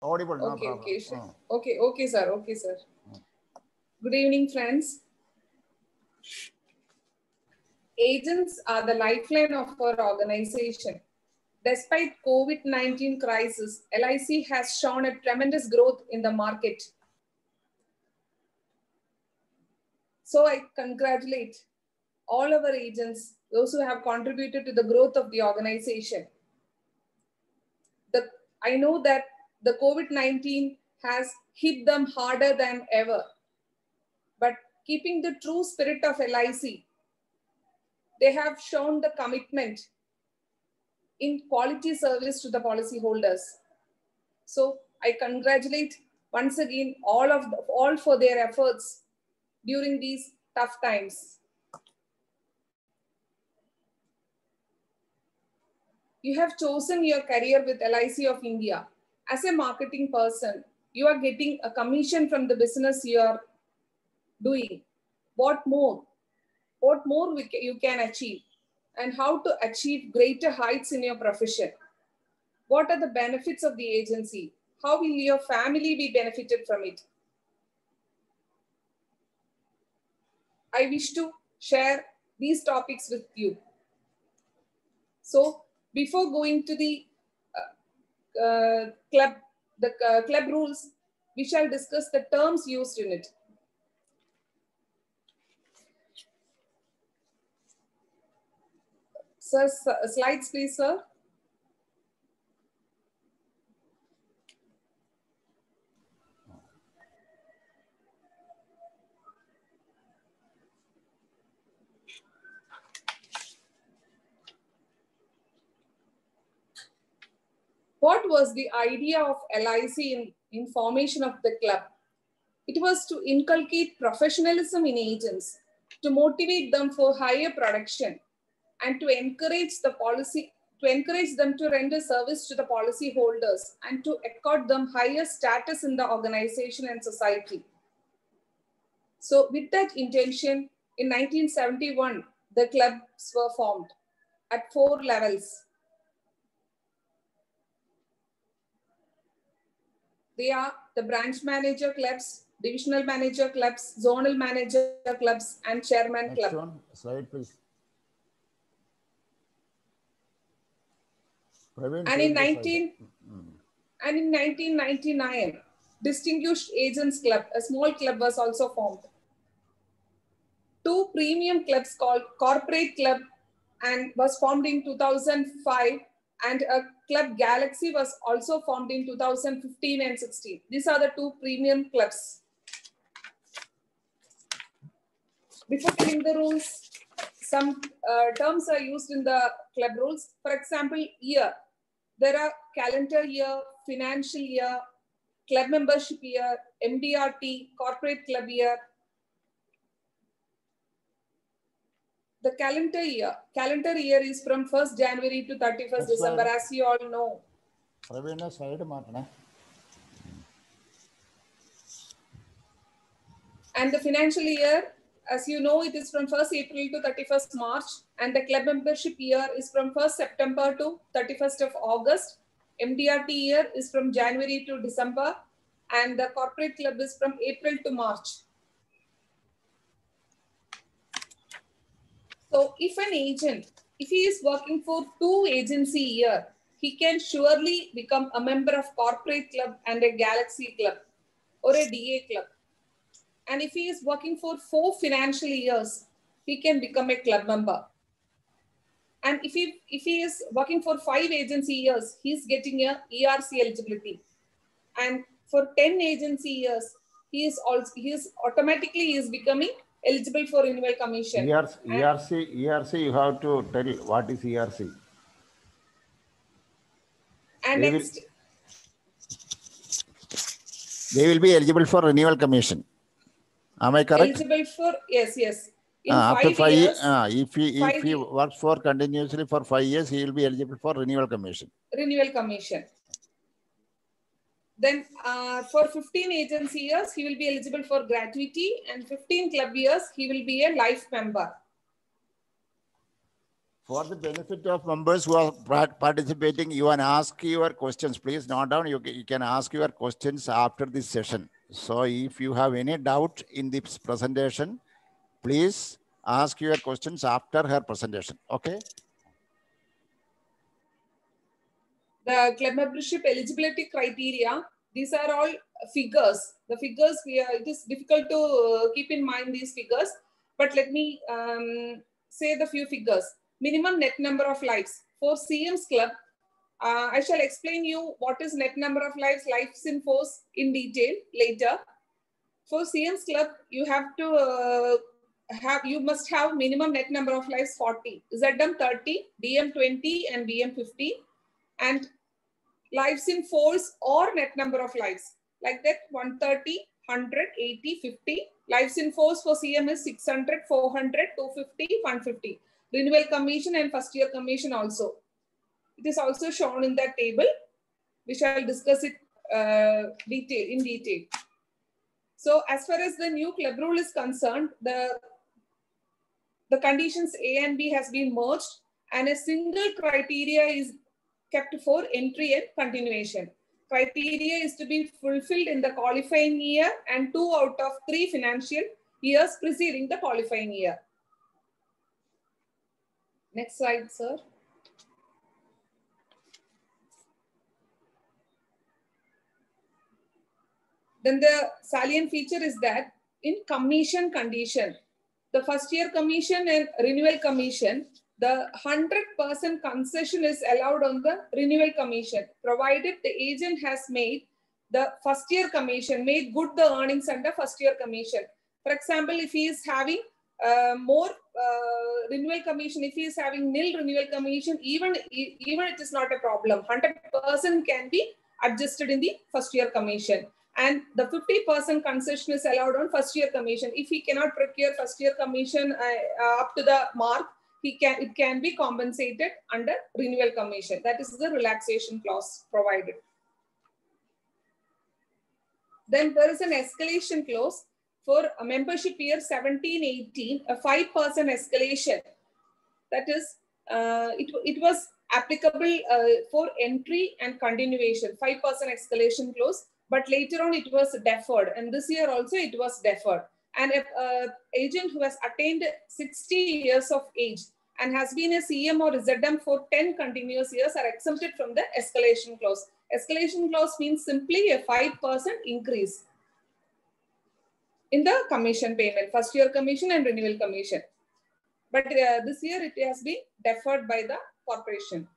Audible, no Okay, problem. okay, sure. Okay, sir. Okay, sir. Good evening, friends. Agents are the lifeline of our organization. Despite COVID-19 crisis, LIC has shown a tremendous growth in the market. So I congratulate all our agents, those who have contributed to the growth of the organization. I know that the COVID-19 has hit them harder than ever, but keeping the true spirit of LIC, they have shown the commitment in quality service to the policyholders. So I congratulate once again all for their efforts during these tough times. You have chosen your career with LIC of India. As a marketing person, you are getting a commission from the business you are doing. What more you can achieve, and how to achieve greater heights in your profession? What are the benefits of the agency? How will your family be benefited from it? I wish to share these topics with you. So before going to the club rules, we shall discuss the terms used in it. Sir, slides please, sir. What was the idea of LIC in formation of the club? It was to inculcate professionalism in agents, to motivate them for higher production, and to encourage them to render service to the policy holders and to accord them higher status in the organization and society. So with that intention, in 1971, the clubs were formed at 4 levels. They are the branch manager clubs, divisional manager clubs, zonal manager clubs, and chairman Next club. one, slide please. Praveen, And in 1999, Distinguished Agents Club, a small club, was also formed. 2 premium clubs called Corporate Club and was formed in 2005, and a club Galaxy was also formed in 2015 and 16. These are the 2 premium clubs. Before telling the rules, some terms are used in the club rules. For example, year. There are calendar year, financial year, club membership year, MDRT, corporate club year. The calendar year is from 1st January to 31st December, as you all know. And the financial year, as you know, it is from 1st April to 31st March. And the club membership year is from 1st September to 31st of August. MDRT year is from January to December. And the corporate club is from April to March. So if an agent, if he is working for 2 agency year, he can surely become a member of corporate club and a Galaxy club or a DA club. And if he is working for 4 financial years, he can become a club member. And if he is working for 5 agency years, he's getting a ERC eligibility. And for 10 agency years, he is automatically becoming eligible for renewal commission. ERC, you have to tell what is ERC. And next, they will be eligible for renewal commission. Am I correct? Eligible for, yes. In after 5 years, if he works for continuously for 5 years, he will be eligible for renewal commission. Renewal commission. Then for 15 agency years, he will be eligible for gratuity, and 15 club years, he will be a life member. For the benefit of members who are participating, you can ask your questions. Please note down. You can ask your questions after this session. So if you have any doubt in this presentation, please ask your questions after her presentation. Okay. The club membership eligibility criteria, these are all figures. The figures, it is difficult to keep in mind these figures, but let me say the few figures. Minimum net number of lives. For CM's club, I shall explain you what is net number of lives in force in detail later. For CM's club, you have to you must have minimum net number of lives 40, ZM 30, DM 20, and BM 50, and lives in force or net number of lives like that 130, 100, 80, 50. Lives in force for CM is 600, 400, 250, 150. Renewal commission and first year commission also. It is also shown in that table. We shall discuss it in detail. So as far as the new club rule is concerned, the conditions A and B has been merged and a single criteria is kept for entry and continuation. Criteria is to be fulfilled in the qualifying year and 2 out of 3 financial years preceding the qualifying year. Next slide, sir. Then the salient feature is that in commission condition, the first year commission and renewal commission, the 100% concession is allowed on the renewal commission, provided the agent has made the first year commission, made good the earnings under first year commission. For example, if he is having more renewal commission, if he is having nil renewal commission, even it is not a problem. 100% can be adjusted in the first year commission. And the 50% concession is allowed on first year commission. If he cannot procure first year commission up to the mark, it can be compensated under renewal commission. That is the relaxation clause provided. Then there is an escalation clause for a membership year 17-18, a 5% escalation. That is, it was applicable for entry and continuation, 5% escalation clause, but later on it was deferred, and this year also it was deferred. And an agent who has attained 60 years of age and has been a CM or ZM for 10 continuous years are exempted from the escalation clause. Escalation clause means simply a 5% increase in the commission payment, first year commission and renewal commission. But this year it has been deferred by the corporation.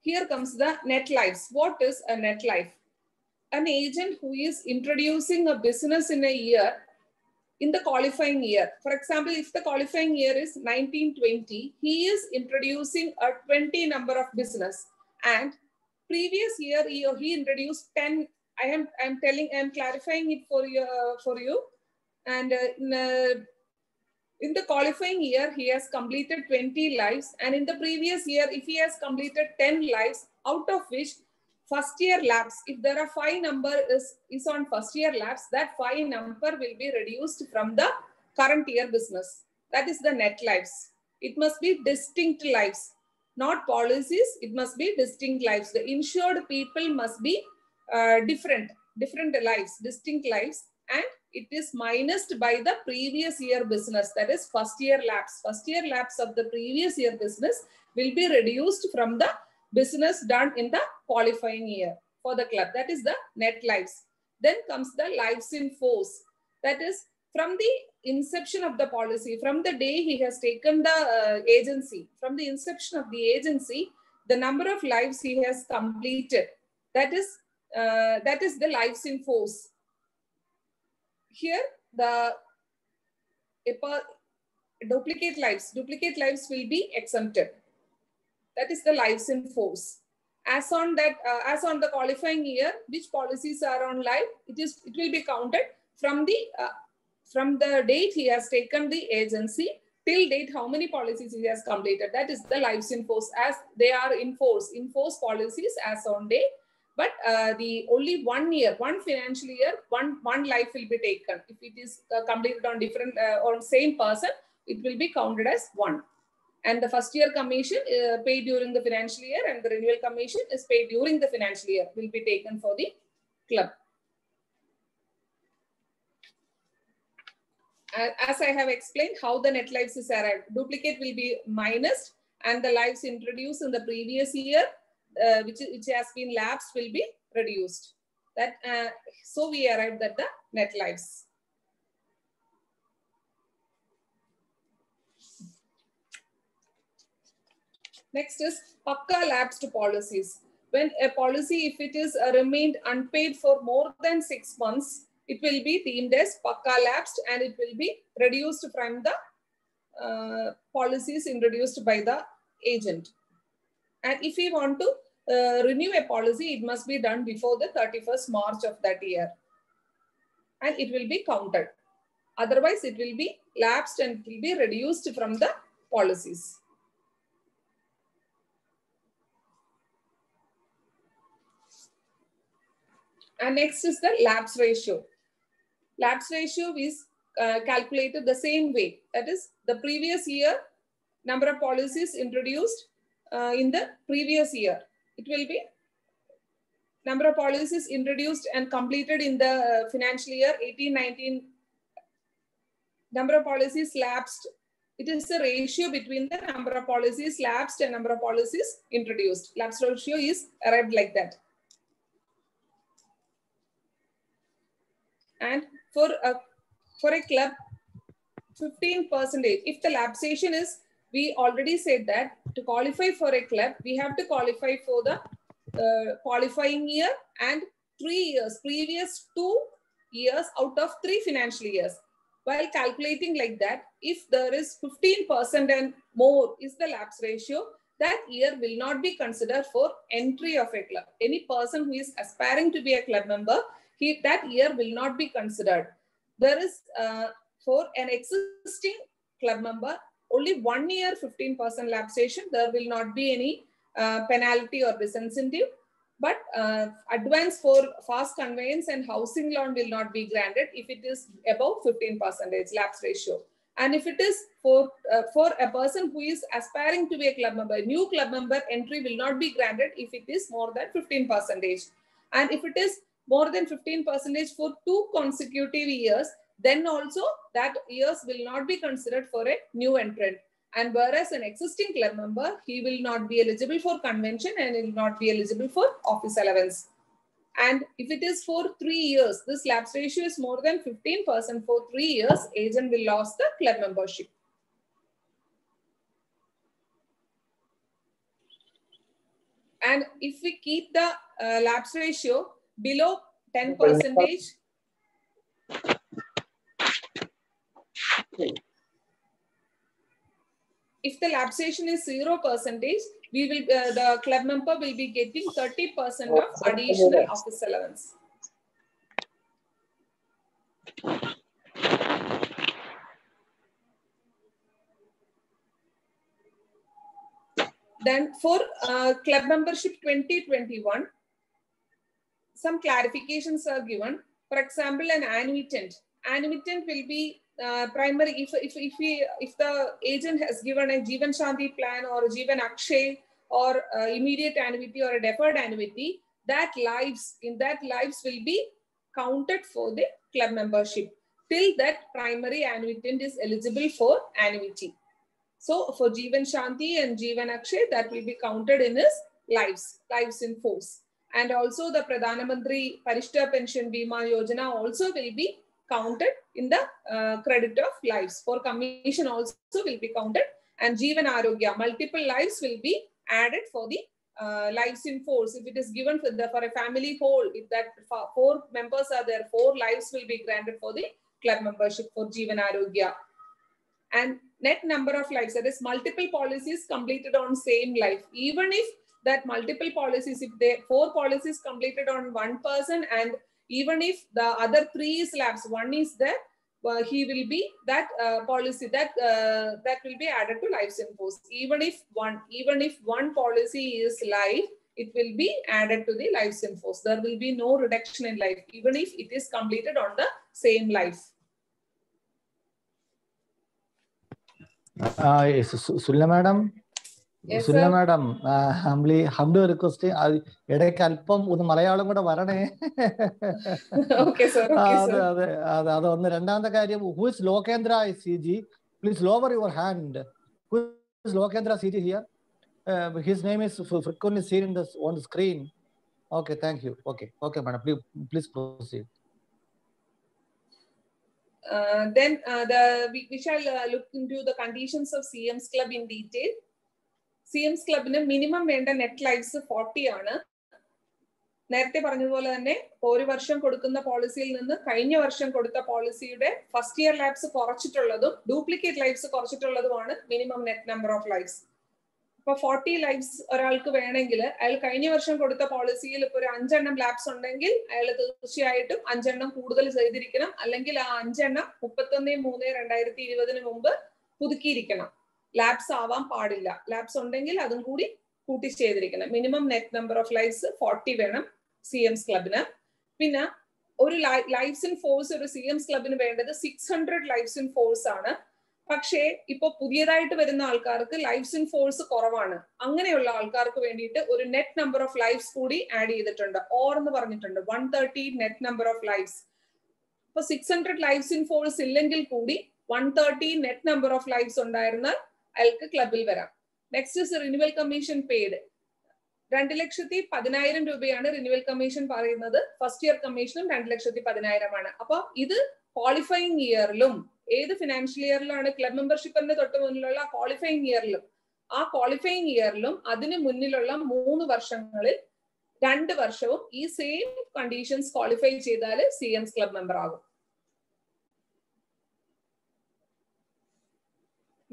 Here comes the net lives. What is a net life? An agent who is introducing a business in a year, in the qualifying year. For example, if the qualifying year is 1920, he is introducing a 20 number of business, and previous year he introduced 10. I am clarifying it for you. And in the qualifying year, he has completed 20 lives, and in the previous year, if he has completed 10 lives, out of which first year lapse, if there are 5 number is on first year lapse, that 5 number will be reduced from the current year business. That is the net lives. It must be distinct lives, not policies. It must be distinct lives. The insured people must be different lives, distinct lives, and it is minused by the previous year business. That is first year lapse. First year lapse of the previous year business will be reduced from the business done in the qualifying year for the club. That is the net lives. Then comes the lives in force. That is from the inception of the policy, from the day he has taken the agency, from the inception of the agency, the number of lives he has completed. That is the lives in force. Here, the duplicate lives will be exempted. That is the lives in force. As on the qualifying year, which policies are on live, it will be counted from the date he has taken the agency till date how many policies he has completed. That is the lives in force, as they are in force policies as on day. But the only 1 year, one financial year, one life will be taken. If it is completed on different on same person, it will be counted as one. And the first year commission paid during the financial year, and the renewal commission is paid during the financial year, will be taken for the club. As I have explained how the net lives is arrived, duplicate will be minus, and the lives introduced in the previous year, which has been lapsed, will be reduced. That so we arrived at the net lives. Next is Pakka lapsed policies. When a policy, if it is remained unpaid for more than 6 months, it will be deemed as Pakka lapsed, and it will be reduced from the policies introduced by the agent. And if we want to renew a policy, it must be done before the 31st March of that year, and it will be counted. Otherwise, it will be lapsed and it will be reduced from the policies. And next is the lapse ratio. Lapse ratio is calculated the same way. That is, the previous year number of policies introduced in the previous year. It will be number of policies introduced and completed in the financial year 18-19. Number of policies lapsed. It is the ratio between the number of policies lapsed and number of policies introduced. Lapse ratio is arrived like that. And for a club, 15%. If the lapsation is, we already said that to qualify for a club, we have to qualify for the qualifying year and 3 years, previous 2 years out of 3 financial years. While calculating like that, if there is 15% and more is the lapse ratio, that year will not be considered for entry of a club. Any person who is aspiring to be a club member, that year will not be considered. There is, for an existing club member, only 1 year 15% lapsation, there will not be any penalty or disincentive. But advance for fast conveyance and housing loan will not be granted if it is above 15% lapse ratio. And if it is for a person who is aspiring to be a club member, new club member, entry will not be granted if it is more than 15%. And if it is more than 15% for 2 consecutive years, then also that years will not be considered for a new entrant. And whereas an existing club member, he will not be eligible for convention and will not be eligible for office allowance. And if it is for 3 years, this lapse ratio is more than 15% for 3 years, agent will lose the club membership. And if we keep the lapse ratio below 10%, if the lapsation is 0%, we will the club member will be getting 30% of additional office allowance. Then for club membership 2021, some clarifications are given. For example, an annuitant. Annuitant will be primary if the agent has given a Jeevan Shanti plan or a Jeevan Akshay or immediate annuity or a deferred annuity, that lives will be counted for the club membership till that primary annuitant is eligible for annuity. So for Jeevan Shanti and Jeevan Akshay, that will be counted in his lives in force. And also the Pradhana Mantri Parishta Pension Bima Yojana also will be counted in the credit of lives. For commission also will be counted. And Jeevan Arogya, multiple lives will be added for the lives in force. If it is given for a family whole, if that 4 members are there, 4 lives will be granted for the club membership for Jeevan Arogya. And net number of lives, that is multiple policies completed on same life. Even if that multiple policies, if there 4 policies completed on one person, and even if the other 3 is lapsed, 1 is there, he will be that policy that will be added to lives in force. Even if one policy is live, it will be added to the lives in force. There will be no reduction in life, even if it is completed on the same life. Sulna madam. Yes, Sulna sir. madam, humbly requesting. ഇടയ്ക്ക് അല്പം ഒന്ന് മലയാളം കൂടെ വരണേ. Okay, sir. Okay, sir. അതൊന്ന്. രണ്ടാമത്തെ കാര്യം, who is Lokendra CG? Please lower your hand. Who is Lokendra CG here? His name is frequently seen on the screen. Okay, thank you. Okay, madam. Please proceed. Then we shall look into the conditions of CM's Club in detail. CM's Club minimum വേണ്ട net lives 40 ആണ്. നേരത്തെ പറഞ്ഞതുപോലെ തന്നെ ഒരു വർഷം കൊടുക്കുന്ന പോളിസിയിൽ നിന്ന് കഴിഞ്ഞ വർഷം കൊടുത്ത പോളിസിയുടെ ഫസ്റ്റ് ഇയർ ലാബ്സ് കുറച്ചിട്ടുള്ളതും ഡ്യൂപ്ലിക്കേറ്റ് ലൈഫ്സ് കുറച്ചിട്ടുള്ളതുമാണ് minimum net number of lives. ഇപ്പൊ 40 ലൈഫ്സ് ഒരാൾക്ക് വേണമെങ്കിൽ അയാൾ കഴിഞ്ഞ വർഷം കൊടുത്ത പോളിസിയിൽ ഇപ്പൊ ഒരു 5 എണ്ണം ലാബ്സ് ഉണ്ടെങ്കിൽ അയാൾ തീർച്ചയായിട്ടും 5 എണ്ണം കൂടുതൽ ചെയ്തിരിക്കണം. അല്ലെങ്കിൽ ആ 5 എണ്ണം 31/3/2020 മുമ്പ് പുതുക്കിയിരിക്കണം. ലാബ്സ് ആവാൻ പാടില്ല. ലാബ്സ് ഉണ്ടെങ്കിൽ അതും കൂടി കൂട്ടി ചെയ്തിരിക്കണം. Minimum net number of lifes 40 വേണം സിഎംസ് ക്ലബിന്. പിന്നെ ഒരു ലൈഫ്സ് ഇൻ ഫോഴ്സ് ഒരു സിഎംസ് ക്ലബിന് വേണ്ടത് 600 ലൈഫ്സ് ഇൻ ഫോഴ്സ് ആണ്. പക്ഷേ ഇപ്പൊ പുതിയതായിട്ട് വരുന്ന ആൾക്കാർക്ക് ലൈഫ്സ് ഇൻ ഫോഴ്സ് കുറവാണ്. അങ്ങനെയുള്ള ആൾക്കാർക്ക് വേണ്ടിയിട്ട് ഒരു നെറ്റ് നമ്പർ ഓഫ് ലൈഫ്സ് കൂടി ആഡ് ചെയ്തിട്ടുണ്ട്. ഓർ എന്ന് പറഞ്ഞിട്ടുണ്ട് 130 നെറ്റ് നമ്പർ ഓഫ് ലൈഫ്സ്. ഇപ്പൊ 600 ലൈഫ്സ് ഇൻ ഫോഴ്സ് ഇല്ലെങ്കിൽ കൂടി 130 നെറ്റ് നമ്പർ ഓഫ് ലൈഫ്സ് ഉണ്ടായിരുന്നാൽ അയാൾക്ക് ക്ലബിൽ വരാം. Next is renewal commission paid. 2,10,000 രൂപയാണ് റിന്യൂവൽ കമ്മീഷൻ പറയുന്നത്. ഫസ്റ്റ് ഇയർ കമ്മീഷനും 2,10,000 ആണ്. അപ്പൊ ഇത് ക്വാളിഫയിങ് ഇയറിലും ഏത് ഫിനാൻഷ്യൽ ഇയറിലാണ് ക്ലബ് മെമ്പർഷിപ്പിന്റെ തൊട്ട് മുന്നിലുള്ള ക്വാളിഫയിങ് ഇയറിലും ആ ക്വാളിഫയിങ് ഇയറിലും അതിന് മുന്നിലുള്ള 3 വർഷങ്ങളിൽ 2 വർഷവും ഈ സെയിം കണ്ടീഷൻസ് ക്വാളിഫൈ ചെയ്താൽ സിഎംസ് ക്ലബ് മെമ്പർ ആകും.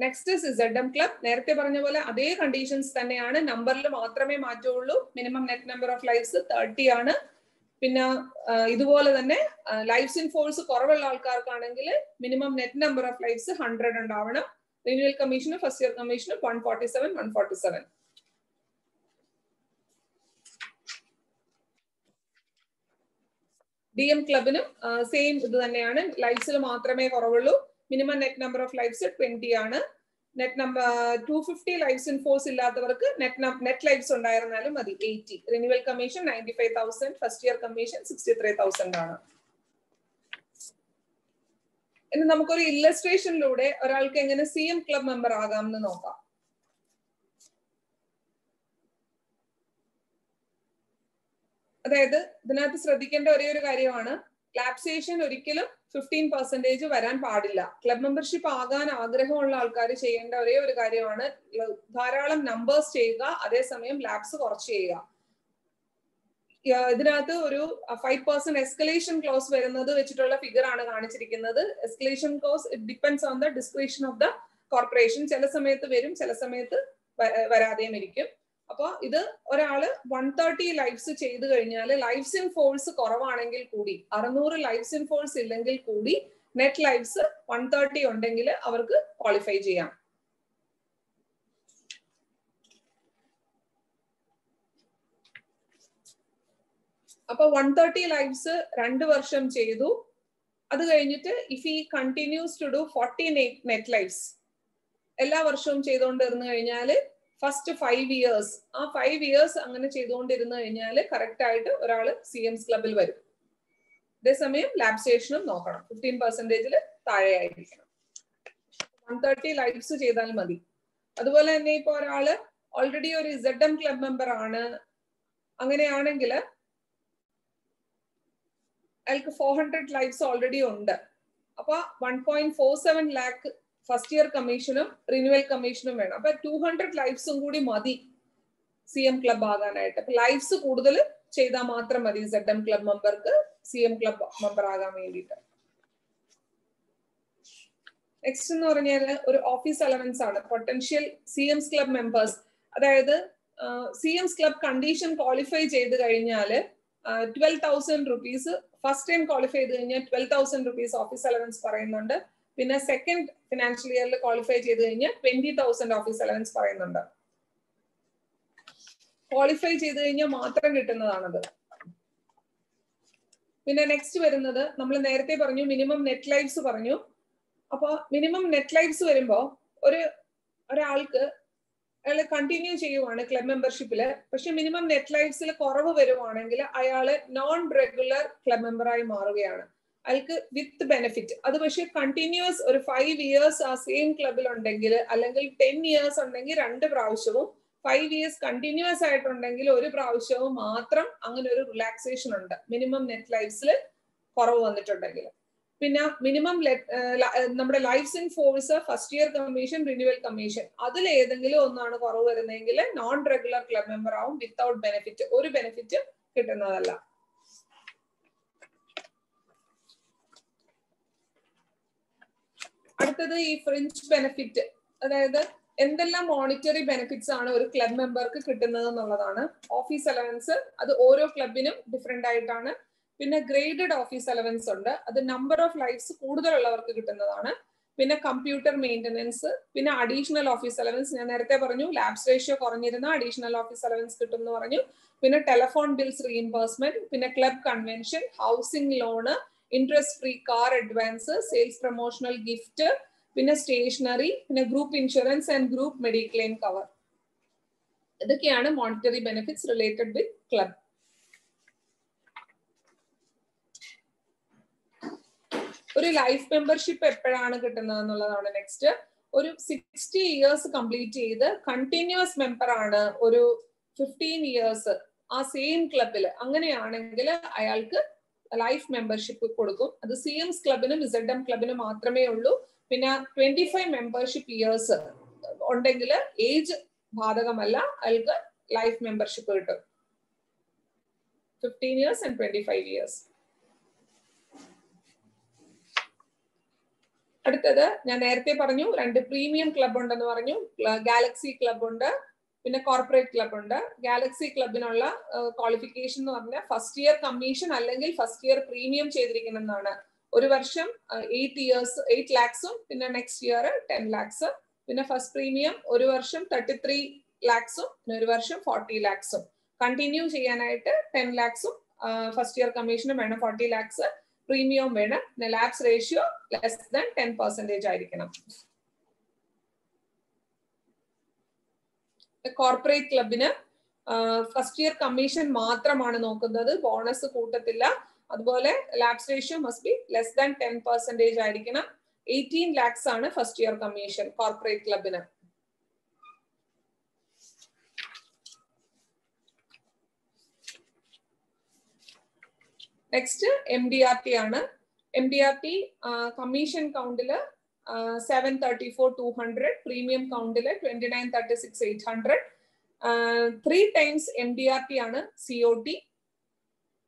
Next is ZM club. നേരത്തെ പറഞ്ഞ പോലെ അതേ കണ്ടീഷൻസ് തന്നെയാണ്, നമ്പറിൽ മാത്രമേ മാറ്റമുള്ളൂ. Minimum net number of lives 30 ആണ്. പിന്നെ ഇതുപോലെ തന്നെ ലൈഫ്സ് ഇൻ ഫോഴ്സ് കുറവുള്ള ആൾക്കാർക്കാണെങ്കിൽ minimum net number of lives 100 ഉണ്ടാവണം. റിന്യൂവൽ കമ്മീഷനും ഫസ്റ്റ് ഇയർ കമ്മീഷനും 147. DM ക്ലബിനും സെയിം ഇത് തന്നെയാണ്. ലൈഫ്സിൽ മാത്രമേ കുറവുള്ളൂ. Minimum net number of lives 20 ആണ്. Net number 250 lives in force ഇല്ലാത്തവർക്ക് നെറ്റ് ലൈഫ്സ് ഉണ്ടായിരുന്നാലും മതി 80. Renewal commission 95,000, first year commission 63,000 ആണ്. ഇനി നമുക്കൊരു ഇല്ലസ്ട്രേഷനിലൂടെ ഒരാൾക്ക് എങ്ങനെ സിഎം ക്ലബ് മെമ്പർ ആകാം എന്ന് നോക്കാം. അതായത് ഇതിനകത്ത് ശ്രദ്ധിക്കേണ്ട ഒരേ ഒരു കാര്യമാണ്, ലാപ്സേഷൻ ഒരിക്കലും 15% വരാൻ പാടില്ല. ക്ലബ് മെമ്പർഷിപ്പ് ആകാൻ ആഗ്രഹമുള്ള ആൾക്കാർ ചെയ്യേണ്ട ഒരേ ഒരു കാര്യമാണ് ധാരാളം നമ്പേഴ്സ് ചെയ്യുക, അതേസമയം ലാപ്സ് കുറച്ച് ചെയ്യുക. ഇതിനകത്ത് ഒരു 5% എസ്കലേഷൻ ക്ലോസ് വരുന്നത് വെച്ചിട്ടുള്ള ഫിഗർ ആണ് കാണിച്ചിരിക്കുന്നത്. Escalation close it depends on the description of the corporation. ചില സമയത്ത് വരും, ചില സമയത്ത് വരാതെയും ഇരിക്കും. അപ്പൊ ഇത് ഒരാള് 130 ലൈഫ്സ് ചെയ്തു കഴിഞ്ഞാൽ ലൈഫ്സ് ഇൻ ഫോഴ്സ് കുറവാണെങ്കിൽ കൂടി 600 ലൈഫ്സ് ഇൻ ഫോഴ്സ് ഇല്ലെങ്കിൽ കൂടി നെറ്റ് ലൈഫ്സ് 130 ഉണ്ടെങ്കിൽ അവർക്ക് ക്വാളിഫൈ ചെയ്യാം. അപ്പൊ 130 ലൈഫ്സ് 2 വർഷം ചെയ്തു. അത് കഴിഞ്ഞിട്ട് if he continues to do 40 net lifes എല്ലാ വർഷവും ചെയ്തുകൊണ്ടിരുന്നു കഴിഞ്ഞാൽ ഫസ്റ്റ് 5 ഇയേഴ്സ് ആ 5 ഇയേഴ്സ് അങ്ങനെ ചെയ്തുകൊണ്ടിരുന്നു കഴിഞ്ഞാൽ കറക്റ്റ് ആയിട്ട് ഒരാൾ സിഎംസ് ക്ലബിൽ വരും. അതേസമയം ലാപ്സേഷനും നോക്കണം, 15% താഴെ ആയിരിക്കണം. 130 ലൈഫ്സ് ചെയ്താൽ മതി. അതുപോലെ തന്നെ ഇപ്പൊ ഒരാള് ഓൾറെഡി ഒരു ZM ക്ലബ് മെമ്പർ ആണ്, അങ്ങനെയാണെങ്കിൽ അയാൾക്ക് 400 ലൈഫ്സ് ഓൾറെഡി ഉണ്ട്. അപ്പൊ 1.47 lakh ഫസ്റ്റ് ഇയർ കമ്മീഷനും റിന്യൂവൽ കമ്മീഷനും വേണം. അപ്പൊ 200 ലൈഫ്സും കൂടി മതി സിഎം ക്ലബ് ആകാനായിട്ട്. അപ്പൊ ലൈഫ്സ് കൂടുതൽ ചെയ്താൽ മാത്രം മതി ZM ക്ലബ് മെമ്പർക്ക് സിഎം ക്ലബ് മെമ്പർ ആകാൻ വേണ്ടിയിട്ട്. നെക്സ്റ്റ് എന്ന് പറഞ്ഞാൽ ഒരു ഓഫീസ് അലവൻസ് ആണ്. പൊട്ടൻഷ്യൽ സിഎംസ് ക്ലബ് മെമ്പേഴ്സ്, അതായത് സിഎംസ് ക്ലബ് കണ്ടീഷൻ ക്വാളിഫൈ ചെയ്ത് കഴിഞ്ഞാൽ 12,000 rupees ഫസ്റ്റ് ടൈം ക്വാളിഫൈ ചെയ്ത് കഴിഞ്ഞാൽ 12,000 rupees ഓഫീസ് അലവൻസ് പറയുന്നുണ്ട്. പിന്നെ സെക്കൻഡ് ഫിനാൻഷ്യൽ ഇയറിൽ ക്വാളിഫൈ ചെയ്ത് കഴിഞ്ഞാൽ 20,000 ഓഫീസ് അലവൻസ് പറയുന്നുണ്ട്. ക്വാളിഫൈ ചെയ്ത് കഴിഞ്ഞാൽ മാത്രം കിട്ടുന്നതാണത്. പിന്നെ നെക്സ്റ്റ് വരുന്നത് നമ്മൾ നേരത്തെ പറഞ്ഞു മിനിമം നെറ്റ് ലൈഫ്സ് പറഞ്ഞു. അപ്പൊ മിനിമം നെറ്റ് ലൈഫ്സ് വരുമ്പോ ഒരാൾക്ക് അയാൾ കണ്ടിന്യൂ ചെയ്യുവാണ് ക്ലബ് മെമ്പർഷിപ്പില്, പക്ഷെ മിനിമം നെറ്റ് ലൈഫ്സിൽ കുറവ് വരുവാണെങ്കിൽ അയാള് നോൺ റെഗുലർ ക്ലബ് മെമ്പറായി മാറുകയാണ്. അയാൾക്ക് വിത്ത് ബെനിഫിറ്റ്. അത് പക്ഷെ കണ്ടിന്യൂസ് ഒരു 5 years ആ സെയിം ക്ലബിൽ ഉണ്ടെങ്കിൽ, അല്ലെങ്കിൽ 10 years ഉണ്ടെങ്കിൽ 2 പ്രാവശ്യവും, 5 years കണ്ടിന്യൂസ് ആയിട്ടുണ്ടെങ്കിൽ 1 പ്രാവശ്യവും മാത്രം അങ്ങനെ ഒരു റിലാക്സേഷൻ ഉണ്ട് മിനിമം നെറ്റ് ലൈഫ്സിൽ കുറവ് വന്നിട്ടുണ്ടെങ്കിൽ. പിന്നെ മിനിമം നമ്മുടെ lives in force, first year commission, renewal commission, അതിൽ ഏതെങ്കിലും ഒന്നാണ് കുറവ് വരുന്നതെങ്കിൽ നോൺ റെഗുലർ ക്ലബ് മെമ്പർ ആവും വിത്തൗട്ട് ബെനിഫിറ്റ്. ഒരു ബെനിഫിറ്റ് കിട്ടുന്നതല്ല. അടുത്തത് ഈ ഫ്രിഞ്ച് ബെനിഫിറ്റ്, അതായത് എന്തെല്ലാം മോണിറ്ററി ബെനിഫിറ്റ്സ് ആണ് ഒരു ക്ലബ് മെമ്പർക്ക് കിട്ടുന്നത് എന്നുള്ളതാണ്. ഓഫീസ് അലവൻസ്, അത് ഓരോ ക്ലബിനും ഡിഫറെന്റ് ആയിട്ടാണ്. പിന്നെ ഗ്രേഡഡ് ഓഫീസ് അലവൻസ് ഉണ്ട്, അത് നമ്പർ ഓഫ് ലൈഫ്സ് കൂടുതലുള്ളവർക്ക് കിട്ടുന്നതാണ്. പിന്നെ കമ്പ്യൂട്ടർ മെയിൻ്റനൻസ്, പിന്നെ അഡീഷണൽ ഓഫീസ് അലവൻസ്. ഞാൻ നേരത്തെ പറഞ്ഞു ലാബ്സ് റേഷ്യോ കുറഞ്ഞിരുന്ന അഡീഷണൽ ഓഫീസ് അലവൻസ് കിട്ടും എന്ന് പറഞ്ഞു. പിന്നെ ടെലിഫോൺ ബിൽസ് റീഇംബേഴ്സ്മെന്റ്, പിന്നെ club convention, housing loan, interest free car advance, sales promotional gift, പിന്നെ സ്റ്റേഷനറി, പിന്നെ group insurance and group mediclaim cover. ഇതൊക്കെയാണ് monetary benefits related with club. ഒരു ലൈഫ് മെമ്പർഷിപ്പ് എപ്പോഴാണ് കിട്ടുന്നത് എന്നുള്ളതാണ് നെക്സ്റ്റ്. ഒരു 60 years കംപ്ലീറ്റ് ചെയ്ത് കണ്ടിന്യൂസ് മെമ്പർ ആണ് ഒരു 15 years ആ സെയിം ക്ലബിൽ, അങ്ങനെയാണെങ്കിൽ അയാൾക്ക് ലൈഫ് മെമ്പർഷിപ്പ് കൊടുക്കും. അത് CMs ക്ലബിനും ZM ക്ലബിനും മാത്രമേ ഉള്ളൂ. പിന്നെ 25 മെമ്പർഷിപ്പ് ഇയേഴ്സ് ഉണ്ടെങ്കിൽ ഏജ് ബാധകമല്ല, അയാൾക്ക് ലൈഫ് മെമ്പർഷിപ്പ് കിട്ടും. 15 years and 25 years. അടുത്തത് ഞാൻ നേരത്തെ പറഞ്ഞു 2 പ്രീമിയം ക്ലബ് ഉണ്ടെന്ന് പറഞ്ഞു. ഗാലക്സി ക്ലബ് ഉണ്ട്, പിന്നെ കോർപ്പറേറ്റ് ക്ലബ് ഉണ്ട്. ഗാലക്സി ക്ലബിനുള്ള ക്വാളിഫിക്കേഷൻ എന്ന് പറഞ്ഞാൽ ഫസ്റ്റ് ഇയർ കമ്മീഷൻ അല്ലെങ്കിൽ ഫസ്റ്റ് ഇയർ പ്രീമിയം ചെയ്തിരിക്കുന്നതാണ്. ഒരു വർഷം 8 lakhs, പിന്നെ നെക്സ്റ്റ് ഇയർ 10 lakhs. പിന്നെ ഫസ്റ്റ് പ്രീമിയം ഒരു വർഷം 33 lakhs, പിന്നെ ഒരു വർഷം 40 lakhs. കണ്ടിന്യൂ ചെയ്യാനായിട്ട് 10 lakhs ഫസ്റ്റ് ഇയർ കമ്മീഷനും വേണം, 40 lakhs പ്രീമിയം വേണം. ലാബ്സ് റേഷ്യോ ലെസ് ദാൻ 10% ആയിരിക്കണം. കോർപ്പറേറ്റ് ക്ലബിന് ഫസ്റ്റ് ഇയർ കമ്മീഷൻ മാത്രമാണ് നോക്കുന്നത്, ബോണസ് കൂട്ടത്തില്ല. അതുപോലെ lapse ratio must be less than 10% ആയിരിക്കണം. 18 lakhs ആണ് ഫസ്റ്റ് ഇയർ കമ്മീഷൻ കോർപ്പറേറ്റ് ക്ലബിന്. നെക്സ്റ്റ് MDRT ആണ്. MDRT കമ്മീഷൻ കൗണ്ടില് 734,200, പ്രീമിയം കൗണ്ടില് 2936,800. 3 times MDRT ആണ് COT.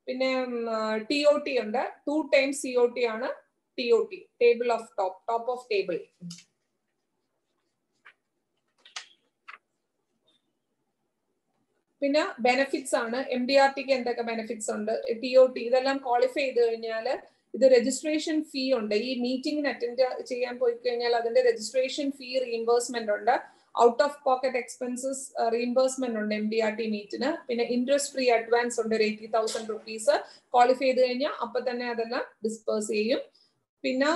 പിന്നെ TOT ഉണ്ട്, 2 times COT ആണ് TOT, table of top of table. പിന്നെ ബെനിഫിറ്റ്സ് ആണ്. MDRTക്ക് എന്തൊക്കെ ബെനിഫിറ്റ്സ് ഉണ്ട്, TOT ഇതെല്ലാം ക്വാളിഫൈ ചെയ്ത് കഴിഞ്ഞാൽ ഇത് രജിസ്ട്രേഷൻ ഫീ ഉണ്ട്. ഈ മീറ്റിംഗിന് അറ്റൻഡ് ചെയ്യാൻ പോയി കഴിഞ്ഞാൽ അതിന്റെ രജിസ്ട്രേഷൻ ഫീ റീഇംബേഴ്സ്മെന്റ് ഉണ്ട്. Out of pocket expenses reimbursement ഉണ്ട് MDRT മീറ്റിന്. പിന്നെ ഇൻട്രസ്റ്റ് ഫ്രീ അഡ്വാൻസ് ഉണ്ട്, ഒരു 80,000 rupees. ക്വാളിഫൈ ചെയ്ത് കഴിഞ്ഞാൽ അപ്പൊ തന്നെ അതെല്ലാം ഡിസ്പേഴ്സ് ചെയ്യും. പിന്നെ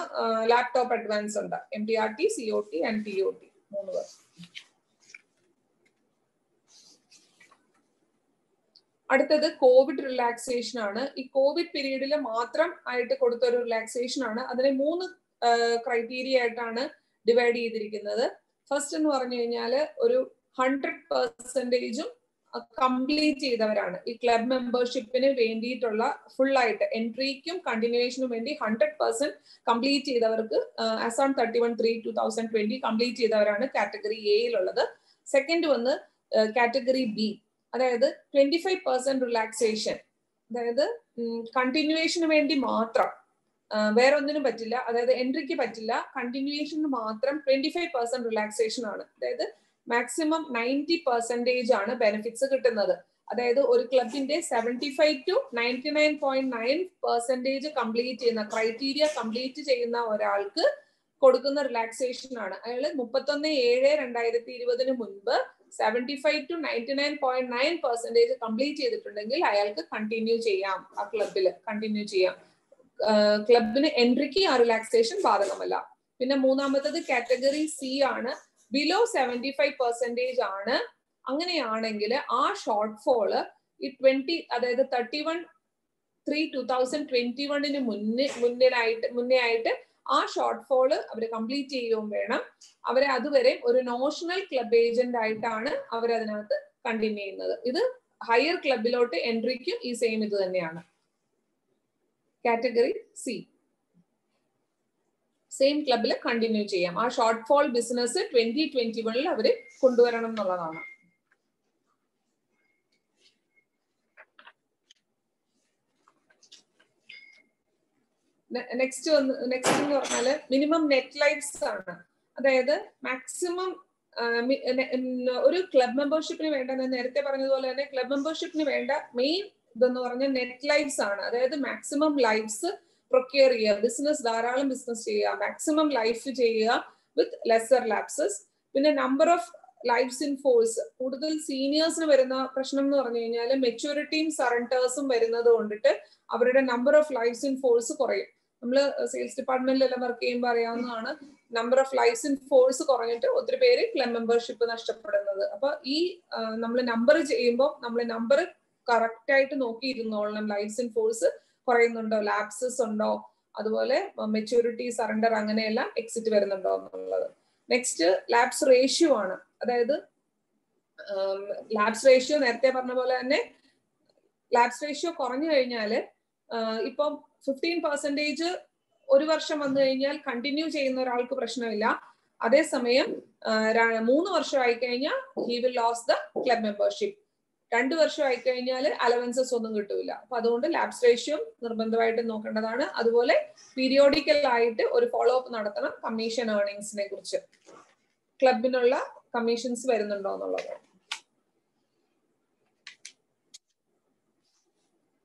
ലാപ്ടോപ്പ് അഡ്വാൻസ് ഉണ്ട്. MDRT, COT ആൻഡ് TOT 3 പേർ. അടുത്തത് കോവിഡ് റിലാക്സേഷൻ ആണ്. ഈ കോവിഡ് പീരീഡിൽ മാത്രം ആയിട്ട് കൊടുത്ത ഒരു റിലാക്സേഷൻ ആണ്. അതിനെ 3 ക്രൈറ്റീരിയ ആയിട്ടാണ് ഡിവൈഡ് ചെയ്തിരിക്കുന്നത്. ഫസ്റ്റ് എന്ന് പറഞ്ഞു കഴിഞ്ഞാൽ ഒരു 100% കംപ്ലീറ്റ് ചെയ്തവരാണ്. ഈ ക്ലബ് മെമ്പർഷിപ്പിന് വേണ്ടിയിട്ടുള്ള ഫുൾ ആയിട്ട് എൻട്രിക്കും കണ്ടിന്യൂവേഷനും വേണ്ടി 100% കംപ്ലീറ്റ് ചെയ്തവർക്ക് ആസ് ഓൺ 31/3/2020 കംപ്ലീറ്റ് ചെയ്തവരാണ് കാറ്റഗറി എയിലുള്ളത്. സെക്കൻഡ് വന്ന് കാറ്റഗറി ബി, അതായത് 25% റിലാക്സേഷൻ, അതായത് കണ്ടിന്യൂവേഷന് വേണ്ടി മാത്രം, വേറെ ഒന്നിനും പറ്റില്ല, അതായത് എൻട്രിക്ക് പറ്റില്ല, കണ്ടിന്യൂവേഷന് മാത്രം 25% റിലാക്സേഷൻ ആണ്. അതായത് മാക്സിമം 90% ആണ് ബെനിഫിറ്റ്സ് കിട്ടുന്നത്. അതായത് ഒരു ക്ലബിന്റെ 75 to 99.9% കംപ്ലീറ്റ് ചെയ്യുന്ന ക്രൈറ്റീരിയ കംപ്ലീറ്റ് ചെയ്യുന്ന ഒരാൾക്ക് കൊടുക്കുന്ന റിലാക്സേഷൻ ആണ്. അയാൾ 31/7/2020 മുൻപ് 75 to 99.9% കംപ്ലീറ്റ് ചെയ്തിട്ടുണ്ടെങ്കിൽ അയാൾക്ക് കണ്ടിന്യൂ ചെയ്യാം, ആ ക്ലബിൽ കണ്ടിന്യൂ ചെയ്യാം. ക്ലബിന് എൻട്രിക്ക് ആ റിലാക്സേഷൻ ബാധകമല്ല. പിന്നെ മൂന്നാമത്തത് കാറ്റഗറി സി ആണ്. ബിലോ 75% ആണ്. അങ്ങനെയാണെങ്കിൽ ആ ഷോർട്ട് ഫോള് ഈ 20, അതായത് 31/3/2021 മുന്നേ ആയിട്ട് ആ ഷോർട്ട് ഫോള് അവർ കംപ്ലീറ്റ് ചെയ്യുകയും വേണം. അവരെ അതുവരെ ഒരു നോഷണൽ ക്ലബ് ഏജന്റ് ആയിട്ടാണ് അവരതിനകത്ത് കണ്ടിന്യൂ ചെയ്യുന്നത്. ഇത് ഹയർ ക്ലബിലോട്ട് എൻട്രിക്കും ഈ സെയിം ഇത് തന്നെയാണ്. കാറ്റഗറി സി സെയിം ക്ലബിൽ കണ്ടിന്യൂ ചെയ്യാം. ആ ഷോർട്ട് ഫോൾ ബിസിനസ് 2021 അവര് കൊണ്ടുവരണം എന്നുള്ളതാണ്. നെക്സ്റ്റ് എന്ന് പറഞ്ഞാല് മിനിമം നെറ്റ് ലൈഫ്സ് ആണ്. അതായത് മാക്സിമം ഒരു ക്ലബ് മെമ്പർഷിപ്പിന് വേണ്ട, ഞാൻ നേരത്തെ പറഞ്ഞതുപോലെ തന്നെ ക്ലബ് മെമ്പർഷിപ്പിന് വേണ്ട മെയിൻ ഇതെന്ന് പറഞ്ഞാൽ നെറ്റ് ലൈഫ്സ് ആണ്. അതായത് മാക്സിമം ലൈഫ്സ് പ്രൊക്യൂർ ചെയ്യുക, ബിസിനസ് ധാരാളം ബിസിനസ് ചെയ്യുക, മാക്സിമം ലൈഫ് ചെയ്യുക വിത്ത് ലെസർ ലാപ്സസ്. പിന്നെ number of lives in force, കൂടുതൽ സീനിയേഴ്സിന് വരുന്ന പ്രശ്നം എന്ന് പറഞ്ഞു കഴിഞ്ഞാൽ മെച്യൂരിറ്റിയും സറണ്ടേഴ്സും വരുന്നത് കൊണ്ടിട്ട് അവരുടെ number of lives in force കുറയും. നമ്മൾ സെയിൽസ് ഡിപ്പാർട്ട്മെന്റിലെല്ലാം വർക്ക് ചെയ്യുമ്പോൾ അറിയാവുന്നതാണ്, number of lives in force കുറഞ്ഞിട്ട് ഒത്തിരി പേര് ക്ലബ് മെമ്പർഷിപ്പ് നഷ്ടപ്പെടുന്നത്. അപ്പൊ ഈ നമ്മൾ നമ്പർ ചെയ്യുമ്പോൾ നമ്മൾ നമ്പർ കറക്റ്റ് ആയിട്ട് നോക്കിയിരുന്നോളണം. ലൈഫ്സ് ഇൻ ഫോഴ്സ് കുറയുന്നുണ്ടോ, ലാപ്സസ് ഉണ്ടോ, അതുപോലെ മെച്യൂരിറ്റി സറണ്ടർ അങ്ങനെയെല്ലാം എക്സിറ്റ് വരുന്നുണ്ടോ എന്നുള്ളത്. നെക്സ്റ്റ് ലാപ്സ് റേഷ്യോ ആണ്. അതായത് ലാപ്സ് റേഷ്യോ നേരത്തെ പറഞ്ഞ പോലെ തന്നെ ലാപ്സ് റേഷ്യോ കുറഞ്ഞു കഴിഞ്ഞാല് ഇപ്പം 15% ഒരു വർഷം വന്നു കഴിഞ്ഞാൽ കണ്ടിന്യൂ ചെയ്യുന്ന ഒരാൾക്ക് പ്രശ്നമില്ല. അതേസമയം 3 വർഷം ആയിക്കഴിഞ്ഞാൽ he will lose the club membership. 2 വർഷം ആയിക്കഴിഞ്ഞാൽ അലവൻസസ് ഒന്നും കിട്ടൂല. അപ്പൊ അതുകൊണ്ട് ലാപ്സ് റേഷ്യോ നിർബന്ധമായിട്ട് നോക്കേണ്ടതാണ്. അതുപോലെ പീരിയോഡിക്കൽ ആയിട്ട് ഒരു ഫോളോ അപ്പ് നടത്തണം കമ്മീഷൻ ഏർണിങ്സിനെ കുറിച്ച്, ക്ലബിനുള്ള കമ്മീഷൻസ് വരുന്നുണ്ടോ എന്നുള്ളത്.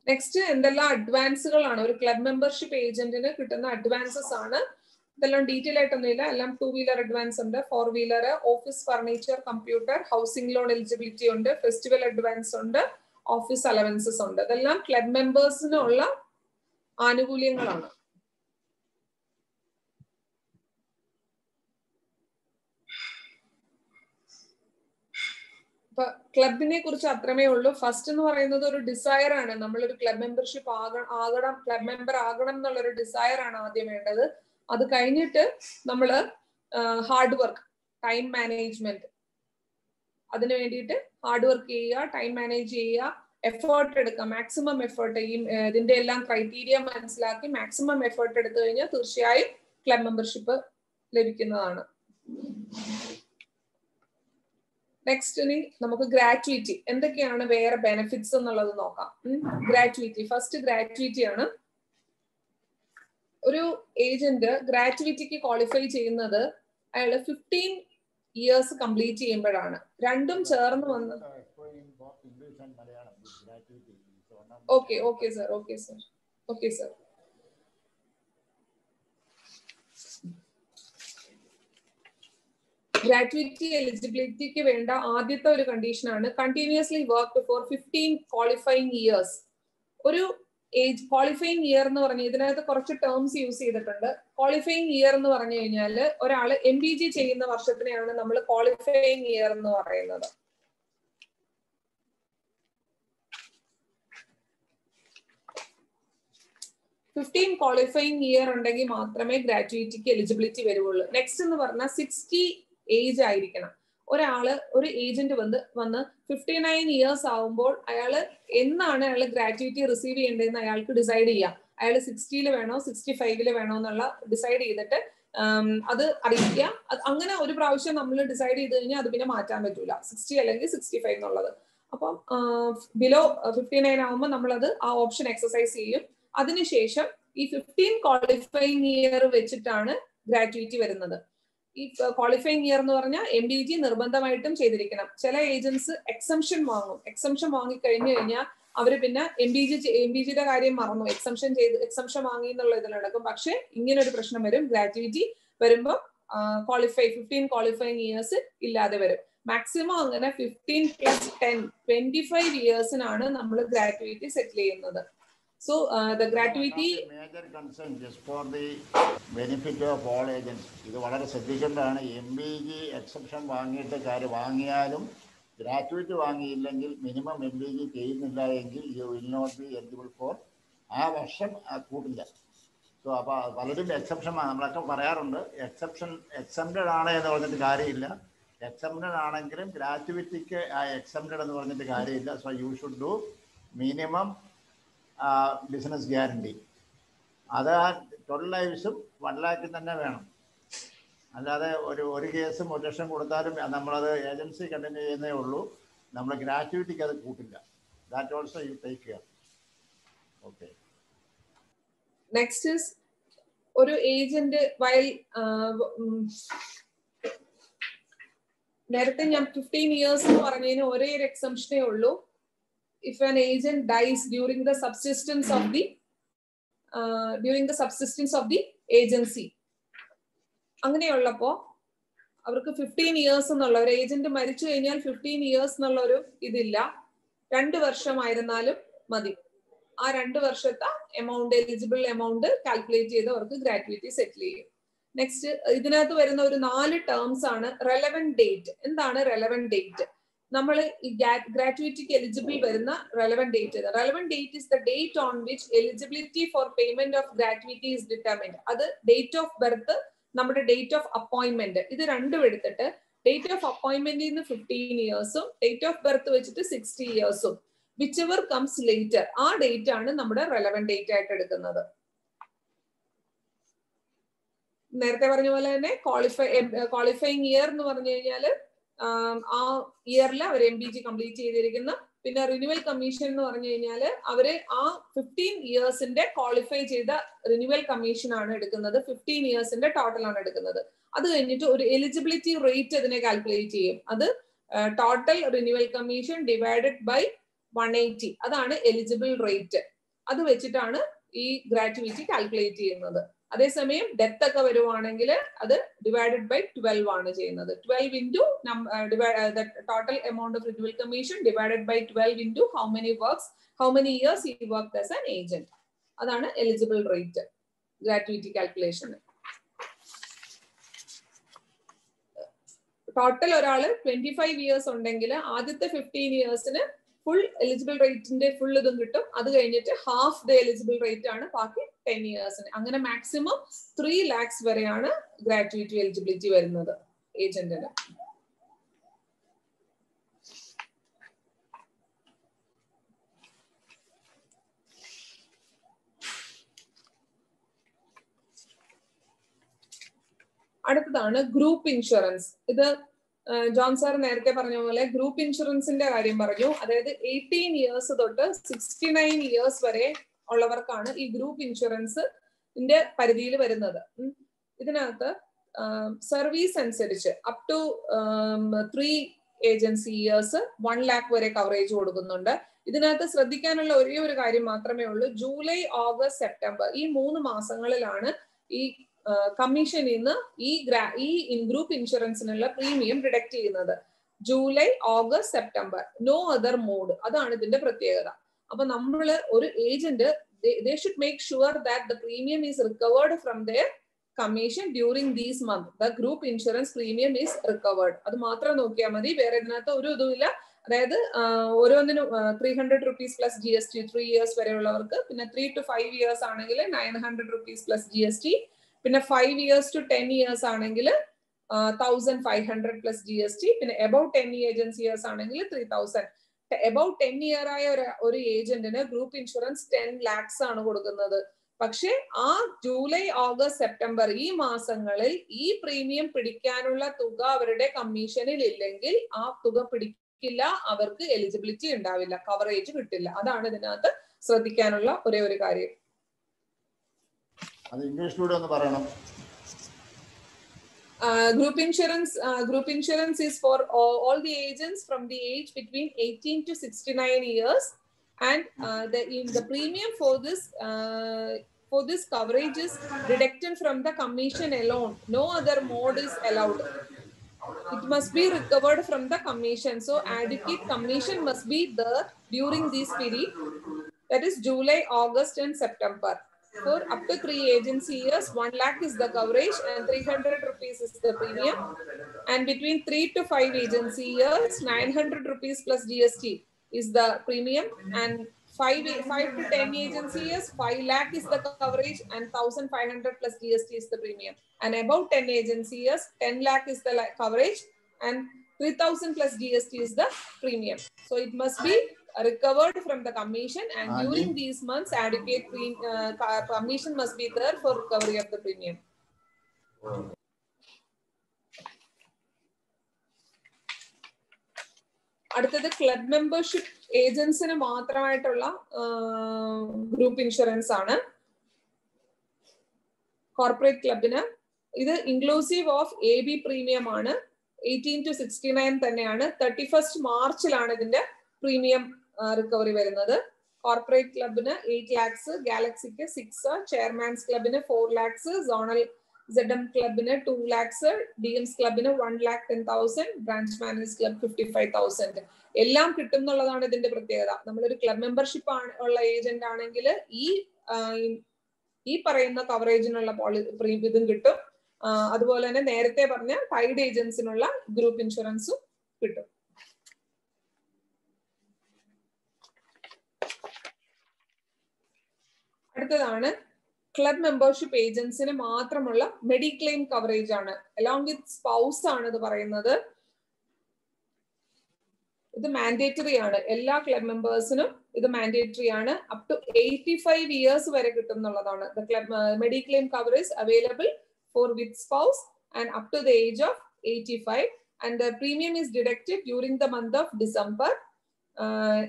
നെക്സ്റ്റ് എന്തെല്ലാം അഡ്വാൻസുകളാണ് ഒരു ക്ലബ് മെമ്പർഷിപ്പ് ഏജന്റിന് കിട്ടുന്ന അഡ്വാൻസസ് ആണ്. ഇതെല്ലാം ഡീറ്റെയിൽ ആയിട്ടൊന്നുമില്ല. എല്ലാം 2 വീലർ അഡ്വാൻസ് ഉണ്ട്, 4 wheeler, office furniture, computer, housing loan eligibility ഉണ്ട്, ഫെസ്റ്റിവൽ അഡ്വാൻസ് ഉണ്ട്, ഓഫീസ് അലവൻസസ് ഉണ്ട്. ഇതെല്ലാം ക്ലബ് മെമ്പേഴ്സിനുള്ള ആനുകൂല്യങ്ങളാണ്. ഇപ്പൊ ക്ലബിനെ കുറിച്ച് അത്രമേ ഉള്ളൂ. ഫസ്റ്റ് എന്ന് പറയുന്നത് ഒരു ഡിസയർ ആണ്. നമ്മളൊരു ക്ലബ് മെമ്പർഷിപ്പ് ആകണം, ക്ലബ് മെമ്പർ ആകണം എന്നുള്ളൊരു ഡിസയർ ആണ് ആദ്യം വേണ്ടത്. അത് കഴിഞ്ഞിട്ട് നമ്മള് ഹാർഡ് വർക്ക്, ടൈം മാനേജ്മെന്റ്, അതിനു വേണ്ടിയിട്ട് ഹാർഡ് വർക്ക് ചെയ്യുക, ടൈം മാനേജ് ചെയ്യുക, എഫേർട്ട് എടുക്കുക, മാക്സിമം എഫേർട്ട്. ഇതിന്റെ എല്ലാം ക്രൈറ്റീരിയ മനസ്സിലാക്കി മാക്സിമം എഫേർട്ട് എടുത്തു കഴിഞ്ഞാൽ തീർച്ചയായും ക്ലബ് മെമ്പർഷിപ്പ് ലഭിക്കുന്നതാണ്. നെക്സ്റ്റ് ഇനി നമുക്ക് ഗ്രാറ്റുവിറ്റി, എന്തൊക്കെയാണ് വേറെ ബെനിഫിറ്റ്സ് എന്നുള്ളത് നോക്കാം. ഗ്രാറ്റുവിറ്റി, ഫസ്റ്റ് ഗ്രാറ്റുവിറ്റി ആണ്. ഒരു ഏജന്റ് ഗ്രാറ്റുവിറ്റിക്ക് ക്വാളിഫൈ ചെയ്യുന്നത് അയാൾ 15 ഇയേഴ്സ് കംപ്ലീറ്റ് ചെയ്യുമ്പോഴാണ്. രണ്ടും ചേർന്ന് വന്ന് ഓക്കെ സർ. ഗ്രാറ്റുവിറ്റി എലിജിബിലിറ്റിക്ക് വേണ്ട ആദ്യത്തെ ഒരു കണ്ടീഷൻ ആണ് continuously work for 15 qualifying years. ഒരു ഏജ് ക്വാളിഫൈയിങ് ഇയർ എന്ന് പറഞ്ഞാൽ ഇതിനകത്ത് കുറച്ച് ടേംസ് യൂസ് ചെയ്തിട്ടുണ്ട്. ക്വാളിഫൈയിങ് ഇയർ എന്ന് പറഞ്ഞു കഴിഞ്ഞാൽ ഒരാൾ MBG ചെയ്യുന്ന വർഷത്തിനെയാണ് നമ്മൾ ക്വാളിഫൈയിങ് ഇയർ എന്ന് പറയുന്നത്. ക്വാളിഫൈയിങ് ഇയർ ഉണ്ടെങ്കിൽ മാത്രമേ ഗ്രാറ്റുവിറ്റിക്ക് എലിജിബിലിറ്റി വരുള്ളൂ. നെക്സ്റ്റ് എന്ന് പറഞ്ഞാൽ 60 ഏജ് ആയിരിക്കണം. ഒരു ഏജന്റ് വന്ന് 59 ഇയേഴ്സ് ആവുമ്പോൾ എന്നാണ് അയാൾ ഗ്രാറ്റുവിറ്റി റിസീവ് ചെയ്യേണ്ടതെന്ന് അയാൾക്ക് ഡിസൈഡ് ചെയ്യാം. അയാൾ 60 വേണോ 65 വേണോ എന്നുള്ള ഡിസൈഡ് ചെയ്തിട്ട് അത് അറിയിക്കുക. അങ്ങനെ ഒരു പ്രാവശ്യം നമ്മൾ ഡിസൈഡ് ചെയ്ത് കഴിഞ്ഞാൽ അത് പിന്നെ മാറ്റാൻ പറ്റൂല, 60 അല്ലെങ്കിൽ 65 എന്നുള്ളത്. അപ്പം ബിലോ 59 ആവുമ്പോൾ നമ്മളത് ആ ഓപ്ഷൻ എക്സസൈസ് ചെയ്യും. അതിനുശേഷം ഈ 15 ക്വാളിഫൈയിങ് ഇയർ വെച്ചിട്ടാണ് ഗ്രാറ്റുവിറ്റി വരുന്നത്. ഈ ക്വാളിഫൈയിങ് ഇയർ എന്ന് പറഞ്ഞാൽ MBG നിർബന്ധമായിട്ടും ചെയ്തിരിക്കണം. ചില ഏജൻസ് എക്സംഷൻ വാങ്ങും. എക്സംഷൻ വാങ്ങി കഴിഞ്ഞു കഴിഞ്ഞാൽ അവര് പിന്നെ MBGയുടെ കാര്യം മറന്നു, എക്സംഷൻ വാങ്ങി എന്നുള്ള ഇതിൽ നടക്കും. പക്ഷെ ഇങ്ങനെ ഒരു പ്രശ്നം വരും, ഗ്രാറ്റുവിറ്റി വരുമ്പോൾ 15 ക്വാളിഫൈയിങ് ഇയേഴ്സ് ഇല്ലാതെ വരും. മാക്സിമം അങ്ങനെ 15 + 10 25 ഇയേഴ്സിനാണ് നമ്മൾ ഗ്രാറ്റുവിറ്റി സെറ്റിൽ ചെയ്യുന്നത്. So the gratuity major concern just for the benefit of all agents. ഇത് വളരെ ശ്രദ്ധിക്കേണ്ടതാണ്. MBG എക്സെപ്ഷൻ വാങ്ങിയാലും ഗ്രാറ്റുവിറ്റി വാങ്ങിയില്ലെങ്കിൽ മിനിമം MBG ചെയ്യുന്നില്ല എങ്കിൽ you will not be eligible for ആ വർഷം കൂട്ടില്ല. സോ അപ്പോൾ പലരും എക്സെപ്ഷൻ നമ്മളൊക്കെ പറയാറുണ്ട്, എക്സെപ്റ്റഡ് ആണ് എന്ന് പറഞ്ഞിട്ട് കാര്യമില്ല. എക്സെപ്റ്റഡ് ആണെങ്കിലും ഗ്രാറ്റുവിറ്റിക്ക് ആ എക്സെപ്റ്റഡ് എന്ന് പറഞ്ഞിട്ട് കാര്യമില്ല. So you should do minimum business guarantee. അത് 12 ലൈവ്സും 1 lakh തന്നെ വേണം. അല്ലാതെ ഒരു കേസും 1 ലക്ഷം കൊടുത്താലും നമ്മളത് ഏജൻസി കണ്ടിന്യൂ ചെയ്യുന്നേ ഉള്ളൂ. നമ്മൾ ഗ്രാറ്റുവിറ്റിക്ക് അത് കൂട്ടില്ല. That also you take care. Okay. Next is ഒരു ഏജന്റ് വൈൽ നേരത്തെ ഞാൻ 15 ഇയേഴ്സ് എന്ന് പറഞ്ഞതിന് ഒരേ ഒരു എക്സംഷനേ ഉള്ളൂ. If an agent dies during the subsistence of the agency, അങ്ങനെയുള്ളപ്പോ അവർക്ക് 15 ഇയേഴ്സ് എന്നുള്ള ഒരു ഏജന്റ് മരിച്ചു കഴിഞ്ഞാൽ 15 ഇയേഴ്സ് എന്നുള്ള ഒരു ഇതില്ല. 2 വർഷമായിരുന്നാലും മതി. ആ 2 വർഷത്തെ എലിജിബിൾ എമൗണ്ട് കാൽക്കുലേറ്റ് ചെയ്ത് അവർക്ക് ഗ്രാറ്റുവിറ്റി സെറ്റിൽ ചെയ്യും. നെക്സ്റ്റ് ഇതിനകത്ത് വരുന്ന ഒരു 4 ടേംസ് ആണ്. Relevant date. എന്താണ് റെലവന്റ് ഡേറ്റ്? നമ്മൾ ഈ ഗ്രാറ്റുവിറ്റിക്ക് എലിജിബിൾ വരുന്ന relevant date. Relevant date is the date on which eligibility four payment of gratuity is determined. അത് ഡേറ്റ് ഓഫ് ബർത്ത്, നമ്മുടെ ഡേറ്റ് ഓഫ് അപ്പോയിന്റ്മെന്റ്, ഇത് രണ്ടും എടുത്തിട്ട് ഡേറ്റ് ഓഫ് അപ്പോയിന്റ്മെന്റിൽ നിന്ന് 15 ഇയേഴ്സും ഡേറ്റ് ഓഫ് ബർത്ത് വെച്ചിട്ട് 60 ഇയേഴ്സും whichever comes later, ആ date ആണ് നമ്മുടെ റെലവന്റ് ഡേറ്റ് ആയിട്ട് എടുക്കുന്നത്. നേരത്തെ പറഞ്ഞ പോലെ തന്നെ ക്വാളിഫയിങ് ഇയർ എന്ന് പറഞ്ഞു കഴിഞ്ഞാൽ ആ ഇയറിൽ അവർ MBG കംപ്ലീറ്റ് ചെയ്തിരിക്കുന്ന. പിന്നെ റിന്യൂവൽ കമ്മീഷൻ എന്ന് പറഞ്ഞു കഴിഞ്ഞാൽ അവര് ആ 15 ഇയേഴ്സിന്റെ ക്വാളിഫൈ ചെയ്ത റിന്യൂവൽ കമ്മീഷൻ ആണ് എടുക്കുന്നത്. 15 ഇയേഴ്സിന്റെ ടോട്ടൽ ആണ് എടുക്കുന്നത്. അത് കഴിഞ്ഞിട്ട് ഒരു എലിജിബിലിറ്റി റേറ്റ് അതിനെ കാൽക്കുലേറ്റ് ചെയ്യും. അത് total renewal commission divided by 180, അതാണ് എലിജിബിൾ റേറ്റ്. അത് വെച്ചിട്ടാണ് ഈ ഗ്രാറ്റുവിറ്റി കാൽക്കുലേറ്റ് ചെയ്യുന്നത്. അതേസമയം ഡെത്ത് ഒക്കെ വരുവാണെങ്കിൽ അത് ഡിവൈഡഡ് ബൈ 12 ആണ് ചെയ്യുന്നത്. 12 into total amount of renewal commission divided by 12 into how many years he worked as an agent. അതാണ് എലിജിബിൾ റേറ്റ് ഗ്രാറ്റുവിറ്റി കാൽക്കുലേഷന്. ടോട്ടൽ ഒരാള് 25 ഇയേഴ്സ് ഉണ്ടെങ്കിൽ ആദ്യത്തെ 15 ഇയേഴ്സിന് ഫുൾ എലിജിബിൾ റേറ്റിന്റെ ഫുൾ ഇതും കിട്ടും. അത് കഴിഞ്ഞിട്ട് ഹാഫ് ദ എലിജിബിൾ റേറ്റ് ആണ് ബാക്കി 10 ഇയേഴ്സിന്. അങ്ങനെ മാക്സിമം 3 lakhs വരെയാണ് ഗ്രാറ്റുവിറ്റി എലിജിബിലിറ്റി വരുന്നത് ഏജന്റിന്. അടുത്തതാണ് ഗ്രൂപ്പ് ഇൻഷുറൻസ്. ഇത് ജോൺ സാർ നേരത്തെ പറഞ്ഞ പോലെ ഗ്രൂപ്പ് ഇൻഷുറൻസിന്റെ കാര്യം പറഞ്ഞു. അതായത് 18 ഇയേഴ്സ് തൊട്ട് 69 ഇയേഴ്സ് വരെ ഉള്ളവർക്കാണ് ഈ ഗ്രൂപ്പ് ഇൻഷുറൻസിന്റെ പരിധിയിൽ വരുന്നത്. ഇതിനകത്ത് സർവീസ് അനുസരിച്ച് up to 3 agency years 1 lakh വരെ കവറേജ് കൊടുക്കുന്നുണ്ട്. ഇതിനകത്ത് ശ്രദ്ധിക്കാനുള്ള ഒരേ ഒരു കാര്യം മാത്രമേ ഉള്ളൂ. ജൂലൈ, ഓഗസ്റ്റ്, സെപ്റ്റംബർ ഈ 3 മാസങ്ങളിലാണ് ഈ കമ്മീഷനിൽ നിന്ന് ഈ ഗ്രൂപ്പ് ഇൻഷുറൻസിനുള്ള പ്രീമിയം ഡിഡക്ട് ചെയ്യുന്നത്. July, August, September, no other mode. അതാണ് ഇതിന്റെ പ്രത്യേകത. അപ്പൊ നമ്മള് ഒരു agent they should make sure that the premium is recovered from their commission during these months. The group insurance premium is recovered. അത് മാത്രം നോക്കിയാൽ മതി. വേറെ ഇതിനകത്ത് ഒരു ഇതുമില്ല. അതായത് ഓരോന്നിനും 300 rupees plus GST 3 years വരെയുള്ളവർക്ക്. പിന്നെ 3 to 5 years ആണെങ്കിൽ 900 rupees plus GST. പിന്നെ 5 years to 10 years ആണെങ്കിൽ 1500 plus GST. പിന്നെ above 10 agency years ആണെങ്കിൽ 3000. above 10 year ആയ ഒരു ഏജന്റിന് ഗ്രൂപ്പ് ഇൻഷുറൻസ് 10 lakhs ആണ് കൊടുക്കുന്നത്. പക്ഷെ ആ ജൂലൈ, ഓഗസ്റ്റ്, സെപ്റ്റംബർ ഈ മാസങ്ങളിൽ ഈ പ്രീമിയം പിടിക്കാനുള്ള തുക അവരുടെ കമ്മീഷനിൽ ഇല്ലെങ്കിൽ ആ തുക പിടിക്കില്ല. അവർക്ക് എലിജിബിലിറ്റി ഉണ്ടാവില്ല, കവറേജ് കിട്ടില്ല. അതാണ് ഇതിനകത്ത് ശ്രദ്ധിക്കാനുള്ള ഒരേ ഒരു കാര്യം. അത് ഇംഗ്ലീഷിലൂടെ ഒന്ന് പറയണം. Group insurance is for all the agents from the age between 18 to 69 years, and the premium for this coverage is deducted from the commission alone. No other mode is allowed. It must be recovered from the commission. So adequate commission must be there during this period. That is July, August, and September. For up to 3 agency years, 1 lakh is the coverage and 300 rupees is the premium. And between 3 to 5 agency years, 900 rupees plus GST is the premium. And 5 to 10 agency years, 5 lakh is the coverage and 1,500 plus GST is the premium. And above 10 agency years, 10 lakh is the coverage and 3,000 plus GST is the premium. So it must be recovered from the commission, and during these months adequate commission must be there for recovery of the premium. അടുത്തത് club membership ഏജൻസിന് മാത്രമായിട്ടുള്ള group insurance ആണ്. Corporate ക്ലബിന് ഇത് inclusive of AB premium ആണ്. 18 to 69 തന്നെയാണ്. 31st മാർച്ചിലാണ് ഇതിന്റെ premium recovery വരുന്നത്. Corporate ക്ലബിന് 8 lakhs, ഗാലക്സിക്ക് 6, chairmans ക്ലബിന് 4 lakhs, സോണൽ ZM ക്ലബിന് 2 lakhs, DMs ക്ലബിന് 1,10,000, ബ്രാഞ്ച് മാനേജ് ക്ലബ് 55,000. എല്ലാം കിട്ടും എന്നുള്ളതാണ് ഇതിന്റെ പ്രത്യേകത. നമ്മളൊരു ക്ലബ് മെമ്പർഷിപ്പ് ഉള്ള ഏജന്റ് ആണെങ്കിൽ ഈ പറയുന്ന കവറേജിനുള്ള ഇതും കിട്ടും. അതുപോലെ തന്നെ നേരത്തെ പറഞ്ഞ ടൈഡ് ഏജൻസിനുള്ള ഗ്രൂപ്പ് ഇൻഷുറൻസും കിട്ടും. അടുത്തതാണ് ക്ലബ് മെമ്പർഷിപ്പ് ഏജൻസിന് മാത്രമുള്ള മെഡിക്ലെയിം കവറേജ് ആണ്. അലോങ് വിത്ത് സ്പൗസ് ആണ് ഇത് പറയുന്നത്. ഇത് മാൻഡേറ്ററി ആണ്. എല്ലാ ക്ലബ് മെമ്പേഴ്സിനും ഇത് മാൻഡേറ്ററി ആണ്. അപ് ടു 85 years വരെ കിട്ടും എന്നുള്ളതാണ്. The club mediclaim coverage available for with spouse and up to the age of 85, and the premium is deducted during the month of December.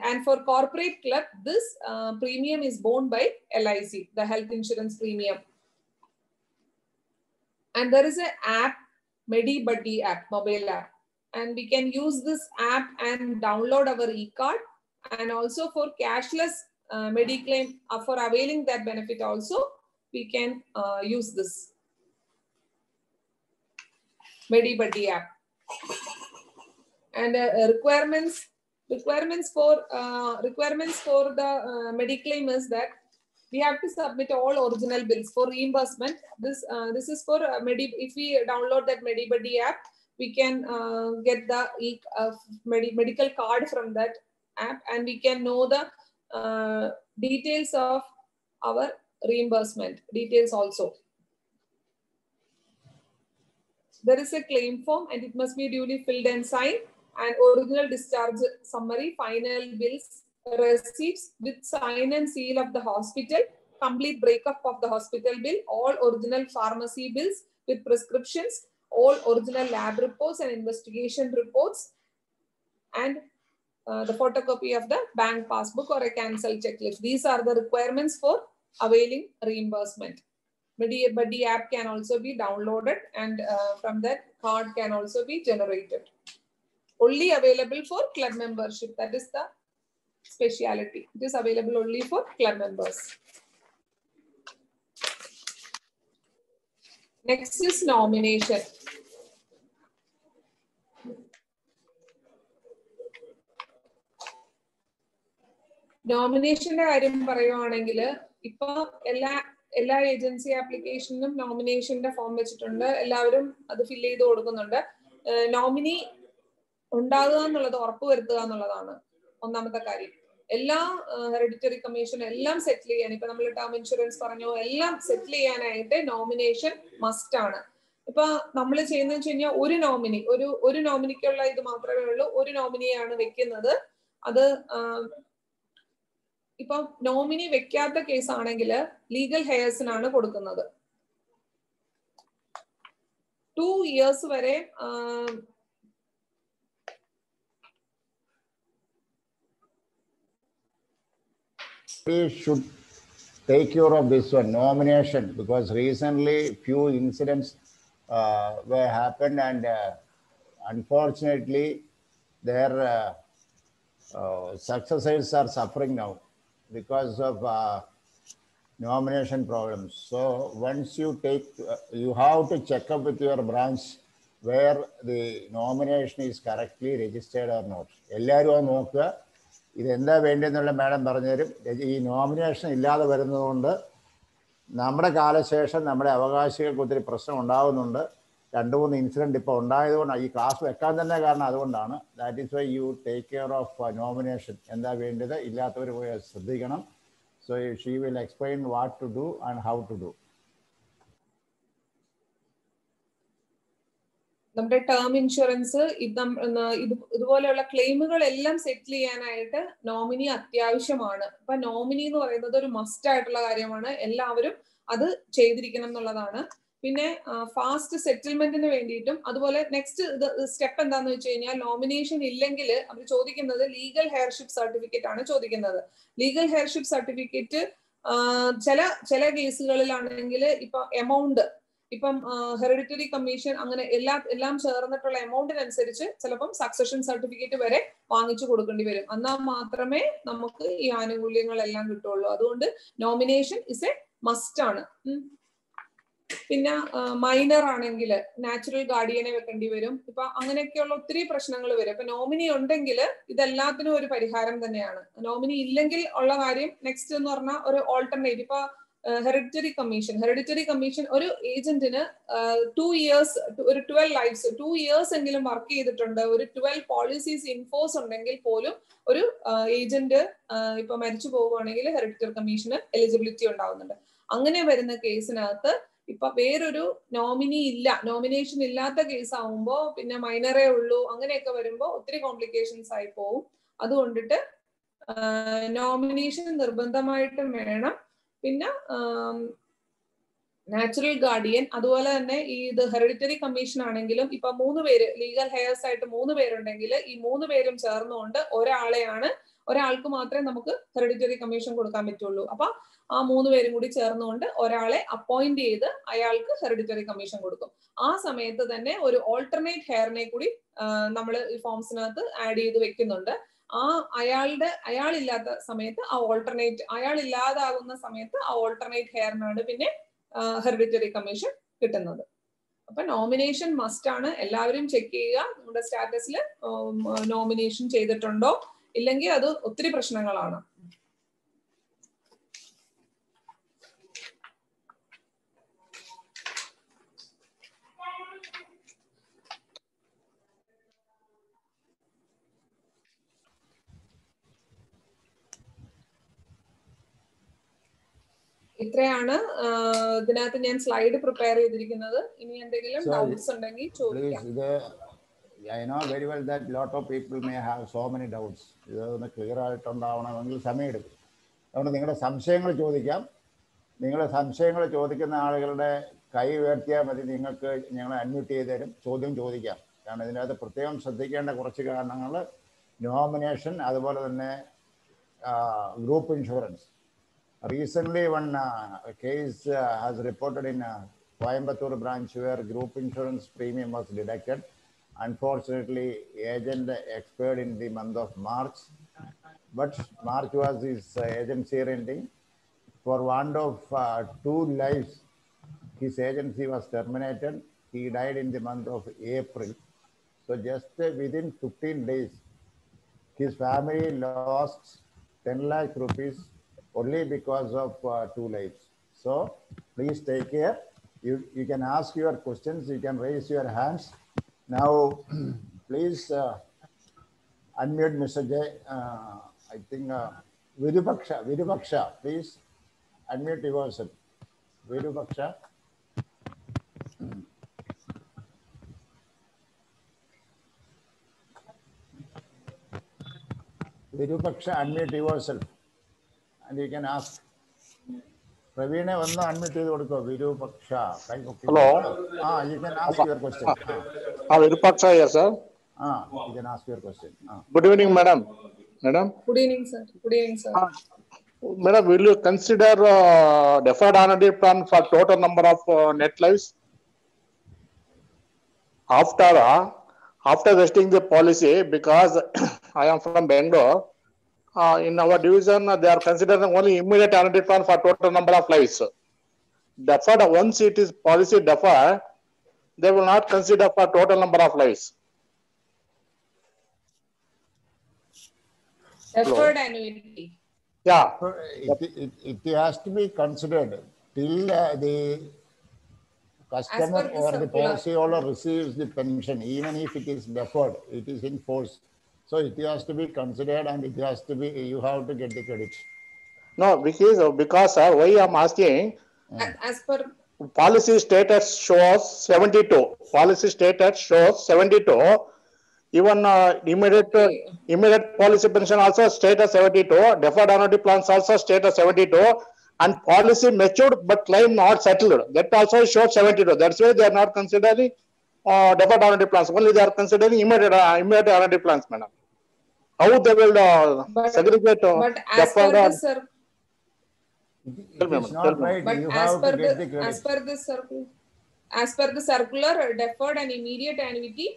And for corporate club, this premium is borne by LIC, the health insurance premium. And there is an app, MediBuddy app, mobile app, and we can use this app and download our e-card. And also for cashless Mediclaim, for availing that benefit also, we can use this MediBuddy app. And requirements for the Mediclaim is that we have to submit all original bills for reimbursement. This is for if we download that MediBuddy app, we can get the medical card from that app, and we can know the details of our reimbursement details also. There is a claim form and it must be duly filled and signed, and original discharge summary, final bills, receipts with sign and seal of the hospital, complete breakup of the hospital bill, all original pharmacy bills with prescriptions, all original lab reports and investigation reports, and the photocopy of the bank passbook or a cancel checklist. These are the requirements for availing reimbursement. MediBuddy app can also be downloaded, and from that card can also be generated. Only available for club membership. That is the speciality. It is available only for club members. Next is nomination. നോമിനേഷന്റെ കാര്യം പറയുവാണെങ്കിൽ ഇപ്പൊ എല്ലാ agency ആപ്ലിക്കേഷനും നോമിനേഷന്റെ form വെച്ചിട്ടുണ്ട്. എല്ലാവരും അത് fill ചെയ്ത് കൊടുക്കുന്നുണ്ട്. നോമിനി ഉണ്ടാകുക എന്നുള്ളത് ഉറപ്പുവരുത്തുക എന്നുള്ളതാണ് ഒന്നാമത്തെ കാര്യം. എല്ലാ ഹെറിഡിറ്ററി കമ്മീഷൻ എല്ലാം സെറ്റിൽ ചെയ്യാൻ, ഇപ്പൊ നമ്മൾ ടേം ഇൻഷുറൻസ് പറഞ്ഞു, എല്ലാം സെറ്റിൽ ചെയ്യാനായിട്ട് നോമിനേഷൻ മസ്റ്റ് ആണ്. ഇപ്പൊ നമ്മൾ ചെയ്യുന്നത് വെച്ച് കഴിഞ്ഞാൽ ഒരു നോമിനിക്കുള്ള ഇത് മാത്രമേ ഉള്ളൂ. ഒരു നോമിനിയാണ് വെക്കുന്നത്. അത് ഇപ്പൊ നോമിനി വെക്കാത്ത കേസ് ആണെങ്കിൽ ലീഗൽ ഹെയർസിനാണ് കൊടുക്കുന്നത്. 2 years വരെ we should take care of this one, nomination, because recently few incidents were happened, and unfortunately their successors are suffering now because of nomination problems. So once you take, you have to check up with your branch where the nomination is correctly registered or not. എല്ലാവരും അത് നോക്കുക. ഇതെന്താ വേണ്ടിയെന്നുള്ള madam പറഞ്ഞുതരും. ഈ nomination ഇല്ലാതെ വരുന്നതുകൊണ്ട് നമ്മുടെ കാലശേഷം നമ്മുടെ അവകാശികൾക്ക് ഒത്തിരി പ്രശ്നം ഉണ്ടാകുന്നുണ്ട്. 2-3 ഇൻസിഡൻറ്റ് ഇപ്പോൾ ഉണ്ടായതുകൊണ്ട് ഈ ക്ലാസ് വെക്കാൻ തന്നെ കാരണം അതുകൊണ്ടാണ്. That is why you take care of nomination. എന്താ വേണ്ടത്, ഇല്ലാത്തവർ പോയി ശ്രദ്ധിക്കണം. So she will explain what to do and how to do. നമ്മുടെ ടേം ഇൻഷുറൻസ് ഇതുപോലെയുള്ള ക്ലെയിമുകളെല്ലാം സെറ്റിൽ ചെയ്യാനായിട്ട് നോമിനി അത്യാവശ്യമാണ്. അപ്പൊ നോമിനി എന്ന് പറയുന്നത് ഒരു മസ്റ്റ് ആയിട്ടുള്ള കാര്യമാണ്. എല്ലാവരും അത് ചെയ്തിരിക്കണം എന്നുള്ളതാണ്. പിന്നെ ഫാസ്റ്റ് സെറ്റിൽമെന്റിന് വേണ്ടിയിട്ടും അതുപോലെ നെക്സ്റ്റ് സ്റ്റെപ്പ് എന്താന്ന് വെച്ച് കഴിഞ്ഞാൽ, നോമിനേഷൻ ഇല്ലെങ്കിൽ അവർ ചോദിക്കുന്നത് ലീഗൽ ഹെയർഷിപ്പ് സർട്ടിഫിക്കറ്റ് ആണ് ചോദിക്കുന്നത്. ലീഗൽ ഹെയർഷിപ്പ് സർട്ടിഫിക്കറ്റ് ചില കേസുകളിലാണെങ്കിൽ ഇപ്പൊ എമൗണ്ട്, ഇപ്പം ഹെറിഡിറ്ററി കമ്മീഷൻ അങ്ങനെ എല്ലാം ചേർന്നിട്ടുള്ള എമൗണ്ടിനനുസരിച്ച് ചിലപ്പം സക്സഷൻ സർട്ടിഫിക്കറ്റ് വരെ വാങ്ങിച്ചു കൊടുക്കേണ്ടി വരും. എന്നാൽ മാത്രമേ നമുക്ക് ഈ ആനുകൂല്യങ്ങളെല്ലാം കിട്ടുള്ളൂ. അതുകൊണ്ട് നോമിനേഷൻ ഇസ് എ മസ്റ്റ് ആണ്. പിന്നെ മൈനർ ആണെങ്കിൽ നാച്ചുറൽ ഗാർഡിയനെ വെക്കേണ്ടി വരും. ഇപ്പൊ അങ്ങനെയൊക്കെയുള്ള ഒത്തിരി പ്രശ്നങ്ങൾ വരും. ഇപ്പൊ നോമിനി ഉണ്ടെങ്കിൽ ഇതെല്ലാത്തിനും ഒരു പരിഹാരം തന്നെയാണ്. നോമിനി ഇല്ലെങ്കിൽ ഉള്ള കാര്യം നെക്സ്റ്റ് എന്ന് പറഞ്ഞാൽ ഒരു ഓൾട്ടർനേറ്റ്. ഇപ്പൊ ഹെറിഡിറ്ററി കമ്മീഷൻ ഒരു ഏജന്റിന് 2 years, ഒരു 12 ലൈഫ്സ് 2 years എങ്കിലും വർക്ക് ചെയ്തിട്ടുണ്ട്, ഒരു 12 പോളിസീസ് ഇൻഫോഴ്സ് ഉണ്ടെങ്കിൽ പോലും ഒരു ഏജന്റ് ഇപ്പൊ മരിച്ചു പോവുകയാണെങ്കിൽ ഹെറിഡിറ്ററി കമ്മീഷന് എലിജിബിലിറ്റി ഉണ്ടാവുന്നുണ്ട്. അങ്ങനെ വരുന്ന കേസിനകത്ത് ഇപ്പൊ വേറൊരു നോമിനി ഇല്ല, നോമിനേഷൻ ഇല്ലാത്ത കേസ് ആവുമ്പോ പിന്നെ മൈനറേ ഉള്ളൂ, അങ്ങനെയൊക്കെ വരുമ്പോ ഒത്തിരി കോംപ്ലിക്കേഷൻസ് ആയി പോവും. അതുകൊണ്ടിട്ട് നോമിനേഷൻ നിർബന്ധമായിട്ടും വേണം. പിന്നെ നാച്ചുറൽ ഗാർഡിയൻ, അതുപോലെ തന്നെ ഇത് ഹെറിഡിറ്ററി കമ്മീഷൻ ആണെങ്കിലും ഇപ്പൊ 3 പേര് ലീഗൽ ഹെയർസ് ആയിട്ട് 3 പേരുണ്ടെങ്കിൽ ഈ 3 പേരും ചേർന്നുകൊണ്ട് ഒരാൾക്ക് മാത്രമേ നമുക്ക് ഹെറിഡിറ്ററി കമ്മീഷൻ കൊടുക്കാൻ പറ്റുള്ളൂ. അപ്പൊ ആ 3 പേരും കൂടി ചേർന്നുകൊണ്ട് ഒരാളെ അപ്പോയിന്റ് ചെയ്ത് അയാൾക്ക് ഹെറിഡിറ്ററി കമ്മീഷൻ കൊടുക്കും. ആ സമയത്ത് തന്നെ ഒരു ഓൾട്ടർനേറ്റ് ഹെയറിനെ കൂടി നമ്മൾ ഈ ഫോംസിനകത്ത് ആഡ് ചെയ്ത് വെക്കുന്നുണ്ട്. അയാളില്ലാത്ത സമയത്ത് അയാളില്ലാതാകുന്ന സമയത്ത് ആ ഓൾട്ടർനേറ്റ് ഹെയറിനാണ് പിന്നെ ഹെറിഡിറ്ററി കമ്മീഷൻ കിട്ടുന്നത്. അപ്പൊ നോമിനേഷൻ മസ്റ്റ് ആണ്. എല്ലാവരും ചെക്ക് ചെയ്യുക നമ്മുടെ സ്റ്റാറ്റസിൽ നോമിനേഷൻ ചെയ്തിട്ടുണ്ടോ, ഇല്ലെങ്കിൽ അത് ഒത്തിരി പ്രശ്നങ്ങളാണ്. ഇത്രയാണ് ഇതിനകത്ത് ഞാൻ സ്ലൈഡ് പ്രിപ്പയർ ചെയ്തിരിക്കുന്നത്. ഇനി എന്തെങ്കിലും ഡൗട്ട്സ് ഉണ്ടെങ്കിൽ ചോദിക്കാം. I know very well that lot of people may have so many doubts. ഇതൊന്ന് ക്ലിയർ ആയിട്ടുണ്ടാവണമെങ്കിൽ സമയമെടുക്കും. അതുകൊണ്ട് നിങ്ങളുടെ സംശയങ്ങൾ ചോദിക്കാം. നിങ്ങളുടെ സംശയങ്ങൾ ചോദിക്കുന്ന ആളുകളുടെ കൈ ഉയർത്തിയാൽ മതി, നിങ്ങൾക്ക് ഞങ്ങൾ അഡ്മിറ്റ് ചെയ്ത് തരും, ചോദ്യം ചോദിക്കാം. കാരണം ഇതിനകത്ത് പ്രത്യേകം ശ്രദ്ധിക്കേണ്ട കുറച്ച് കാരണങ്ങൾ നോമിനേഷൻ, അതുപോലെ തന്നെ group insurance. Recently, one case has reported in Coimbatore branch where group insurance premium was deducted. Unfortunately, agent expired in the month of March, but March was his agency ending. For want of 2 lives, his agency was terminated. He died in the month of April. So just within 15 days, his family lost 10 lakh rupees only because of 2 lives. So please take care. You can ask your questions, you can raise your hands. Now please unmute Mr. J. I think Virupaksha, please unmute yourself. Virupaksha. Virupaksha, unmute yourself. And you can ask. Praveen, one unmute കൊടുക്കോ Virupaksha. Hello. You can ask your question. Virupaksha here, sir. You can ask your question. Good evening, madam. Madam. Good evening, sir. Good evening, sir. Madam, will you consider deferred annuity plan for total number of net lives? After vesting the policy, because I am from Bangalore, in our division, they are considering only immediate annuity plan for total number of lives. Deferred, once it is policy deferred, they will not consider for total number of lives. Deferred annuity. Yeah. It has to be considered till the customer the or the circular. policyholder receives the pension, even if it is deferred, it is in force. So it has to be considered, and it has to be, you have to get the credit. No, because why I'm asking, As per policy status shows 72. Policy status shows 72. Even immediate policy pension also status 72. Deferred annuity plans also status 72. And policy matured but claim not settled. That also shows 72. That's why they are not considering deferred annuity plans. Only they are considering immediate annuity plans, madam. How they will segregate but as per the It is not right. But you as have per to get the credit. as per the circular, deferred and immediate annuity,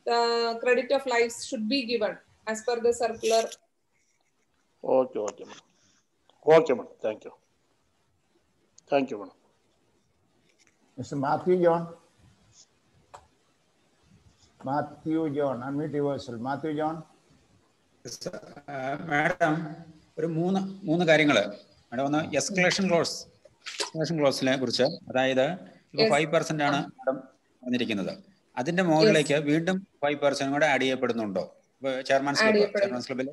the credit of lives should be given as per the circular. Okay, madam. Okay, madam. Thank you. Thank you, madam. Mr. Matthew John. Unmute yourself. Matthew John. Madam ഒരു മൂന്ന് കാര്യങ്ങൾ madam. ഒന്ന് escalation ക്ലോസിനെ കുറിച്ച്, അതായത് ഇപ്പോൾ 5% ആണ് madam പറഞ്ഞിരിക്കുന്നത്. അതിന്റെ മുകളിലേക്ക് വീണ്ടും 5% കൂടെ ആഡ് ചെയ്യപ്പെടുന്നുണ്ടോ? ചെയർമാൻസ് ക്ലബിൽ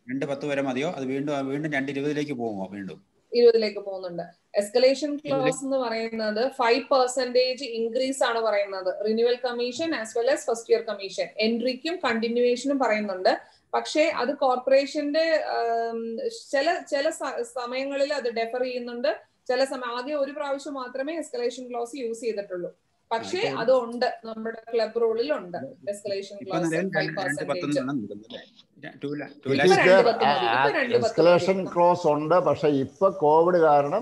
2.10 വരെ മതിയോ? അത് വീണ്ടും 2.20 പോകുമോ? വീണ്ടും 20 പോകുന്നുണ്ട്. എസ്കലേഷൻ ക്ലോസ് എന്ന് പറയുന്നത് 5% ഇൻക്രീസ് ആണ് പറയുന്നത്. Renewal commission as well as first year commission, എൻട്രിക്കും കണ്ടിന്യൂവേഷനും പറയുന്നുണ്ട്. പക്ഷേ അത് കോർപ്പറേഷന്റെ ചില സമയങ്ങളിൽ അത് ഡെഫർ ചെയ്യുന്നുണ്ട്. ചില സമയം ആകെ ഒരു പ്രാവശ്യം മാത്രമേ എസ്കലേഷൻ ക്ലോസ് യൂസ് ചെയ്തിട്ടുള്ളൂ. പക്ഷേ അത് ഉണ്ട്, നമ്മുടെ ക്ലബ് റൂളിൽ ഉണ്ട് എസ്കലേഷൻ ക്ലോസ് 5%. എസ്കലേഷൻ ക്ലോസ് ഉണ്ട്. പക്ഷെ ഇപ്പൊ കോവിഡ് കാരണം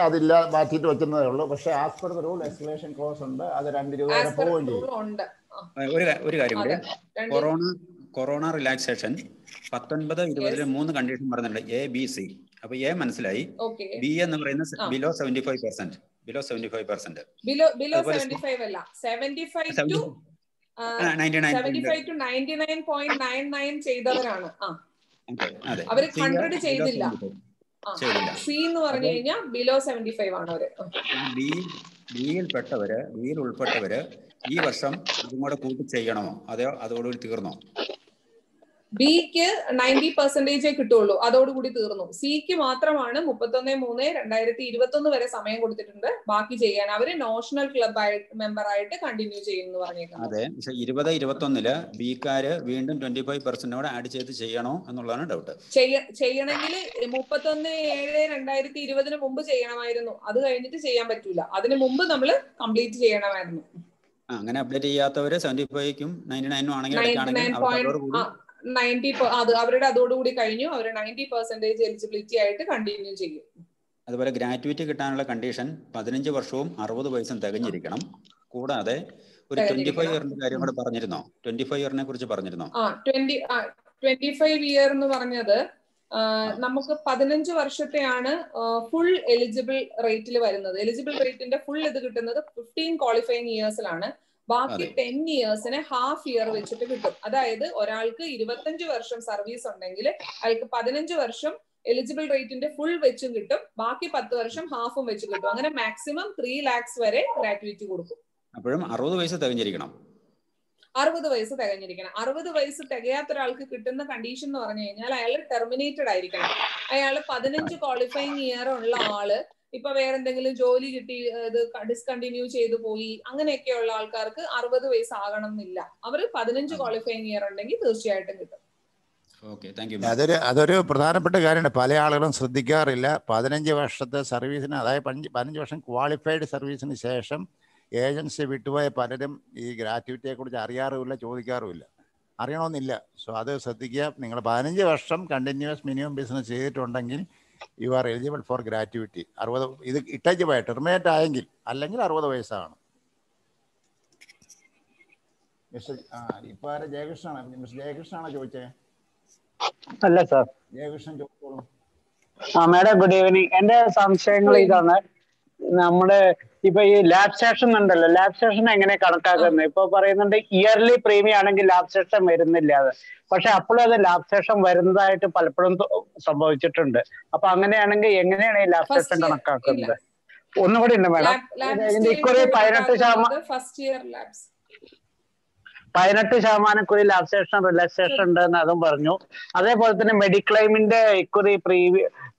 അതില്ല, മാറ്റിയിട്ട് വെക്കുന്നതേ ഉള്ളൂ. പക്ഷെ as per the rule escalation close ഉണ്ട്. അത് 2 രൂപ വരെ പോവുകയും ചെയ്യും. ഒരു കാര്യം കൂടി, കൊറോണ റിലാക്സേഷൻ 19-20 3 കണ്ടീഷൻ പറഞ്ഞിട്ടുണ്ട്, A, B, C. അപ്പൊ A മനസ്സിലായി. ബി എന്ന് പറയുന്നത് ബിലോ 75%. ബിലോ 75% ബിലോ 75 അല്ല, 75 to 99.99 ചെയ്തവരാണ്. അവര് 100 ചെയ്തില്ല. സി എന്ന് പറഞ്ഞു കഴിഞ്ഞാൽ ബിലോ 75 ആണ് അവര്. ബിയിൽ ഉൾപ്പെട്ടവര് ഈ വർഷം ഇതും കൂടെ കൂട്ടി ചെയ്യണമോ, അതെയോ അതോടുകൂടി തീർന്നോ? ബിക്ക് 90% കിട്ടുള്ളൂ, അതോടുകൂടി തീർന്നു. സിക്ക് മാത്രമാണ് 31/3/2021 വരെ സമയം കൊടുത്തിട്ടുണ്ട് ബാക്കി ചെയ്യാൻ. അവര് നോഷണൽ ക്ലബ് മെമ്പർ ആയിട്ട് കണ്ടിന്യൂ ചെയ്യുന്നു പറഞ്ഞേക്കുന്നത്. അതെ, പക്ഷെ 2021 ബിക്കാര് വീണ്ടും 25% ആഡ് ചെയ്ത് ചെയ്യണോ എന്നുള്ളതാണ് ഡൗട്ട്. ചെയ്യണമെങ്കിൽ 31/7/2020 മുമ്പ് ചെയ്യണമായിരുന്നു. അത് കഴിഞ്ഞിട്ട് ചെയ്യാൻ പറ്റൂല. അതിന് മുമ്പ് നമ്മൾ കംപ്ലീറ്റ് ചെയ്യണമായിരുന്നു. അങ്ങനെ അപ്ഡേറ്റ് ചെയ്യാത്തവര് 75-ക്കും 99-നും ആണെങ്കിൽ 90 അത് അവരുടെ അതോടുകൂടി കഴിഞ്ഞു. അവർ 90% എലിജിബിലിറ്റി ആയിട്ട് കണ്ടിന്യൂ ചെയ്യും. അതുപോലെ ഗ്രാറ്റുവിറ്റി കിട്ടാനുള്ള കണ്ടീഷൻ 15 വർഷവും 60 വയസ്സും തികഞ്ഞിരിക്കണം. കൂടാതെ ഒരു 25 ഇയറിന്റെ കാര്യം കൂടെ പറഞ്ഞിരുന്നോ? 25 ഇയറിനെ കുറിച്ച് പറഞ്ഞിരുന്നോ? 25 ഇയർ എന്ന് പറഞ്ഞത് നമുക്ക് 15 വർഷത്തെയാണ് ഫുൾ എലിജിബിൾ റേറ്റിൽ വരുന്നത്. എലിജിബിൾ റേറ്റിന്റെ ഫുൾ ഇത് കിട്ടുന്നത് 15 ക്വാളിഫയിങ് ഇയേഴ്സിലാണ്. ബാക്കി 10 ഇയേഴ്സിന് ഹാഫ് ഇയർ വെച്ചിട്ട് കിട്ടും. അതായത് ഒരാൾക്ക് 25 വർഷം സർവീസ് ഉണ്ടെങ്കിൽ അയാൾക്ക് 15 വർഷം എലിജിബിൾ റേറ്റിന്റെ ഫുൾ വെച്ചും കിട്ടും, ബാക്കി 10 വർഷം ഹാഫും വെച്ച് കിട്ടും. അങ്ങനെ മാക്സിമം 3 lakhs വരെ ഗ്രാറ്റുവിറ്റി കൊടുക്കും. അപ്പോഴും 60 വയസ്സ് തികഞ്ഞിരിക്കണം. 60 വയസ്സ് തികഞ്ഞിരിക്കണം. 60 വയസ്സ് തികയാത്ത ഒരാൾക്ക് കിട്ടുന്ന കണ്ടീഷൻ എന്ന് പറഞ്ഞു കഴിഞ്ഞാൽ അയാൾ ടെർമിനേറ്റഡ് ആയിരിക്കണം. അയാൾ 15 ക്വാളിഫയിങ് ഇയർ ഉള്ള ആള് ഇപ്പൊ വേറെന്തെങ്കിലും ജോലി കിട്ടി ഡിസ്കണ്ടിന്യൂ ചെയ്തു പോയി, അങ്ങനെയൊക്കെയുള്ള ആൾക്കാർക്ക് 60 വയസ്സ് ആകണം എന്നില്ല. അവർ 15 ക്വാളിഫയിങ് ഇയർ ഉണ്ടെങ്കിൽ തീർച്ചയായിട്ടും കിട്ടും. അതൊരു പ്രധാനപ്പെട്ട കാര്യമാണ്. പല ആളുകളും ശ്രദ്ധിക്കാറില്ല. 15 വർഷത്തെ സർവീസിന്, അതായത് 15 വർഷം ക്വാളിഫൈഡ് സർവീസിന് ശേഷം ഏജൻസി വിട്ടുപോയ പലരും ഈ ഗ്രാറ്റുവിറ്റിയെ കുറിച്ച് അറിയാറുമില്ല, ചോദിക്കാറുമില്ല, അറിയണമെന്നില്ല. സോ അത് ശ്രദ്ധിക്കുക. നിങ്ങൾ 15 വർഷം കണ്ടിന്യൂസ് മിനിമം ബിസിനസ് ചെയ്തിട്ടുണ്ടെങ്കിൽ you are eligible for gratuity. 60 ഇത് ഇട്ടേജ് പോയ ടെർമിനേറ്റ് ആയെങ്കിൽ, അല്ലെങ്കിൽ 60 വയസ്സാണ്. ഇപ്പൊ ആരെ ജയകൃഷ്ണനാണ്? മിസ്റ്റർ ജയകൃഷ്ണനാണോ ചോദിച്ചേ? അല്ല സാർ, ജയകൃഷ്ണൻ ചോദിച്ചോളൂ. Madam good evening. എന്റെ സംശയങ്ങൾ ഇതാണ്. നമ്മുടെ ഇപ്പൊ ഈ ലാബ് സ്റ്റേഷൻ ഉണ്ടല്ലോ, ലാബ് സ്റ്റേഷൻ എങ്ങനെ കണക്കാക്കുന്നത്? ഇപ്പൊ പറയുന്നുണ്ട് ഇയർലി പ്രീമിയം ആണെങ്കിൽ ലാബ് സ്റ്റേഷൻ വരുന്നില്ല അത്. പക്ഷെ അപ്പോഴും അത് ലാബ് സ്റ്റേഷൻ വരുന്നതായിട്ട് പലപ്പോഴും സംഭവിച്ചിട്ടുണ്ട്. അപ്പൊ അങ്ങനെയാണെങ്കിൽ എങ്ങനെയാണ് ഈ ലാബ് സ്റ്റേഷൻ കണക്കാക്കുന്നത്? ഒന്നുകൂടി ഉണ്ട് മാഡം. ഇക്കുറി 18% കൂടി ലാബ് സ്റ്റേഷൻ റിലാക്സേഷൻ ഉണ്ട് എന്ന് അതും പറഞ്ഞു. അതേപോലെ തന്നെ മെഡിക്ലെയിമിന്റെ ഇക്കുറി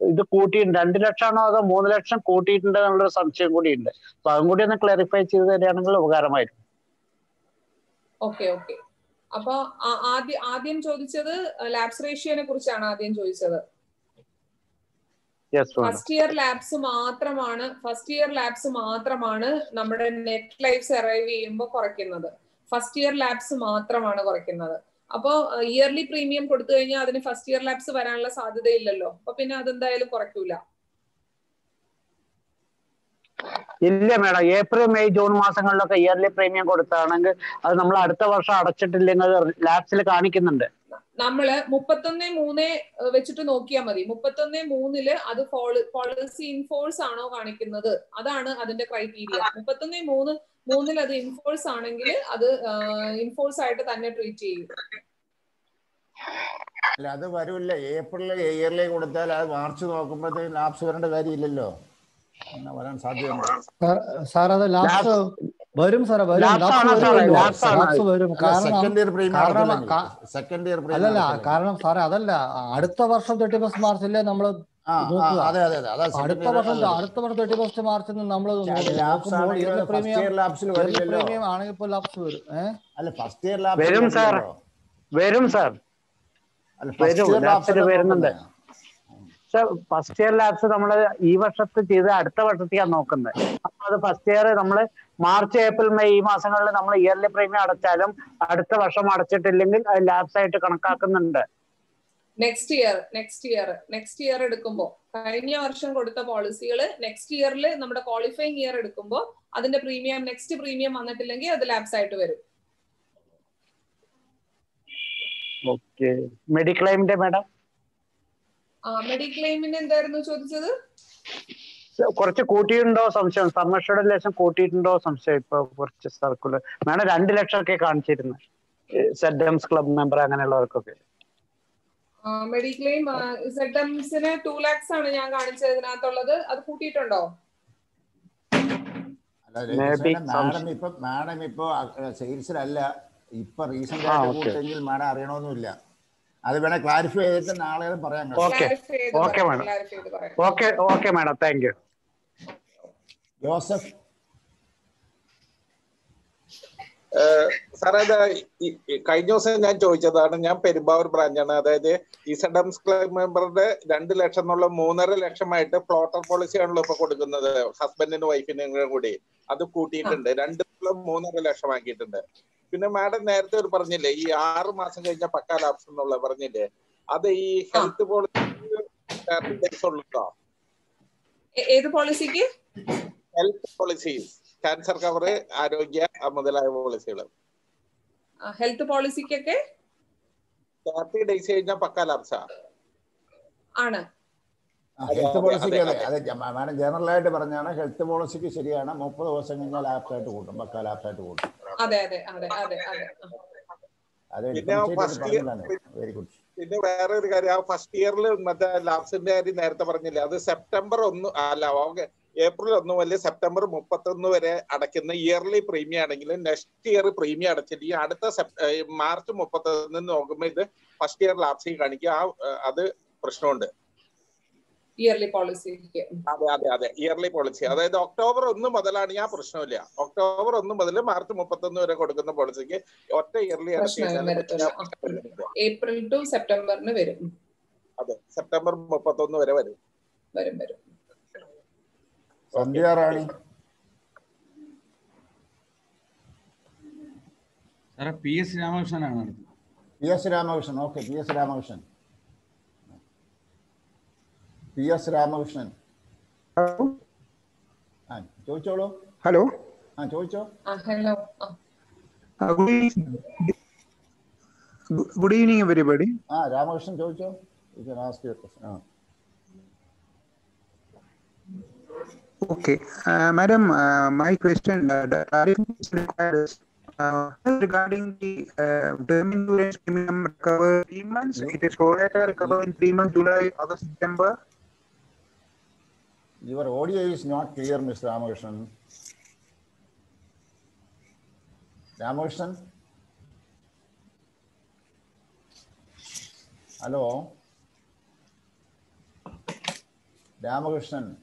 ഇത് കൂട്ടിയിട്ടുണ്ട്. 2 ലക്ഷമാണോ അതോ 3 ലക്ഷം കൂട്ടിയിട്ടുണ്ട് എന്നുള്ളൊരു സംശയം കൂടി ഉണ്ട്. അപ്പൊ അതും കൂടി ഒന്ന് ക്ലാരിഫൈ ചെയ്ത് തരികയാണെങ്കിൽ ഉപകാരമായിരുന്നു. ഓക്കെ. അപ്പൊ ആദ്യം ചോദിച്ചത് ലാബ്സ് റേഷ്യോനെ കുറിച്ചാണ് ആദ്യം ചോദിച്ചത്. ഫസ്റ്റ് ഇയർ ലാബ്സ് മാത്രമാണ് നമ്മുടെ നെറ്റ് ലൈഫ്സ് അറൈവ് ചെയ്യുമ്പോൾ കുറയ്ക്കുന്നത്. ഫസ്റ്റ് ഇയർ ലാബ്സ് മാത്രമാണ് കുറയ്ക്കുന്നത്. അപ്പോ ഇയർലി പ്രീമിയം കൊടുത്തു കഴിഞ്ഞാൽ അതിന് ഫസ്റ്റ് ഇയർ ലാബ്സ് വരാനുള്ള സാധ്യതയില്ലല്ലോ. അപ്പൊ പിന്നെ അതെന്തായാലും കുറയ്ക്കൂല. ഇല്ല മേഡം, ഏപ്രിൽ മെയ് ജൂൺ മാസങ്ങളിലൊക്കെ ഇയർലി പ്രീമിയം കൊടുത്താണെങ്കിൽ അത് നമ്മൾ അടുത്ത വർഷം അടച്ചിട്ടില്ലെങ്കിൽ ലാബ്സിൽ കാണിക്കുന്നുണ്ട്. നമ്മള് 31/3 വെച്ചിട്ട് നോക്കിയാൽ മതി. 31/3 അത് പോളിസി ഇൻഫോഴ്സ് ആണോ കാണിക്കുന്നത്, അതാണ് അതിന്റെ ക്രൈറ്റീരിയ. 31/3 അത് ഇൻഫോഴ്സ് ആണെങ്കിൽ അത് ഇൻഫോഴ്സ് ആയിട്ട് തന്നെ ട്രീറ്റ് ചെയ്യും. അല്ല, അത് വരൂല്ല. ഏപ്രിൽ ഇയർലി കൊടുത്താൽ അത് മാർച്ച് നോക്കുമ്പോഴത്തേക്കും ലാപ്സ് വരേണ്ട കാര്യമില്ലല്ലോ. വരാൻ സാധ്യതയുണ്ട് സാർ. അത് ലാപ്സ് വരും സാറേ, വരും. ലാപ്സ് വരും. അല്ലല്ല, കാരണം സാറേ അതല്ല, അടുത്ത വർഷം 31 മാർച്ചില്ലേ നമ്മൾ നോക്കുക. അടുത്ത വർഷം 31 മാർച്ചിൽ നിന്ന് നമ്മൾ നോക്കുമ്പോൾ ഇയർലി പ്രീമിയം ആണെങ്കിൽ ഇപ്പോൾ ലാപ്സ് വരും. വരും സാർ. വരുന്നുണ്ട്. ഫസ്റ്റ് ഇയർ ലാബ്സ് നമ്മൾ ഈ വർഷത്തെ ചെയ്ത് അടുത്ത വർഷത്തേക്കാണ് നോക്കുന്നത്. അപ്പൊ അത് ഫസ്റ്റ് ഇയർ നമ്മൾ മാർച്ച് ഏപ്രിൽ മെയ് ഈ മാസങ്ങളിൽ നമ്മൾ ഇയർലി പ്രീമിയം അടച്ചാലും അടുത്ത വർഷം അടച്ചിട്ടില്ലെങ്കിൽ അത് ലാബ്സ് ആയിട്ട് കണക്കാക്കുന്നുണ്ട്. നെക്സ്റ്റ് ഇയർ എടുക്കുമ്പോൾ കഴിഞ്ഞ വർഷം കൊടുത്ത പോളിസികൾ നെക്സ്റ്റ് ഇയറിൽ നമ്മുടെ ക്വാളിഫയിങ് ഇയർ എടുക്കുമ്പോൾ അതിന്റെ നെക്സ്റ്റ് പ്രീമിയം വന്നിട്ടില്ലെങ്കിൽ അത് ലാബ്സ് ആയിട്ട് വരും. ഓക്കെ. മെഡിക്ലെയിമിന്റെ മാഡം? മെഡിക്ലെയിമിന് എന്തായിരുന്നു ചോദിച്ചത്? കുറച്ച് കൂട്ടിയിട്ടുണ്ടോ സംശയം, സമ്മർഷയുടെ ലേശം കൂട്ടിയിട്ടുണ്ടോ സംശയം. ഇപ്പൊ കുറച്ച് സർക്കുലർ മാഡം 2 ലക്ഷമൊക്കെ കാണിച്ചിരുന്നത് സെഡംസ് ക്ലബ് മെമ്പർ അങ്ങനെയുള്ളവർക്കൊക്കെ. മെഡിക്ലെയിം സെഡംസിന് 2 lakhs ആണ് ഞാൻ കാണിച്ചത് ഇതിനകത്തുള്ളത്. അത് കൂട്ടിയിട്ടുണ്ടോ? മാഡം ഇപ്പൊ സെയിൽസിലല്ല, ഇപ്പൊ റീസെന്റ് ആയിട്ട് കൂട്ടെങ്കിൽ മാഡം അറിയണമെന്നില്ല. അത് വേണേ ക്ലാരിഫൈ ചെയ്തിട്ട് നാളെ പറയാം. Okay madam, thank you. Joseph സാറേ, കഴിഞ്ഞ ദിവസം ഞാൻ ചോദിച്ചതാണ്. ഞാൻ പെരുമ്പാവൂർ ബ്രാഞ്ചാണ്. അതായത് ഈ സെഡംസ് ക്ലബ് മെമ്പറുടെ 2 ലക്ഷം എന്നുള്ള 3.5 ലക്ഷമായിട്ട് ഫ്ലോട്ടർ പോളിസിയാണല്ലോ ഇപ്പൊ കൊടുക്കുന്നത്, ഹസ്ബൻഡിനും വൈഫിനും കൂടി. അത് കൂട്ടിയിട്ടുണ്ട്, 2.3 ലക്ഷം ആക്കിയിട്ടുണ്ട്. പിന്നെ മാഡം നേരത്തെ ഒരു പറഞ്ഞില്ലേ ഈ 6 മാസം കഴിഞ്ഞ പക്കാ ലാപ്സ് എന്നുള്ള പറഞ്ഞില്ലേ, അത് ഈ ഹെൽത്ത് പോളിസി ഉള്ളോ? ഏത് പോളിസിക്ക്? ഹെൽത്ത് പോളിസീസ്, ക്യാൻസർ കവർ, ആരോഗ്യ മുതലായ പോളിസികൾ. ഹെൽത്ത് പോളിസിക്കൊക്കെ 30 days കഴിഞ്ഞാൽ പക്കാ ലാപ്സാ ആണ്. ഹെൽത്ത് പോളിസിക്ക് മാഡം ജനറൽ ആയിട്ട് പറഞ്ഞാണ്. ഹെൽത്ത് പോളിസിക്ക് ശരിയാണ്, 30 ദിവസം കഴിഞ്ഞാൽ ലാപ്സായിട്ട് കൂട്ടും, പക്കാ ലാപ്സായിട്ട് കൂട്ടും. പിന്നെ വേറെ ഒരു കാര്യം, ആ ഫസ്റ്റ് ഇയറിൽ മറ്റേ ലാപ്സിന്റെ കാര്യം നേരത്തെ പറഞ്ഞില്ലേ, അത് സെപ്റ്റംബർ 1 അല്ല ഏപ്രിൽ 1 മുതൽ സെപ്റ്റംബർ 31 വരെ അടയ്ക്കുന്ന ഇയർലി പ്രീമിയം ആണെങ്കിൽ നെക്സ്റ്റ് ഇയർ പ്രീമിയം അടച്ചിട്ട് അടുത്ത മാർച്ച് 31 നോക്കുമ്പോൾ ഇത് ഫസ്റ്റ് ഇയർ ലാപ്സിൽ കാണിക്കുക. അത് പ്രശ്നമുണ്ട് ഇയർലി പോളിസിക്ക്. അതെ, ഇയർലി പോളിസി. അതായത് ഒക്ടോബർ 1 മുതലാണ് ആ പ്രശ്നമില്ല. ഒക്ടോബർ 1 മുതൽ മാർച്ച് 31 വരെ കൊടുക്കുന്ന പോളിസിക്ക് ഒറ്റ ഇയർലി ഏപ്രിൽ ടു സെപ്റ്റംബറിന് വരും. അതെ, സെപ്റ്റംബർ 31 വരെ വരും. Sandhyarani PS രാമകൃഷ്ണനാണ്. PS Ramakrishnan. Okay, PS Ramakrishnan. PS Ramakrishnan ചോദിച്ചോളൂ. ഹലോ, ചോദിച്ചോ. Hello, good evening everybody. Ramakrishnan ചോദിച്ചോ. You can ask your question. Okay. Madam, my question the clarification required is regarding the term insurance premium recovered 3 months. It is prorated recovered in 3 months, July, August, September. Your audio is not clear, Mr. Ramakrishnan. Ramakrishnan? Hello? Ramakrishnan?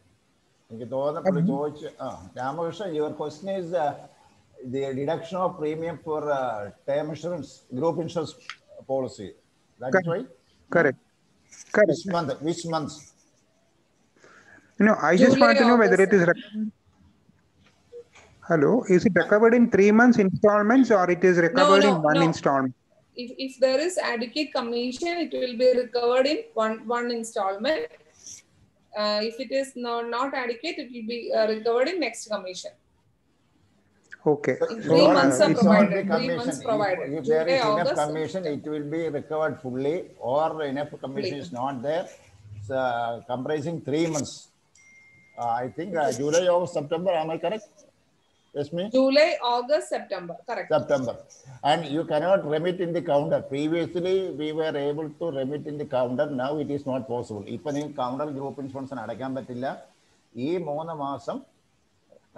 Ramakrishnan, your question is the deduction of premium for term insurance, group insurance policy. That is right? Correct. Correct. Which month? Which months? No, I just July, want to know whether August. it is Hello, is it recovered in 3 months installments or it is recovered in one installment? If there is adequate commission, it will be recovered in one installment. If it is not adequate, it will be recovered in next commission. Okay. In 3 months are provided. 3 months provided. If there is July, enough August, commission, it will be recovered fully, or enough commission is not there. It's comprising 3 months. I think July, August, September. Am I correct? Yes, me? July, August, September. Correct. September. And you cannot remit in the counter. Previously, we were able to remit in the counter. Now it is not possible. If you counter group insurance and adakkan pattilla, ee 3 മാസം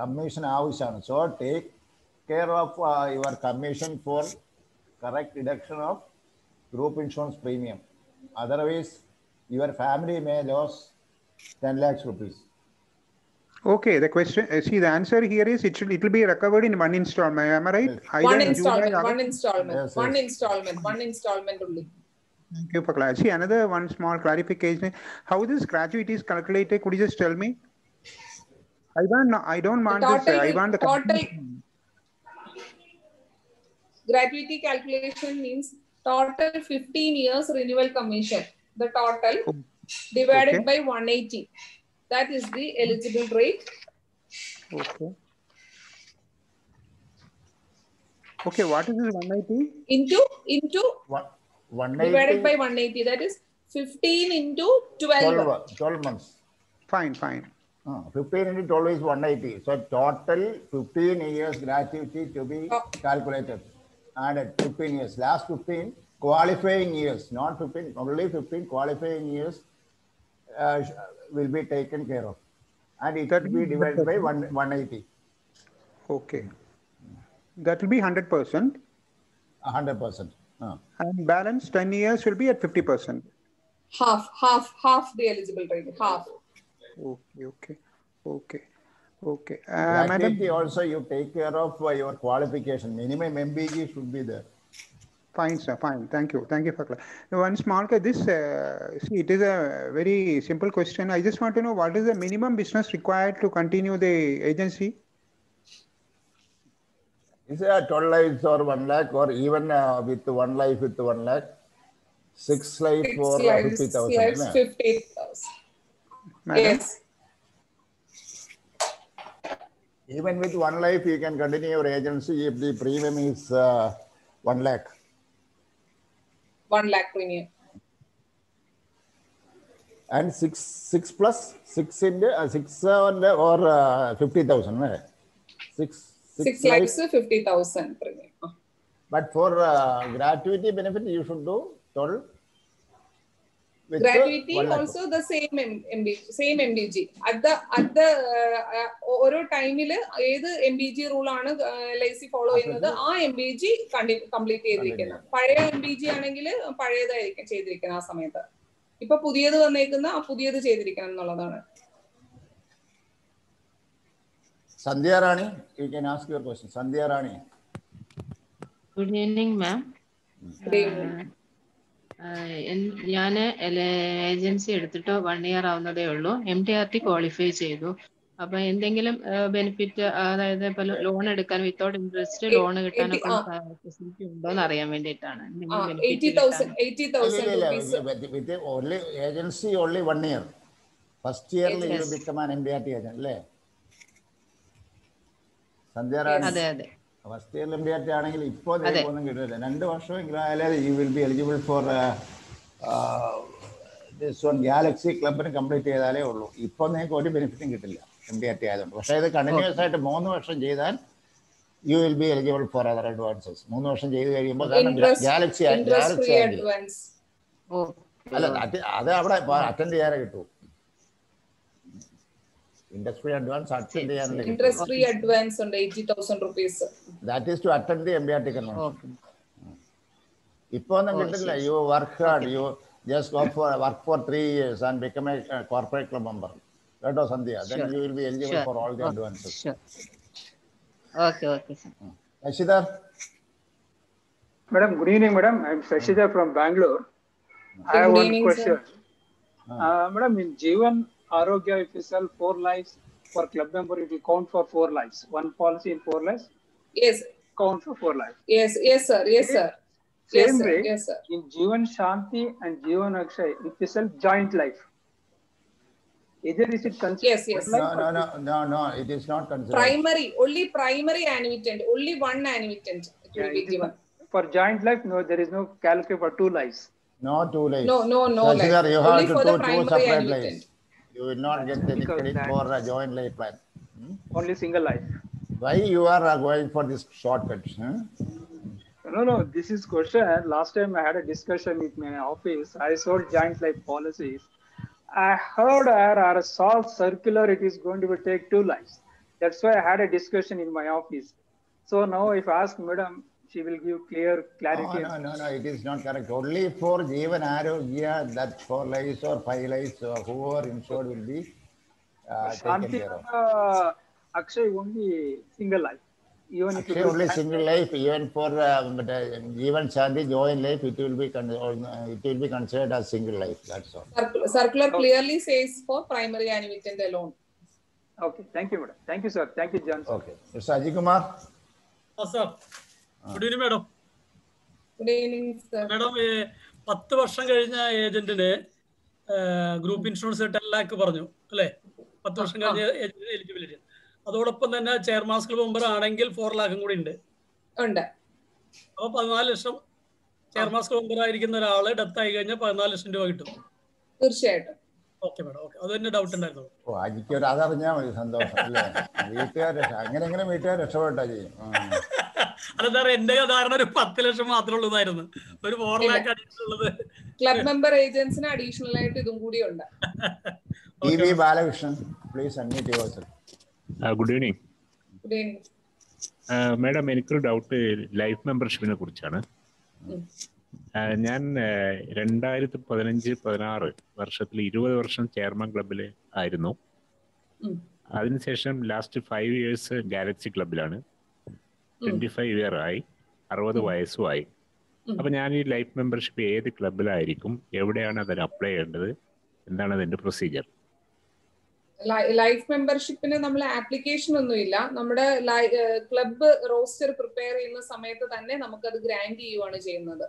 commission avashyana. So take care of your commission for correct deduction of group insurance premium. Otherwise, your family may lose 10 lakhs rupees. Okay, the question, see, the answer here is it will be recovered in one installment. Am I right? Yes. One installment. Yes, One yes. installment. One installment only. Thank you for clarity. See, another one small clarification. How this gratuity is calculated? Could you just tell me? I don't want this. I want the total gratuity calculation means total 15 years renewal commission. The total divided by 180. That is the eligible rate. Okay. Okay, what is this 180? Into 180 divided by 180. That is 15 into 12 months. Fine. 15 into 12 is 180. So total 15 years gratuity to be calculated. And at 15 years, last 15 qualifying years, not 15, only 15 qualifying years will be taken care of. And it will be divided by 180. Okay. That will be 100%. 100%. And balance 10 years will be at 50%. Half the eligible rate. Half. Okay. Gratuity also you take care of your qualification. Minimum MBG should be there. Fine, sir. Fine. Thank you for clarity. One small, see, it is a very simple question. I just want to know what is the minimum business required to continue the agency? Is it 12 lives or 1 lakh, or even with 1 life with 1 lakh? 6 life for 50,000. 50,000. Yes. Even with 1 life, you can continue your agency if the premium is 1 lakh. 1 lakh premium. And 6 plus 6 in 6 or 50,000. 6 lakhs to 50,000 premium. But for gratuity benefit, you should do total. Gratuity also the same MBG. At the oral time MBG rule LIC follow MBG complete MBG Sandhya Rani, you can ask your question. Sandhya Rani. Good evening, ma'am. Good evening. ഞാൻ agency എടുത്തിട്ട് 1 year ആവുന്നതേ ഉള്ളൂ. MTRT qualify ചെയ്തു. അപ്പൊ എന്തെങ്കിലും benefit, അതായത് ഇപ്പൊ loan എടുക്കാൻ without interest loan കിട്ടാനൊക്കെ ഫെസിലിറ്റി ഉണ്ടോന്ന് അറിയാൻ വേണ്ടിയിട്ടാണ്. 80,000 with only agency only 1 year. First year you become an MTRT agent, അല്ലേ? Sandhya Rani. അതെ. ഫസ്റ്റ് ഇയർ MTRT ആണെങ്കിൽ ഇപ്പോൾ ഒന്നും കിട്ടില്ല. 2 വർഷമെങ്കിലും ആയാലും you will be eligible for this one galaxy ക്ലബിന് കംപ്ലീറ്റ് ചെയ്താലേ ഉള്ളൂ. ഇപ്പോൾ നിങ്ങൾക്ക് ഒരു ബെനിഫിറ്റും കിട്ടില്ല. MBRT ആയതുകൊണ്ട്. പക്ഷേ ഇത് കണ്ടിന്യൂസ് ആയിട്ട് 3 വർഷം ചെയ്താൽ you will be eligible for other advances. 3 വർഷം ചെയ്ത് കഴിയുമ്പോൾ കാരണം ഗാലക്സി അല്ല അത് അവിടെ അറ്റൻഡ് ചെയ്യാനേ കിട്ടൂ. ഇൻഡസ്ട്രി അഡ്വാൻസ് അറ്റൻഡ് ചെയ്യാനല്ലേ. ഇൻട്രസ്റ്റ് ഫ്രീ അഡ്വാൻസ് ഉണ്ട് 80,000 rupees. That is to attend the MBRT convention. ഇപ്പൊ ഒന്നും കിട്ടില്ല. You work hard, you just work for 3 years and become a corporate club member. That was Sandhya. Then you will be eligible for all the advances. Okay, sir. Shashidhar. Madam, good evening, madam. I am Shashidhar from Bangalore. I have one question. Madam, in Jeevan Arogya, if you sell 4 lives for club member, it will count for 4 lives. One policy in 4 lives? Yes. Count for 4 lives. Yes, sir. Same way, in Jeevan Shanti and Jeevan Akshay, if you sell joint life, either is it considered? Yes. No, it is not considered. Only primary annuitant, only one annuitant it will be given. For joint life, no, there is no calculation for 2 lives. No 2 lives. No. Shashidhar, you have only to for do the 2 primary separate annuitant. lives. You will not get any credit for a joint life plan. Only single life. Why you are going for this shortcut? No, this is question. Last time I had a discussion with my office. I sold joint life policies. I heard or saw circular it is going to take 2 lives. That's why I had a discussion in my office. So now if I ask madam, she will give clear clarity. No, it is not correct. Only for Jeevan Arogya, that 4 lives or 5 lives or whoever insured will be taken care of. Akshay only single life. Even if Akshay only single life, even for Jeevan Shanti joint life, it will be considered as single life. That's all. Circular clearly says for primary annuitant alone. Okay, thank you, madam. Thank you, sir. Thank you, John. Okay, Mr. Ajay Kumar. Sir. Good evening, madam. Good evening, sir. Madam, 10 വർഷം കഴിഞ്ഞ ഏജന്റിന് group insurance 10 lakh പറഞ്ഞു അല്ലേ? 10 വർഷം കഴിഞ്ഞ eligibility. അതോടൊപ്പം തന്നെ chairmans club member ആണെങ്കിൽ 4 lakh കൂടി ഉണ്ട്. അപ്പൊ 14 ലക്ഷം ചെയർമാൻസ് ക്ലബ് മെമ്പർ ആയിരിക്കുന്ന ഒരാള് ഡെത്ത് ആയി കഴിഞ്ഞാൽ 14 ലക്ഷം രൂപ കിട്ടും. തീർച്ചയായിട്ടും. Okay madam, okay. അത് തന്നെ ഡൗട്ട് ഉണ്ടായിരുന്നു. അജിക്ക് അതറിഞ്ഞാൽ മതി, സന്തോഷം അല്ലേ? അങ്ങനെ വീട്ടുകാർ രക്ഷപ്പെട്ടാ ചെയ്യും. അതെന്താ പറയാ, എന്റെ ധാരണ ഒരു 10 ലക്ഷം മാത്രമേ ഉള്ളതായിരുന്നു. ഒരു 4 lakh അഡീഷണൽ ഉള്ളത് ക്ലബ് മെമ്പർ ഏജൻസിന് അഡീഷണൽ ആയിട്ട് ഇതും കൂടി ഉണ്ട്. Balakrishnan, please unmute yourself. Good evening madam. എനിക്കൊരു ഡൗട്ട് ലൈഫ് മെമ്പർഷിപ്പിനെ കുറിച്ചാണ്. ഞാൻ 2015-16 വർഷത്തിൽ 20 വർഷം ചെയർമാൻ ക്ലബിൽ ആയിരുന്നു. അതിനുശേഷം ലാസ്റ്റ് 5 years ഗാലക്സി ക്ലബിലാണ്. 25 year ആയി, 60 വയസ്സുമായി. അപ്പൊ ഞാൻ ഈ ലൈഫ് മെമ്പർഷിപ്പ് ഏത് ക്ലബിലായിരിക്കും, എവിടെയാണ് അതിന് അപ്ലൈ ചെയ്യേണ്ടത്, എന്താണ് അതിന്റെ പ്രൊസീജിയർ? ലൈഫ് മെമ്പർഷിപ്പിന് നമ്മൾ ആപ്ലിക്കേഷൻ ഒന്നുമില്ല. നമ്മുടെ ക്ലബ്ബ് റോസ്റ്റർ പ്രിപ്പയർ ചെയ്യുന്ന സമയത്ത് തന്നെ നമുക്കത് ഗ്രാന്റ് ചെയ്യുവാണ് ചെയ്യുന്നത്.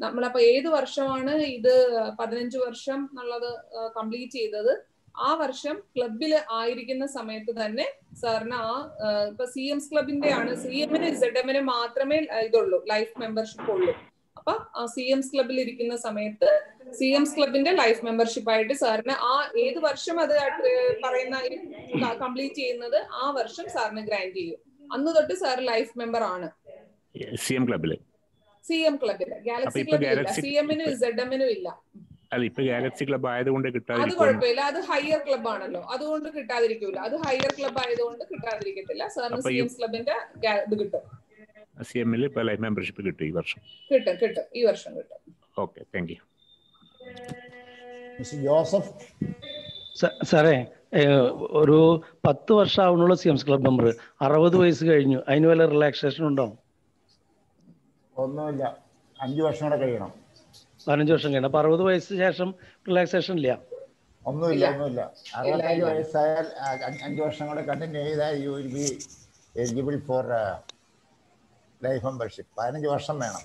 നമ്മളപ്പോ ഏത് വർഷമാണ് ഇത് 15 വർഷം എന്നുള്ളത് കംപ്ലീറ്റ് ചെയ്തത്, ആ വർഷം ക്ലബിൽ ആയിരിക്കുന്ന സമയത്ത് തന്നെ സാറിന് ഇപ്പൊ CM's ക്ലബിന്റെ ആണ്, CMന് ZMന് മാത്രമേ ഇതുള്ളൂ, ലൈഫ് മെമ്പർഷിപ്പ് ഉള്ളൂ. അപ്പൊ CM's ക്ലബിൽ ഇരിക്കുന്ന സമയത്ത് CM's ക്ലബിന്റെ ലൈഫ് മെമ്പർഷിപ്പ് ആയിട്ട് സാറിന് ഏത് വർഷം അത് പറയുന്ന കംപ്ലീറ്റ് ചെയ്യുന്നത് ആ വർഷം സാറിന് ഗ്രാന്റ് ചെയ്യും. അന്ന് തൊട്ട് സാർ ലൈഫ് മെമ്പർ ആണ് CM ക്ലബില്. ഗാലക്സി ക്ലബിലില്ല, CMനും ZMനും ഇല്ല. ഗാലക്സി ക്ലബ് ആയതുകൊണ്ട് അത് കുഴപ്പമില്ല, അത് ഹയർ ക്ലബ് ആണല്ലോ, അതുകൊണ്ട് കിട്ടാതിരിക്കൂല. അത് ഹയർ ക്ലബ് ആയതുകൊണ്ട് കിട്ടാതിരിക്കത്തില്ല. സാറിന് CM's ക്ലബിന്റെ ഇത് കിട്ടും. CMൽ ലൈഫ് മെമ്പർഷിപ്പ് കിട്ടും ഈ വർഷം? കിട്ടും, ഈ വർഷം കിട്ടും. Okay, thank U. ജോസഫ് സാറേ, ഒരു 10 വർഷം ആവുന്നുള്ള CM's ക്ലബ് മെമ്പർ, 60 വയസ്സ് കഴിഞ്ഞു, അതിന് വല്ല റിലാക്സേഷൻ ഉണ്ടോ? ഒന്നുമില്ല, 5 വർഷം കൂടെ കഴിയണം. 15 വർഷം കഴിയണം. അപ്പൊ 60 വയസ്സിന് ശേഷം റിലാക്സേഷൻ ഇല്ല? ഒന്നുമില്ല. 65 വയസ്സായാൽ 5 വർഷം കൂടെ കണ്ടിന്യൂ ചെയ്താൽ U will be eligible four life membership. 15 വർഷം വേണം.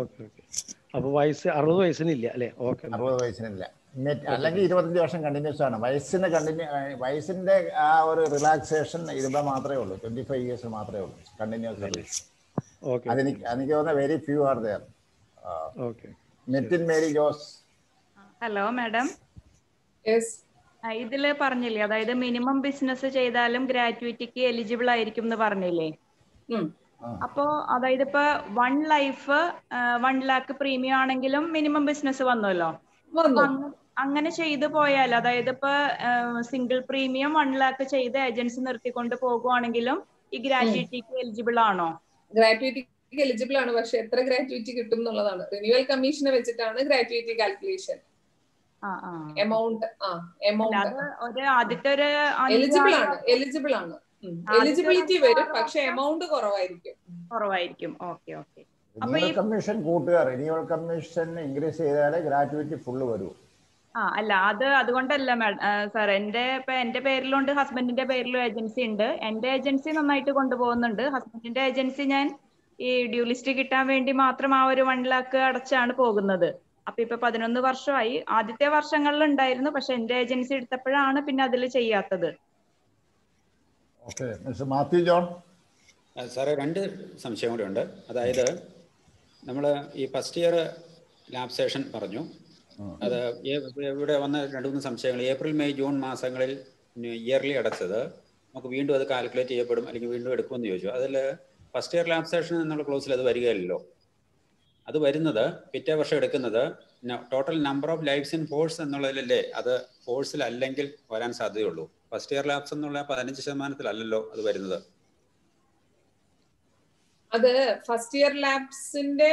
ഓക്കെ. അപ്പൊ 60 വയസ്സിനില്ല അല്ലേ? ഓക്കെ, 60 വയസ്സിനില്ല. അല്ലെങ്കിൽ 25 വർഷം കണ്ടിന്യൂസ് ആണ്. വയസ്സിന്റെ ആ ഒരു റിലാക്സേഷൻ ഇതിപ്പോ മാത്രമേ ഉള്ളൂ. 25 years മാത്രമേ ഉള്ളൂ കണ്ടിന്യൂസ് സർവീസ്. എനിക്ക് തോന്നുന്ന very few are there. Nitin Mary Jose. Hello madam. ഇതില് പറഞ്ഞില്ലേ, അതായത് മിനിമം ബിസിനസ് ചെയ്താലും ഗ്രാറ്റുവിറ്റിക്ക് എലിജിബിൾ ആയിരിക്കും എന്ന് പറഞ്ഞില്ലേ. അപ്പോ അതായത് ഇപ്പൊ 1 ലൈഫ് 1 ലാക്ക് പ്രീമിയം ആണെങ്കിലും മിനിമം ബിസിനസ് വന്നല്ലോ. അങ്ങനെ ചെയ്തു പോയാൽ, അതായത് ഇപ്പൊ സിംഗിൾ പ്രീമിയം 1 ലാക്ക് ചെയ്ത് ഏജൻസി നിർത്തിക്കൊണ്ട് പോകുവാണെങ്കിലും ഈ ഗ്രാറ്റുവിറ്റിക്ക് എലിജിബിൾ ആണോ? ഗ്രാറ്റുവിറ്റിക്ക് എലിജിബിൾ ആണ്, പക്ഷെ എത്ര ഗ്രാറ്റുവിറ്റി കിട്ടും എന്നുള്ളതാണ്. റിന്യൂവൽ കമ്മീഷനെ വെച്ചിട്ടാണ് ഗ്രാറ്റുവിറ്റി കാൽക്കുലേഷൻ. എമൗണ്ട് എലിജിബിൾ ആണ്, എലിജിബിലിറ്റി വരും, പക്ഷെ എമൗണ്ട് കുറവായിരിക്കും. Okay okay. റിന്യൂവൽ കമ്മീഷൻ കൂട്ടുക, റിന്യൂവൽ കമ്മീഷൻ ഇൻക്രീസ് ചെയ്താലേ ഗ്രാറ്റുവിറ്റി ഫുള്ള് വരൂ. അല്ല, അതുകൊണ്ടല്ല സാർ. എന്റെ പേരിലുണ്ട്, ഹസ്ബൻഡിന്റെ പേരിലും ഏജൻസി ഉണ്ട്. എന്റെ ഏജൻസി നന്നായിട്ട് കൊണ്ടുപോകുന്നുണ്ട്. ഹസ്ബൻഡിന്റെ ഏജൻസി ഞാൻ ഈ ഡ്യൂ ലിസ്റ്റ് കിട്ടാൻ വേണ്ടി മാത്രം ആ ഒരു 1 ലാക്ക് അടച്ചാണ് പോകുന്നത്. അപ്പൊ ഇപ്പൊ 11 വർഷമായി. ആദ്യത്തെ വർഷങ്ങളിൽ ഉണ്ടായിരുന്നു, പക്ഷെ എന്റെ ഏജൻസി എടുത്തപ്പോഴാണ് പിന്നെ അതിൽ ചെയ്യാത്തത്. മാത്യു ജോൺ സാറേ, 2 സംശയം കൂടെ ഉണ്ട്. അതായത് നമ്മൾ ഈ ഫസ്റ്റ് ഇയർ ലാപ്സേഷൻ പറഞ്ഞു, അത് ഇവിടെ വന്ന 2-3 സംശയങ്ങൾ. ഏപ്രിൽ മെയ് ജൂൺ മാസങ്ങളിൽ ഇയർലി അടച്ചത് നമുക്ക് വീണ്ടും അത് കാൽക്കുലേറ്റ് ചെയ്യപ്പെടും അല്ലെങ്കിൽ വീണ്ടും എടുക്കുമെന്ന് ചോദിച്ചു. അതിൽ ഫസ്റ്റ് ഇയർ ലാപ്സേഷൻ എന്നുള്ള ക്ലോസിൽ അത് വരികയില്ലല്ലോ. അത് വരുന്നത് പിറ്റേ വർഷം എടുക്കുന്നത് total number of lives in force എന്നുള്ളതിലല്ലേ, അത് ഫോഴ്സിൽ അല്ലെങ്കിൽ വരാൻ സാധ്യതയുള്ളൂ. ഫസ്റ്റ് ഇയർ ലാപ്സ് എന്നുള്ള 15% അത് വരുന്നത്. അത് ഫസ്റ്റ് ഇയർ ലാപ്സിന്റെ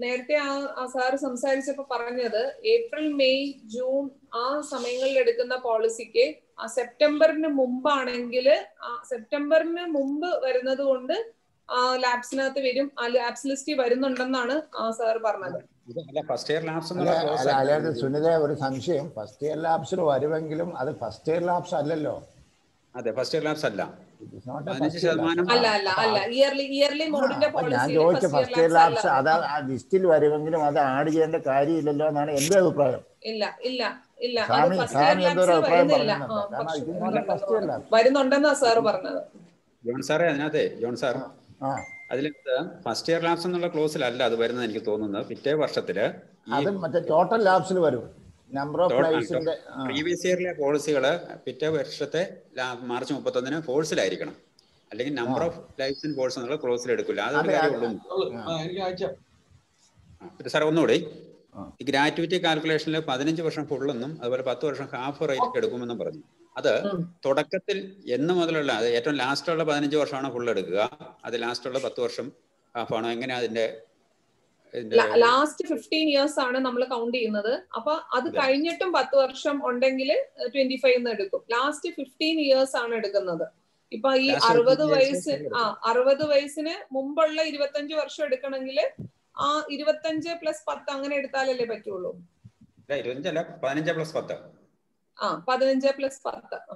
നേരത്തെ ആ സാറ് സംസാരിച്ചപ്പോ പറഞ്ഞത് ഏപ്രിൽ മെയ് ജൂൺ ആ സമയങ്ങളിൽ എടുക്കുന്ന പോളിസിക്ക് ആ സെപ്റ്റംബറിന് മുമ്പാണെങ്കിൽ സെപ്റ്റംബറിന് മുമ്പ് വരുന്നത് കൊണ്ട് ആ ലാപ്സിനകത്ത് വരും, ആ ലാപ്സ് ലിസ്റ്റ് വരുന്നുണ്ടെന്നാണ് ആ സാർ പറഞ്ഞത്. അല്ലാതെ സുനിത, ഒരു സംശയം. ഫസ്റ്റ് ഇയർ ലാപ്സിൽ വരുമെങ്കിലും അത് ഫസ്റ്റ് ഇയർ ലാപ്സ് അല്ലല്ലോ. അതെ, ഫസ്റ്റ് ഇയർ ലാപ്സ് അല്ല. ഞാൻ ചോദിച്ച ഫസ്റ്റ് ഇയർ ലാപ്സ് അത് ലിസ്റ്റിൽ വരുമെങ്കിലും അത് ആഡ് ചെയ്യേണ്ട കാര്യമില്ലല്ലോ എന്നാണ് എന്റെ അഭിപ്രായം. വരുന്നുണ്ടെന്നാ സാർ പറഞ്ഞത്. ജോൺ സാറേ, ജോൺ സാർ, അതിൽ ഫസ്റ്റ് ഇയർ ലാപ്സ് എന്നുള്ള ക്ലോസിലല്ല അത് വരുന്നത് എനിക്ക് തോന്നുന്നത്. പിറ്റേ വർഷത്തില് ടോട്ടൽ ലാപ്സിൽ വരും. നമ്പർ ഓഫ് ലൈഫ്സിന്റെ പ്രീവിയസ് ഇയറിലെ പോളിസികള് പിറ്റേ വർഷത്തെ മാർച്ച് 31 ഫോഴ്സിലായിരിക്കണം, അല്ലെങ്കിൽ number of lives in force എന്നുള്ള ക്ലോസിൽ എടുക്കില്ല. അതൊരു കാര്യമുള്ളൂ. സാർ ഒന്നുകൂടി, ഈ ഗ്രാറ്റുവിറ്റി കാൽക്കുലേഷനിൽ 15 വർഷം ഫുള്ളെന്നും അതുപോലെ 10 വർഷം ഹാഫ് റേറ്റ് എടുക്കുമെന്നും പറഞ്ഞു. അത് തുടക്കത്തിൽ എന്ന് മുതലുള്ള, അത് ഏറ്റവും ലാസ്റ്റുള്ള 15 വർഷമാണ് ഫുൾ എടുക്കുക, അത് ലാസ്റ്റുള്ള 10 വർഷം ഹാഫാണോ, എങ്ങനെയാ അതിന്റെ? ലാസ്റ്റ് 15 ഇയേഴ്സ് ആണ് നമ്മൾ കൗണ്ട് ചെയ്യുന്നത്. അപ്പൊ അത് കഴിഞ്ഞിട്ടും 10 വർഷം ഉണ്ടെങ്കിൽ 25 എടുക്കും. ലാസ്റ്റ് 15 ഇയേഴ്സ് ആണ് എടുക്കുന്നത്. ഇപ്പൊ ഈ 60 വയസ്സിന് മുമ്പുള്ള 25 വർഷം എടുക്കണമെങ്കിൽ ആ 25 + 10 അങ്ങനെ എടുത്താലല്ലേ പറ്റുള്ളൂ. 15 + 10. 15 + 10.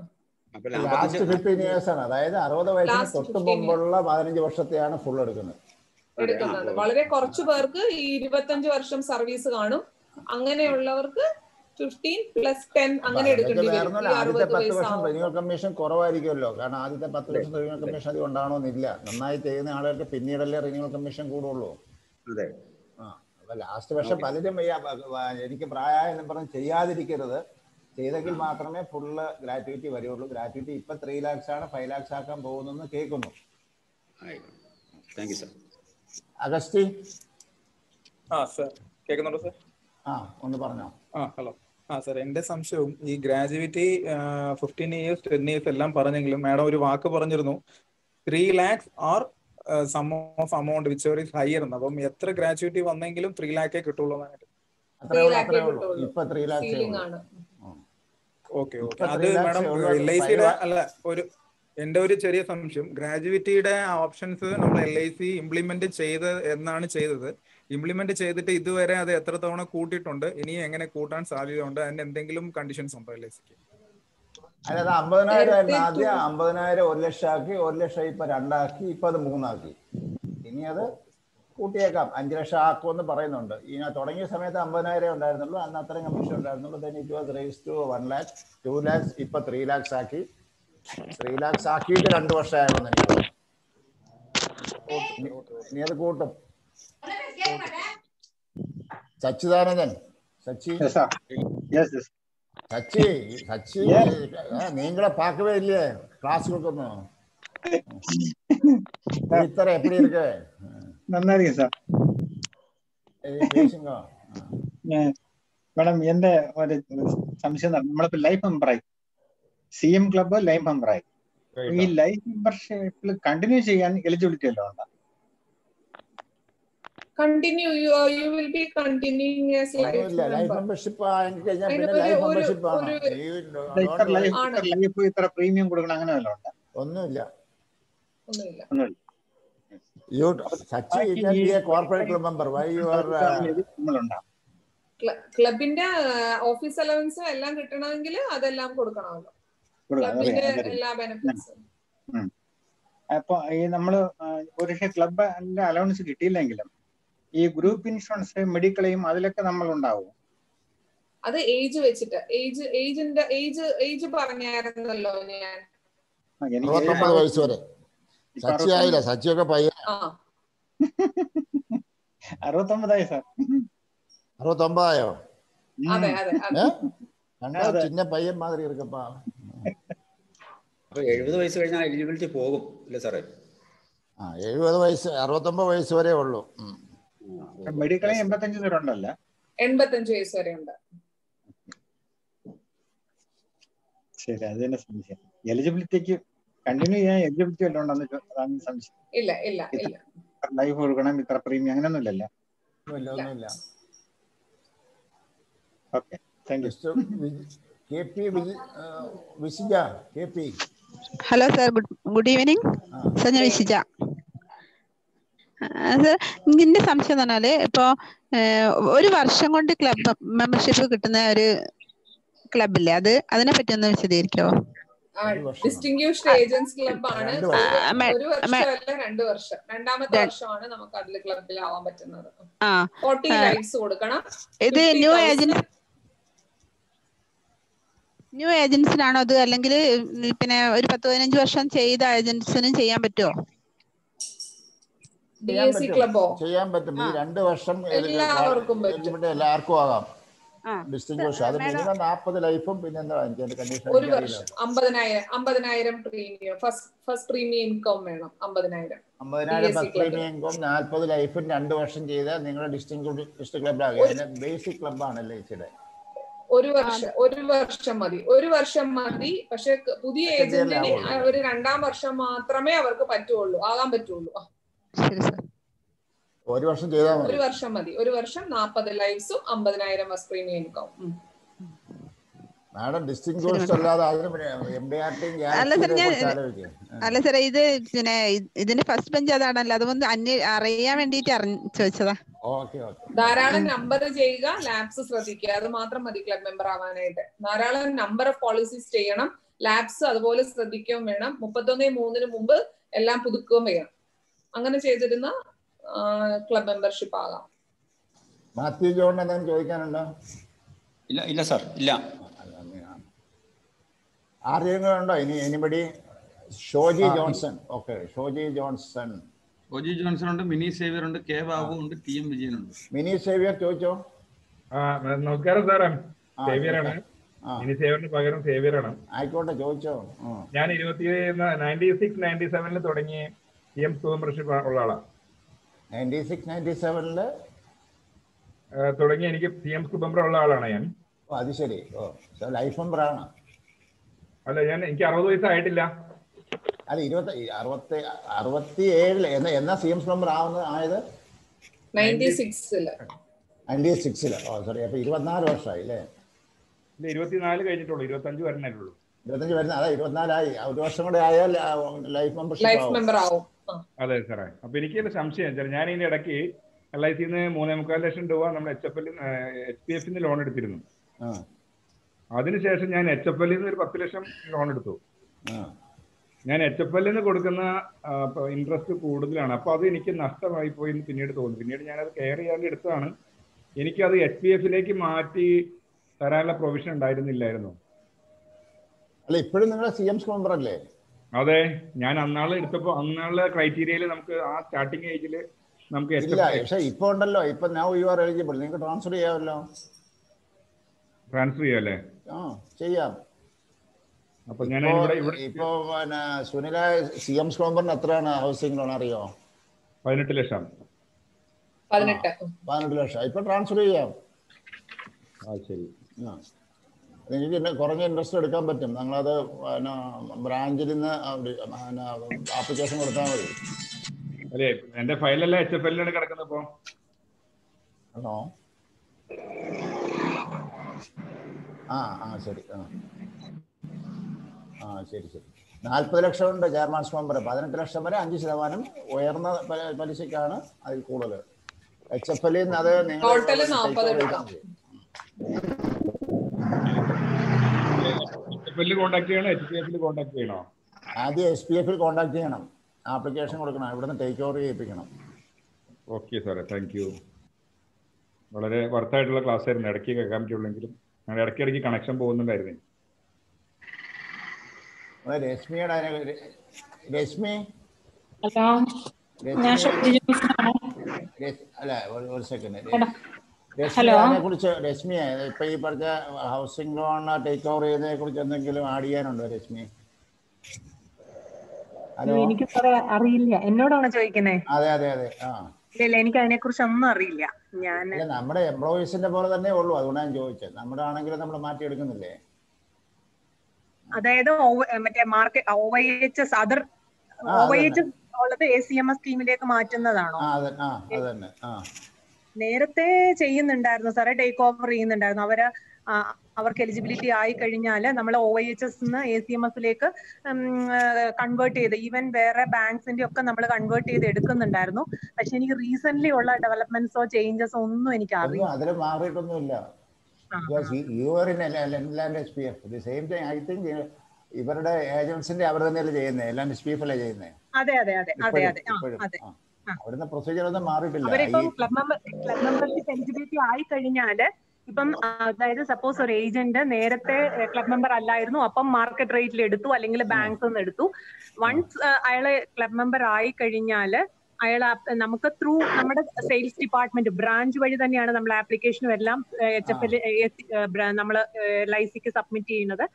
ലാസ്റ്റ് 15 ഇയേഴ്സ് ആണ്. അതായത് 60 വയസ്സിന് തൊട്ട് മുമ്പുള്ള 15 വർഷത്തെയാണ് ഫുൾ എടുക്കുന്നത്. വളരെ കുറച്ചു പേർക്ക് ഈ 25 വർഷം സർവീസ് കാണും. അങ്ങനെയുള്ളവർക്ക് 15 + 10 അങ്ങനെ എടുക്കേണ്ടി വരും. ആദ്യത്തെ 10 വർഷം റിന്യൂവൽ കമ്മീഷൻ കുറവായിരിക്കുമല്ലോ. കാരണം ആദ്യത്തെ 10 വർഷം റിന്യൂവൽ കമ്മീഷൻ അത് കൊണ്ടാണോന്നില്ല. നന്നായി ചെയ്യുന്ന ആളുകൾക്ക് പിന്നീടല്ലേ റിന്യൂവൽ കമ്മീഷൻ കൂടുള്ളൂ. അപ്പൊ ലാസ്റ്റ് വർഷം പലരും എനിക്ക് പ്രായമായെന്നും പറഞ്ഞ് ചെയ്യാതിരിക്കരുത്. ചെയ്തെങ്കിൽ മാത്രമേ ഫുള്ള് ഗ്രാറ്റുവിറ്റി വരുള്ളൂ. ഗ്രാറ്റുവിറ്റി ഇപ്പൊ 3 lakhs ആണ്, 5 lakhs ആക്കാൻ പോകുന്നെന്ന് കേൾക്കുന്നു. അഗസ്റ്റിൻ കേൾക്കുന്നുണ്ടോ സാർ? ഒന്ന് പറഞ്ഞോ. ഹലോ. സാർ, എന്റെ സംശയവും ഈ ഗ്രാജുവേറ്റി 15 ഇയേഴ്സ് 10 ഇയേഴ്സ് എല്ലാം പറഞ്ഞെങ്കിലും മാഡം ഒരു വാക്ക് പറഞ്ഞിരുന്നു 3 lakhs or sum of amount whichever is higher എന്ന്. അപ്പം എത്ര ഗ്രാജുവേറ്റി വന്നെങ്കിലും 3 lakh കിട്ടുള്ളൂ എന്നാണ്. ഓക്കെ. അത് മാഡം LIC-യുടെ അല്ല, എന്റെ ഒരു ചെറിയ സംശയം, ഗ്രാജുവിറ്റിയുടെ ഓപ്ഷൻസ് നമ്മൾ LIC ഇംപ്ലിമെന്റ് എന്നാണ് ചെയ്തത്. ഇംപ്ലിമെന്റ് ചെയ്തിട്ട് ഇതുവരെ അത് എത്ര തവണ കൂട്ടിയിട്ടുണ്ട്, ഇനി എങ്ങനെ കൂട്ടാൻ സാധ്യതയുണ്ട്, അതിന് എന്തെങ്കിലും കണ്ടീഷൻസ് ഉണ്ടോ LIC-ക്ക്? അതായത് 50,000 ആദ്യം 50,000 1 ലക്ഷം ആക്കി, 1 ലക്ഷം ഇപ്പൊ 2 ആക്കി, ഇപ്പൊ അത് 3 ആക്കി. ഇനി അത് കൂട്ടിയേക്കാം, 5 ലക്ഷം ആക്കുമെന്ന് പറയുന്നുണ്ട്. ഇനി തുടങ്ങിയ സമയത്ത് 50,000 ഉണ്ടായിരുന്നുള്ളൂ, അന്ന് അത്രയും കമ്മീഷൻ ഉണ്ടായിരുന്നുള്ളൂ. then it was raised to 1 lakh, 2 lakhs, ഇപ്പൊ 3 lakhs ആക്കി. 3 lakhs ആക്കിയിട്ട് 2 വർഷമായിരുന്നു. ഇനി അത് കൂട്ടും. സച്ചിദാനന്ദൻ, സച്ചി. சச்சி சச்சி நீங்களே பார்க்கவே இல்லையே கிளாஸ் கொடுக்கணும். இத்தர எப்படி இருக்கு? நல்லா இருக்கு சார். பேசுங்க மேடம். എന്റെ ഒരു സംശയം, നമ്മളിപ്പോ ലൈഫ് മെമ്പറായി, CM ക്ലബ്ബ് ലൈഫ് മെമ്പറായി, ഈ ലൈഫ് മെമ്പർഷിപ്പിൽ കണ്ടിന്യൂ ചെയ്യാൻ എലിജിബിലിറ്റി അല്ലോ ഉണ്ടോ? Continue, you will be continuing as life membership ആയെങ്കിൽ കഴിഞ്ഞാൽ പിന്നെ ലൈഫ് മെമ്പർഷിപ്പ് ആണ്. ലൈഫ് ഇത്ര പ്രീമിയം കൊടുക്കണം അങ്ങനെ വല്ലതും ഉണ്ടോ? ഒന്നുമില്ല. ഒന്നുമില്ല. You Sachi, you can be a corporate club member. Why you are ക്ലബിന്റെ ഓഫീസ് അലവൻസ് എല്ലാം കിട്ടണമെങ്കിൽ അതെല്ലാം കൊടുക്കണമല്ലോ, ക്ലബിന്റെ എല്ലാ ബെനിഫിറ്റ്സും. അപ്പൊ ഈ നമ്മള് ഒരു ക്ലബിന്റെ അലവൻസ് കിട്ടിയില്ലെങ്കിലും ഈ ഗ്രൂപ്പ് ഇൻഷുറൻസ്, മെഡിക്ലെയിം അതിലൊക്കെ നമ്മൾ ഉണ്ടാവും. അത് ഏജ് വെച്ചിട്ട്, ഏജ് പറഞ്ഞായിരുന്നല്ലോ ഞാൻ. 69 വയസ്സ് വരെ. സച്ചി ആയില്ല, സച്ചിയൊക്കെ പയ്യൻ. 69 സാർ. 69 ആയോ? അതെ അതെ. ചിന്ന പയ്യൻ മാതിരി ഇരിക്കപ്പാ. 70 വയസ്സ് കഴിഞ്ഞാൽ എലിജിബിലിറ്റി പോകും അല്ലേ സാറേ? 70 വയസ്സ്, 69 വയസ്സ് വരെ ഉള്ളൂ. മെഡിക്കൽ 85 വരെ ഉണ്ടല്ലോ. 85 വയസ്സ് വരെ ഉണ്ട്. ശരി, അത് തന്നെ സംശയം. എലിജിബിലിറ്റിക്ക് കണ്ടിന്യൂ ചെയ്യാൻ എലിജിബിലിറ്റി വല്ലതും ഉണ്ടോ? അതാണ് സംശയം. ഇല്ല ഇല്ല ഇല്ല. ലൈഫ് കൊടുക്കണം, ഇത്ര പ്രീമിയം അങ്ങനെയൊന്നും ഇല്ലല്ലോ. ഒന്നുമില്ല. Okay, thank U. KP വിസിജ, KP. Hello sir, good evening sir. ഞാൻ വിസിജ സാർ. ഇതിന്റെ സംശയം എന്ന് പറഞ്ഞാല് ഇപ്പൊ ഒരു വർഷം കൊണ്ട് ക്ലബ് മെമ്പർഷിപ്പ് കിട്ടുന്ന ഒരു ക്ലബില്ലേ, അതിനെ പറ്റി ഒന്ന് വിശദീകരിക്കാവോ? ഡിസ്റ്റിംഗ്വിഷ്ഡ് ഏജന്റ്സ് ക്ലബ് ആണ്. ഒരു വർഷമല്ല, 2 വർഷം. രണ്ടാമത്തെ വർഷമാണ് നമുക്ക് അതിൽ ക്ലബിലാവാൻ പറ്റുന്നത്. 40 ലൈഫ്സ് കൊടുക്കണം. ഇത് ന്യൂ ഏജൻസിനാണോ അത്, അല്ലെങ്കിൽ പിന്നെ ഒരു 10-15 വർഷം ചെയ്ത ഏജൻസിനും ചെയ്യാൻ പറ്റുമോ? ചെയ്യാൻ പറ്റും. ഈ 2 വർഷം എല്ലാവർക്കും ആകാം. ഡിസ്റ്റിംഗ്വിഷ് അത് മിനിമം 40 ലൈഫും പിന്നെ എന്താ കണ്ടീഷൻ? ഒരു വർഷം 50,000 പ്രീമിയം, ഫസ്റ്റ് പ്രീമിയം ഇൻകം വേണം. 50,000 ഫസ്റ്റ് പ്രീമിയം ഇൻകം, 40 ലൈഫും 2 വർഷം ചെയ്താൽ നിങ്ങളുടെ ഡിസ്റ്റിംഗ്വിഷ്ഡ് ക്ലബ് ബേസിക് ക്ലബ് ആണല്ലേ ചേച്ചിയുടെ? ഒരു വർഷം മതി. പക്ഷെ പുതിയ ഏജന്റിന് ഒരു 2ാം വർഷം മാത്രമേ അവർക്ക് ആകാൻ പറ്റുള്ളൂ. ഒരു വർഷം ചെയ്താൽ മതി. ഒരു വർഷം മതി. ഒരു വർഷം 40 ലൈഫ്സും 50,000 first premium income. Madam distinguished അല്ലാതെ അല്ല സാറേ, ഇത് പിന്നെ ഇതിന്റെ ഫസ്റ്റ് ബെഞ്ച് അതാണല്ലോ, അതുകൊണ്ട് അറിയാൻ വേണ്ടിട്ട് ചോദിച്ചതാ. ധാരാളം നമ്പർ ചെയ്യുക, ലാപ്സ് ശ്രദ്ധിക്കുക, അത് മാത്രം മതി ക്ലബ് മെമ്പർ ആവാനായിട്ട്. ധാരാളം നമ്പർ ഓഫ് പോളിസീസ് ചെയ്യണം, ലാപ്സ് അതുപോലെ ശ്രദ്ധിക്കുകയും വേണം. 31/3 മുമ്പ് എല്ലാം പുതുക്കുകയും വേണം. അങ്ങനെ ചെയ്തിരുന്ന ക്ലബ് മെമ്പർഷിപ്പ് ആകാം. മാത്യു ജോൺ എന്തെങ്കിലും ചോദിക്കാനുണ്ടോ? ഇല്ല സാർ, ഇല്ല. ആരെങ്കിലും anybody? Shoji Johnson. Okay, Shoji Johnson ഉണ്ട്, മിനി സേവിയർ ഉണ്ട്, കെ ബാബു ഉണ്ട്, TM വിജയൻ ഉണ്ട്. മിനി സേവിയർ ചോദിച്ചോ. നമസ്കാരം സാറേ, സേവിയറാണ്. മിനി സേവിയറിന് പകരം സേവിയറാണ്. ആയിക്കോട്ടെ, ചോദിച്ചോ. ഞാൻ 96-97 തുടങ്ങി CM മെമ്പർഷിപ്പ് ഉള്ള ആളാണ്. 96-97 തുടങ്ങി എനിക്ക് CM മെമ്പർ ഉള്ള ആളാണ് ഞാൻ. അത് ശരി. ലൈഫ് മെമ്പർ ആണ്. അല്ല, എനിക്ക് 60 വയസ്സായിട്ടില്ല. അല്ല, 67 എന്നാ CM മെമ്പർ ആയത്? 96 സോറി. അപ്പൊ 24 വർഷമായി അല്ലേ? 24 കഴിഞ്ഞിട്ടുള്ളൂ, 25 വരണേയുള്ളൂ. 25 വരുന്ന, അതെ 24 ആയി. ഒരു വർഷം കൂടെ ആയാൽ ലൈഫ് മെമ്പർ ആവും. അതെ സാറേ. അപ്പൊ എനിക്ക് സംശയം വെച്ചാൽ ഞാൻ ഇതിന്റെ ഇടയ്ക്ക് LICന്ന് 3.25 ലക്ഷം രൂപ നമ്മൾ HPF ലോൺ എടുത്തിരുന്നു. അതിനുശേഷം ഞാൻ HFL ഒരു 10 ലക്ഷം ലോൺ എടുത്തു. ഞാൻ HFL കൊടുക്കുന്ന ഇൻട്രസ്റ്റ് കൂടുതലാണ്. അപ്പൊ അത് എനിക്ക് നഷ്ടമായി പോയി എന്ന് പിന്നീട് തോന്നി. പിന്നീട് ഞാനത് കെയർ ചെയ്യാണ്ട് എടുത്തതാണ്. എനിക്കത് HPF മാറ്റി തരാനുള്ള പ്രൊവിഷൻ ഉണ്ടായിരുന്നില്ലായിരുന്നു. അല്ല, ഇപ്പോഴും നിങ്ങളെ CM മെമ്പർ അല്ലേ? അതെ, ഞാൻ അന്നാളെ എടുത്തപ്പോ അന്നാളെ ക്രൈറ്റീരിയയിൽ നമുക്ക് ആ സ്റ്റാർട്ടിംഗ് ഏജില് നമുക്ക് ഇല്ല. പക്ഷെ ഇപ്പൊ ഉണ്ടല്ലോ, ഇപ്പൊ നൗ യു ആർ എലിജിബിൾ, നിങ്ങൾക്ക് ട്രാൻസ്ഫർ ചെയ്യാമല്ലോ. ട്രാൻസ്ഫർ ചെയ്യാം അല്ലേ? ചെയ്യാം. അപ്പൊ ഞാൻ ഇവിടെ ഇപ്പോ പിന്നെ സുനില CM സ്ലോംബറിന് എത്രയാണ് ഹൗസിംഗ് ലോൺ അറിയോ? 18 ലക്ഷം. 18 ലക്ഷം. ഇപ്പൊ ട്രാൻസ്ഫർ ചെയ്യാം. ശരി. നിങ്ങൾക്ക് കുറഞ്ഞ ഇൻട്രസ്റ്റ് എടുക്കാൻ പറ്റും. ഞങ്ങളത് ബ്രാഞ്ചിൽ നിന്ന് ആപ്ലിക്കേഷൻ കൊടുത്താൽ മതി. അതെ, എന്റെ ഫയലെല്ലാം HFL-ലാണ് കിടക്കുന്നത് ഇപ്പോ. ഹലോ. ശരി. ശരി. 40 ലക്ഷം ഉണ്ട് ചെയർമാൻസ് മെമ്പർ. 18 ലക്ഷം വരെ 5% ഉയർന്ന പലിശക്കാണ് അതിൽ കൂടുതൽ. HFL-ൽ നിന്ന് അത് നിങ്ങൾ ആദ്യം SPF-ൽ കോൺടാക്ട് ചെയ്യണം, ആപ്ലിക്കേഷൻ കൊടുക്കണം, ഇവിടുന്ന് ടേക്ക് ഓവർ ചെയ്യിപ്പിക്കണം. ഓക്കെ സാറേ, താങ്ക് യു. വളരെ വർത്തായിട്ടുള്ള ക്ലാസ് ആയിരുന്നു. ഇടയ്ക്ക് കേൾക്കാൻ പറ്റുള്ളെങ്കിലും ഞങ്ങൾ ഇടയ്ക്കിടയ്ക്ക് കണക്ഷൻ പോകുന്നുണ്ടായിരുന്നു. രശ്മി അല്ല, ഒരു സെക്കൻഡ്. രശ്മിയെ ഇപ്പൊ ഈ പറഞ്ഞ ഹൗസിംഗ് ലോൺ ടേക്ക് ഓവർ ചെയ്യുന്നതിനെ കുറിച്ച് എന്തെങ്കിലും ആഡ് ചെയ്യാനുണ്ടോ രശ്മി? ഹലോ. എനിക്ക് അറിയില്ല. എന്നോടാണോ ചോദിക്കുന്നേ? അതെ. ഇല്ല, എനിക്ക് അതിനെ കുറിച്ച് ഒന്നും അറിയില്ല. നമ്മുടെ എംപ്ലോയീസിന്റെ പോലെ തന്നെ ഉള്ളൂ, അതുകൊണ്ടാണ് ഞാൻ ചോദിച്ചത്. നമ്മുടെ ആണെങ്കിലും നമ്മൾ മാറ്റിയെടുക്കുന്നില്ലേ? അതായത് മറ്റേ മാർക്കറ്റ് OYHS അതർ OYHS ഉള്ളത് ACMS സ്കീമിലേക്ക് മാറ്റുന്നതാണോ? നേരത്തെ ചെയ്യുന്നുണ്ടായിരുന്നു സാറേ, ടേക്ക് ഓവർ ചെയ്യുന്നുണ്ടായിരുന്നു. അവർക്ക് എലിജിബിലിറ്റി ആയി കഴിഞ്ഞാൽ നമ്മൾ OYHS ACMS-ലേക്ക് കൺവേർട്ട് ചെയ്ത്, ഈവൻ വേറെ ബാങ്ക്സിന്റെ ഒക്കെ നമ്മൾ കൺവേർട്ട് ചെയ്ത് എടുക്കുന്നുണ്ടായിരുന്നു. പക്ഷെ എനിക്ക് റീസെന്റ് ഉള്ള ഡെവലപ്മെന്റ്സോ ചേഞ്ചസോ ഒന്നും എനിക്ക് അറിയില്ല. അതിൽ മാറിയിട്ടൊന്നുമില്ല. ഇവരുടെ ഏജൻസിന്റെ അവർ തന്നെയല്ലേ ചെയ്യുന്നത്, എല്ലാം SPF അല്ലേ ചെയ്യുന്നത്. അതെ. അവിടുന്ന് പ്രൊസീജിയർ ഒന്നും മാറിയിട്ടില്ല. അവരിപ്പം ക്ലബ് മെമ്പർഷിപ്പ് എലിജിബിലിറ്റി ആയി കഴിഞ്ഞാല്, ഇപ്പം അതായത് സപ്പോസ് ഒരു ഏജന്റ് നേരത്തെ ക്ലബ് മെമ്പർ അല്ലായിരുന്നു, അപ്പം മാർക്കറ്റ് റേറ്റിൽ എടുത്തു അല്ലെങ്കിൽ ബാങ്ക്സ് നിന്ന് എടുത്തു. വൺസ് അയാള് ക്ലബ് മെമ്പർ ആയി കഴിഞ്ഞാല് അയാൾ നമുക്ക് ത്രൂ നമ്മുടെ സെയിൽസ് ഡിപ്പാർട്ട്മെന്റ് ബ്രാഞ്ച് വഴി തന്നെയാണ് നമ്മൾ ആപ്ലിക്കേഷനും എല്ലാം HFL നമ്മൾ LIC-ക്ക് സബ്മിറ്റ് ചെയ്യുന്നത്.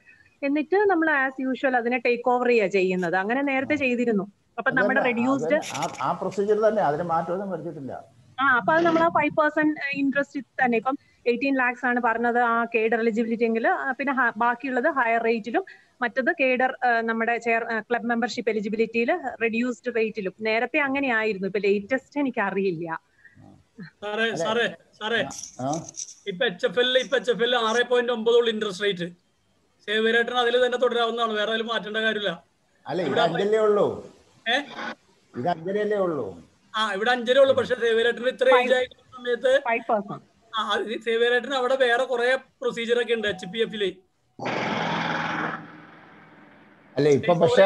എന്നിട്ട് നമ്മൾ ആസ് യൂഷ്വൽ അതിനെ ടേക്ക് ഓവർ ചെയ്യുന്നത്. അങ്ങനെ നേരത്തെ ചെയ്തിരുന്നു. അപ്പൊ നമ്മുടെ റെഡ്യൂസ്ഡ് ആ പ്രൊസീജിയർ തന്നെ, അതിന് മാറ്റമൊന്നും വരുത്തിയിട്ടില്ല. അപ്പൊ അത് നമ്മൾ 5% ഇൻട്രസ്റ്റ് തന്നെ. ഇപ്പം 18 lakhs ആണ് പറഞ്ഞത് ആ കേഡർ എലിജിബിലിറ്റി എങ്കിൽ, പിന്നെ ബാക്കിയുള്ളത് ഹയർ റേറ്റിലും, മറ്റത് കേഡർ നമ്മുടെ ക്ലബ് മെമ്പർഷിപ്പ് എലിജിബിലിറ്റിയിൽ റെഡ്യൂസ്ഡ് റേറ്റിലും. നേരത്തെ അങ്ങനെ ആയിരുന്നു. ഇപ്പൊ ലേറ്റസ്റ്റ് എനിക്ക് അറിയില്ല. സാറേ ഇപ്പൊ HFL 6.9 ഇൻട്രസ്റ്റ് റേറ്റ്. സേവ്യരേട്ടൻ അതിൽ തന്നെ തുടരാവുന്നതാണ്, വേറെ അതിൽ മാറ്റേണ്ട കാര്യമില്ല. ഇവിടെ 5 ഉള്ളൂ. ഇവിടെ 5 ഉള്ളൂ. പക്ഷെ സേവ്യരേട്ടന് ഇത്ര ഏജ് ആയിട്ടുള്ള സമയത്ത് സേവ്യരേട്ടന് അവിടെ വേറെ കുറെ പ്രൊസീജിയർ ഒക്കെ ഉണ്ട് HPF-ല്. അല്ല ഇപ്പൊ പക്ഷെ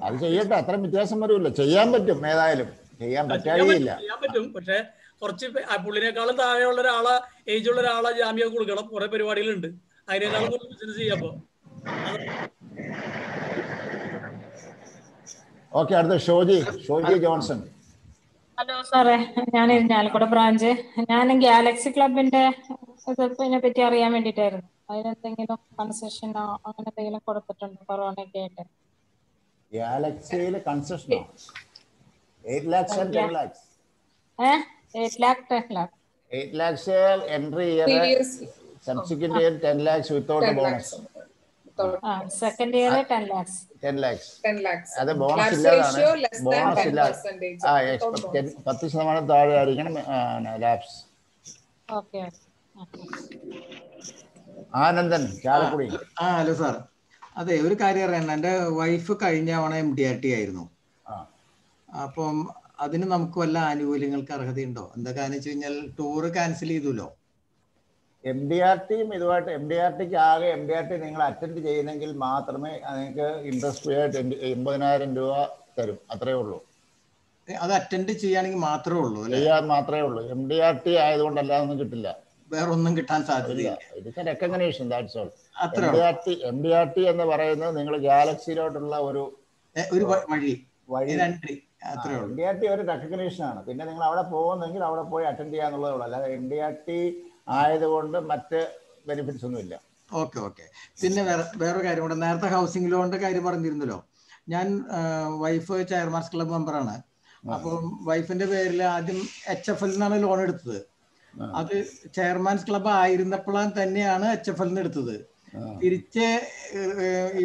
അത് ചെയ്യട്ടെ, അത്ര വ്യത്യാസം വരില്ല. ചെയ്യാൻ പറ്റും, ഏതായാലും ചെയ്യാൻ പറ്റാതെയില്ല. ചെയ്യാൻ പറ്റും. പക്ഷെ കുറച്ച് പുള്ളിനേക്കാളും താഴെയുള്ള ഒരാളെ ഏജുള്ള ഒരാളെ ജാമ്യം കൊടുക്കണം. കുറെ പരിപാടികളുണ്ട്, അതിനേക്കാളും ബിസിനസ് ചെയ്യാം. ഓക്കെ, അടുത്ത ഷോജി ജോൺസൺ. ഹലോ സാറേ, ഞാൻ ഇരിഞ്ഞാലക്കുട ബ്രാഞ്ച്. ഞാൻ ഗാലക്സി ക്ലബിന്റെ ഇതിനെ പറ്റി അറിയാൻ വേണ്ടിട്ടായിരുന്നു. അതിനെന്തെങ്കിലും കൺസെഷനോ അങ്ങനെ എന്തെങ്കിലും കൊടുത്തിട്ടുണ്ടോ കൊറോണയൊക്കെ ആയിട്ട്? ഗാലക്സിയിൽ കൺസെഷനോ? 8 lakhs and 10 lakhs. 8 lakh 10 lakh. 8 lakhs entry year, subsequent year 10 lakhs without a bonus. Second year 10 lakhs. 10 lakhs. അത് ബോണസ് ഇല്ലാതാണ്. ബോണസ് ഇല്ല. 10% താഴെ ആയിരിക്കണം lapse. Okay. Anandan Chalakudy. Hello sir, അതെ ഒരു കാര്യം അറിയണം. എൻ്റെ വൈഫ് കഴിഞ്ഞ തവണ MDRT ആയിരുന്നു. അപ്പം അതിന് നമുക്ക് വല്ല ആനുകൂല്യങ്ങൾക്ക് അർഹതയുണ്ടോ? എന്താ കാരണം വെച്ച് കഴിഞ്ഞാൽ ടൂറ് ക്യാൻസൽ ചെയ്തല്ലോ. MDRTയും ഇതുമായിട്ട് MDRTക്ക് ആകെ MDRT നിങ്ങൾ അറ്റൻഡ് ചെയ്യുന്നെങ്കിൽ മാത്രമേ നിങ്ങൾക്ക് ഇൻട്രസ്റ്റ് ഫ്രീ ആയിട്ട് 80,000 രൂപ തരും. അത്രേ ഉള്ളൂ. അത് അറ്റൻഡ് ചെയ്യുകയാണെങ്കിൽ മാത്രമേ ഉള്ളൂ. ചെയ്യാൻ മാത്രമേ ഉള്ളൂ. MDRT ആയതുകൊണ്ടല്ല ഒന്നും കിട്ടില്ല, വേറെ ഒന്നും കിട്ടാൻ സാധ്യതയില്ല. ഇതൊക്കെ റെക്കഗ്നേഷൻ, ദാറ്റ്സ് ഓൾ. MDRT എന്ന് പറയുന്നത് നിങ്ങൾ ഗാലക്സിയിലോട്ടുള്ള ഒരു വഴി. MDRT ഒരു റെക്കഗ്നേഷൻ ആണ്. പിന്നെ നിങ്ങൾ അവിടെ പോകുന്നെങ്കിൽ അവിടെ പോയി അറ്റൻഡ് ചെയ്യാന്നുള്ളതേ ഉള്ളൂ. അല്ലാതെ MDRT ആയതുകൊണ്ട് മറ്റ് ബെനിഫിറ്റ്സ് ഒന്നുമില്ല. Okay okay. പിന്നെ വേറൊരു കാര്യം കൂടെ, നേരത്തെ ഹൗസിംഗ് ലോണിന്റെ കാര്യം പറഞ്ഞിരുന്നല്ലോ. ഞാൻ വൈഫ് ചെയർമാൻസ് ക്ലബ് മെമ്പറാണ്. അപ്പം വൈഫിന്റെ പേരിൽ ആദ്യം HFL നിന്നാണ് ലോൺ എടുത്തത്. അത് ചെയർമാൻസ് ക്ലബ് ആയിരുന്നപ്പോഴാണ് തന്നെയാണ് HFL നിന്ന് എടുത്തത്. തിരിച്ച്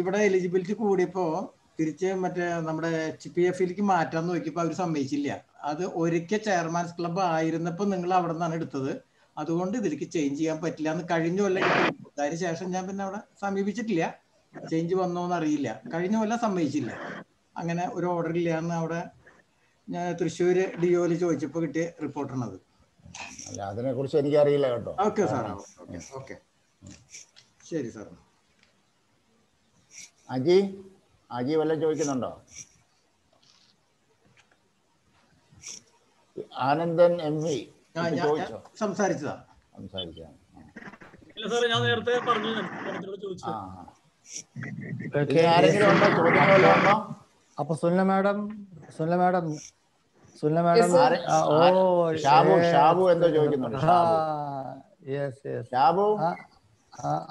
ഇവിടെ എലിജിബിലിറ്റി കൂടിയപ്പോ തിരിച്ച് മറ്റേ നമ്മുടെ HPF മാറ്റാൻ നോക്കിയപ്പോൾ അവർ സമ്മതിച്ചില്ല. അത് ഒരിക്കൽ ചെയർമാൻസ് ക്ലബ് ആയിരുന്നപ്പോൾ നിങ്ങൾ അവിടെ നിന്നാണ് എടുത്തത്, അതുകൊണ്ട് ഇതിലേക്ക് ചേഞ്ച് ചെയ്യാൻ പറ്റില്ല എന്ന് കഴിഞ്ഞ കൊല്ലം കിട്ടി. അതിന് ശേഷം ഞാൻ പിന്നെ അവിടെ സമീപിച്ചിട്ടില്ല. ചേഞ്ച് വന്നോന്ന് അറിയില്ല. കഴിഞ്ഞ കൊല്ലം സമ്മതിച്ചില്ല. അങ്ങനെ ഒരു ഓർഡർ ഇല്ലാന്ന് അവിടെ ഞാൻ തൃശ്ശൂർ DOയിൽ ചോദിച്ചപ്പോൾ കിട്ടിയ റിപ്പോർട്ടാണത്. അല്ല, അതിനെ കുറിച്ച് എനിക്കറിയില്ല കേട്ടോ. Okay sir. ഓക്കെ ശരി സാർ. അജി വല്ലതും ചോദിക്കുന്നുണ്ടോ? ആനന്ദൻ MV ചോദിച്ചോ? സംസാരിച്ചതാ. ഞാൻ നേരത്തെ പറഞ്ഞു. ആരെങ്കിലും ഉണ്ടോ? ചോദ്യങ്ങളോ ഉണ്ടോ? അപ്പൊ സുനില മാഡം ഷാബു എന്തോ ചോദിക്കുന്നുണ്ട്.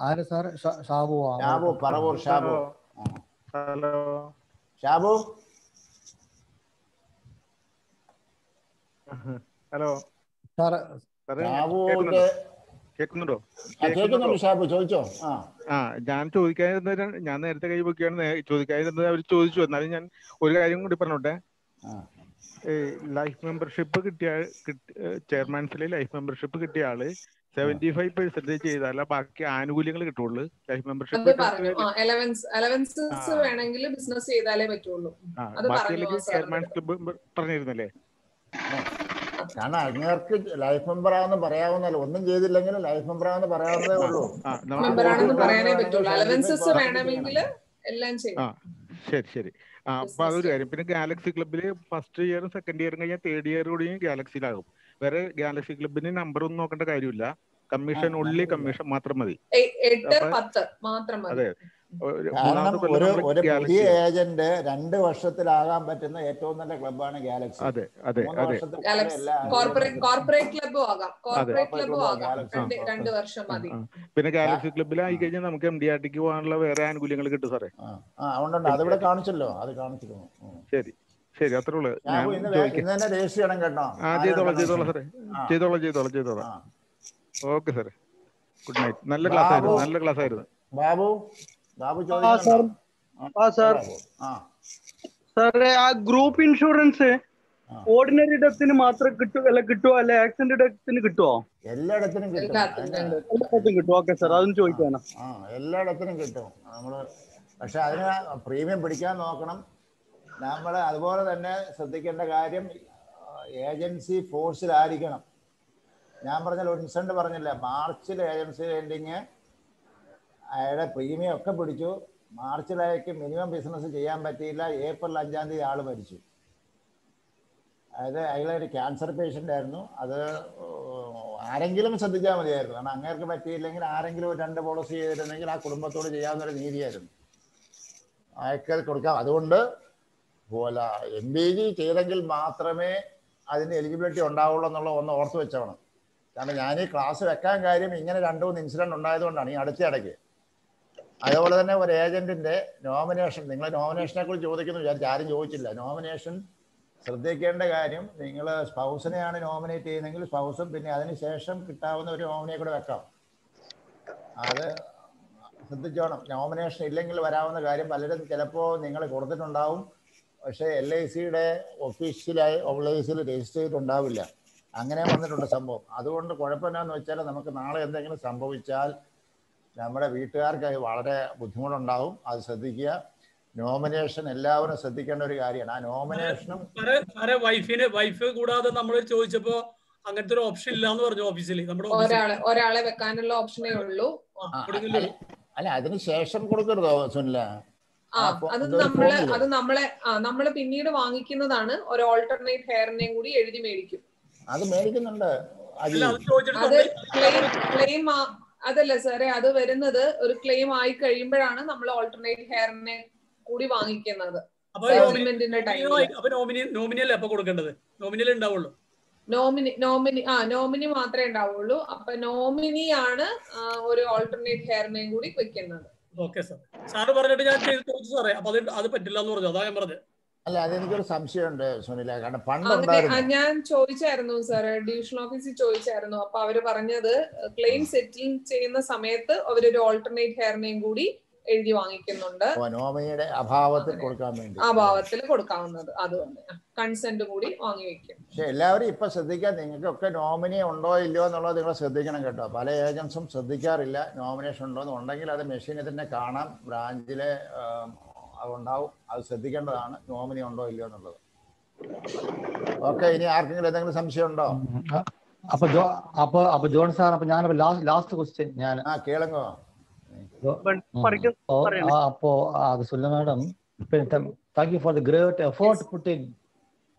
ആര് sir? Shabu Paravur. Shabu. Hello Shabu. Hello കേൾക്കുന്നുണ്ടോ? കേൾക്കുന്നുണ്ട് ഷാബു, ചോദിച്ചോ. ഞാൻ നേരത്തെ കൈ പൊക്കിയാണ് ചോദിക്കാതിരുന്നത്. അവർ ചോദിച്ചു. എന്നാലും ഞാൻ ഒരു കാര്യം കൂടി പറഞ്ഞോട്ടെ. ലൈഫ് മെമ്പർഷിപ്പ് കിട്ടിയ ചെയർമാൻസിലെ ലൈഫ് മെമ്പർഷിപ്പ് കിട്ടിയ ആള് 75% ചെയ്താല ബാക്കി ആനുകൂല്യങ്ങൾ കിട്ടുള്ളൂ. ലൈഫ് മെമ്പർഷിപ്പ് വേണമെങ്കിൽ ബിസിനസ് ചെയ്താലേ പറ്റുള്ളൂ. ചെയർമാൻസ് ക്ലബ് പറഞ്ഞിരുന്നല്ലേ? കാരണം അങ്ങേർക്ക് ലൈഫ് മെമ്പർ ആണെന്ന് പറയാവുന്നല്ലോ. ഒന്നും ചെയ്തില്ലെങ്കിലും ലൈഫ് മെമ്പർ ആണെന്ന് പറയാവുന്നതേ ഉള്ളൂ. ശരി. അപ്പൊ അതൊരു കാര്യം. പിന്നെ ഗാലക്സി ക്ലബില് ഫസ്റ്റ് ഇയറും സെക്കൻഡ് ഇയറും കഴിഞ്ഞാൽ തേർഡ് ഇയർ കൂടിയും ഗാലക്സിയിലാകും. വേറെ ഗാലക്സി ക്ലബിന് നമ്പർ ഒന്നും നോക്കേണ്ട കാര്യമില്ല. കമ്മീഷൻ കമ്മീഷൻ മാത്രം മതി. അതെ. കാരണം ഒരു പുതിയ ഏജന്റ് 2 വർഷത്തിലാകാൻ പറ്റുന്ന ഏറ്റവും നല്ല ക്ലബ്ബാണ് ഗാലക്സി. പിന്നെ ഗാലക്സി ക്ലബിലായി കഴിഞ്ഞാൽ നമുക്ക് MDRTക്ക് പോകാനുള്ള വേറെ ആനുകൂല്യങ്ങൾ കിട്ടും സാറേ. അതിവിടെ കാണിച്ചല്ലോ. അത് കാണിച്ചിരുന്നു. ശരി അത്രേ ഉള്ളു. ചെയ്തോളാം. ഓക്കെ സാറേ. Good night. നല്ല ക്ലാസ് ആയിരുന്നു. ബാബു സാറേ, ആ ഗ്രൂപ്പ് ഇൻഷുറൻസ് ഓർഡിനറി ഡെത്തിന് മാത്രം കിട്ടുമോ അല്ലെ ആക്സിഡന്റ് ഡെത്തിന് കിട്ടുമോ? എല്ലായിടത്തിനും കിട്ടും. ഓക്കെ സാർ, അതൊന്നും ചോദിക്കാനാ. എല്ലായിടത്തിനും കിട്ടും. പക്ഷെ അതിന് പ്രീമിയം പിടിക്കാൻ നോക്കണം. നമ്മൾ അതുപോലെ തന്നെ ശ്രദ്ധിക്കേണ്ട കാര്യം ഏജൻസി ഫോഴ്സിലായിരിക്കണം. ഞാൻ പറഞ്ഞ ഒരു ഇൻസിഡന്റ് പറഞ്ഞില്ല, മാർച്ചിൽ ഏജൻസി എൻഡിങ് അയാളുടെ പ്രീമിയം ഒക്കെ പിടിച്ചു. മാർച്ചിലേക്ക് മിനിമം ബിസിനസ് ചെയ്യാൻ പറ്റിയില്ല. ഏപ്രിൽ 5-ാം തീയതി ആള് മരിച്ചു. അതായത് അയാളൊരു ക്യാൻസർ പേഷ്യൻ്റ് ആയിരുന്നു. അത് ആരെങ്കിലും ശ്രദ്ധിച്ചാൽ മതിയായിരുന്നു. കാരണം അങ്ങേർക്ക് പറ്റിയില്ലെങ്കിൽ ആരെങ്കിലും 2 പോളിസി ചെയ്തിരുന്നെങ്കിൽ ആ കുടുംബത്തോട് ചെയ്യാവുന്നൊരു നീതിയായിരുന്നു. അയാൾക്ക് കൊടുക്കാം. അതുകൊണ്ട് MBG ചെയ്തെങ്കിൽ മാത്രമേ അതിന് എലിജിബിലിറ്റി ഉണ്ടാവുള്ളൂ എന്നുള്ള ഒന്ന് ഓർത്ത് വെച്ചോണം. കാരണം ഞാൻ ഈ ക്ലാസ് വെക്കാൻ കാര്യം ഇങ്ങനെ 2-3 ഇൻസിഡന്റ് ഉണ്ടായതുകൊണ്ടാണ് ഈ അടുത്തിടയ്ക്ക്. അതുപോലെ തന്നെ ഒരു ഏജന്റിന്റെ നോമിനേഷൻ, നിങ്ങൾ നോമിനേഷനെ കുറിച്ച് ചോദിക്കുന്നു വിചാരിച്ചു, ആരും ചോദിച്ചില്ല. നോമിനേഷൻ ശ്രദ്ധിക്കേണ്ട കാര്യം, നിങ്ങൾ സ്പൗസിനെയാണ് നോമിനേറ്റ് ചെയ്യുന്നതെങ്കിൽ സ്പൗസും പിന്നെ അതിനുശേഷം കിട്ടാവുന്ന ഒരു നോമിനിയെ കൂടെ വെക്കാം. അത് ശ്രദ്ധിച്ചോണം. നോമിനേഷൻ ഇല്ലെങ്കിൽ വരാവുന്ന കാര്യം, പലരും ചിലപ്പോൾ നിങ്ങൾ കൊടുത്തിട്ടുണ്ടാവും, പക്ഷേ LICയുടെ ഒഫീഷ്യലായി LICയിൽ രജിസ്റ്റർ ചെയ്തിട്ടുണ്ടാവില്ല. അങ്ങനെ വന്നിട്ടുണ്ട് സംഭവം. അതുകൊണ്ട് കുഴപ്പമെന്നാന്ന് വെച്ചാൽ നമുക്ക് നാളെ എന്തെങ്കിലും സംഭവിച്ചാൽ നമ്മുടെ വീട്ടുകാർക്ക് വളരെ ബുദ്ധിമുട്ടുണ്ടാവും. അത് ശ്രദ്ധിക്കുക. നോമിനേഷൻ എല്ലാവരും ശ്രദ്ധിക്കേണ്ട ഒരു കാര്യമാണ്. ആ നോമിനേഷനും വൈഫ് കൂടാതെ നമ്മൾ ചോദിച്ചപ്പോ അങ്ങനത്തെ ഒരു ഓപ്ഷൻ ഇല്ലാന്ന് പറഞ്ഞു ഓഫീസിൽ. ഒരാളെ വെക്കാനുള്ള ഓപ്ഷനേ ഉള്ളൂ. അല്ല, അതിനുശേഷം കൊടുക്കരുതോ സുനില? അത് നമ്മള് പിന്നീട് വാങ്ങിക്കുന്നതാണ്. ഒരു ഓൾട്ടർനേറ്റ് ഹെയറിനെയും കൂടി എഴുതി മേടിക്കും. അത് മേടിക്കുന്നുണ്ട്. അത് ക്ലെയിം അതല്ല സാറേ, അത് വരുന്നത് ഒരു ക്ലെയിം ആയി കഴിയുമ്പോഴാണ് നമ്മൾ ഓൾട്ടർനേറ്റ് ഹെയറിനെ കൂടി വാങ്ങിക്കുന്നത്. നോമിനിയൽ എപ്പോ കൊടുക്കേണ്ടത്? നോമിനിയൽ ഉണ്ടാവുള്ളൂ. നോമിനി മാത്രമേ ഉണ്ടാവുള്ളൂ. അപ്പൊ നോമിനിയാണ് ഒരു ഓൾട്ടർനേറ്റ് ഹെയർ നെയിം കൂടി വെക്കുന്നത്. Okay sir. സാറ് പറഞ്ഞിട്ട് ഞാൻ ചെയ്ത് ചോദിച്ചു സാറേ. അപ്പൊ അത് പറ്റില്ല എന്ന് പറഞ്ഞു. അതാ ഞാൻ പറഞ്ഞത്. അല്ല, അതെനിക്കൊരു സംശയമുണ്ട് സുനില. കാരണം പണ്ട് ഞാൻ ചോദിച്ചായിരുന്നു സാർ, ഡിവിഷൻ ഓഫീസിൽ ചോദിച്ചായിരുന്നു. അപ്പൊ അവര് പറഞ്ഞത് ക്ലെയിം സെറ്റിൽ ചെയ്യുന്ന സമയത്ത് അവരൊരു ഓൾട്ടർനേറ്റ് ഹെയർ നെയിം കൂടി എഴുതി വാങ്ങിക്കുന്നുണ്ട്. നോമിനിയുടെ അഭാവത്തിൽ കൊടുക്കാൻ വേണ്ടി. അഭാവത്തിൽ കൊടുക്കാവുന്നത്. അതുകൊണ്ട് കൺസെന്റ് കൂടി വാങ്ങി വെക്കും. പക്ഷെ എല്ലാവരും ഇപ്പൊ ശ്രദ്ധിക്കാൻ, നിങ്ങൾക്കൊക്കെ നോമിനി ഉണ്ടോ ഇല്ലയോ എന്നുള്ളത് നിങ്ങൾ ശ്രദ്ധിക്കണം കേട്ടോ. പല ഏജൻസും ശ്രദ്ധിക്കാറില്ല നോമിനേഷൻ ഉണ്ടോ എന്ന്. ഉണ്ടെങ്കിൽ അത് മെഷീനിൽ തന്നെ കാണാം, ബ്രാഞ്ചിലെ അതുണ്ടാവും. അത് ശ്രദ്ധിക്കേണ്ടതാണ്, നോമിനി ഉണ്ടോ ഇല്ലയോ എന്നുള്ളത്. ഓക്കെ, ഇനി ആർക്കെങ്കിലും എന്തെങ്കിലും സംശയം ഉണ്ടോ? അപ്പൊ ജോൺ സാർ, അപ്പൊ ഞാൻ ലാസ്റ്റ് ക്വസ്റ്റ്യൻ ഞാൻ കേളുങ്ങോ. അപ്പോ Sunila madam, thank you for the great effort put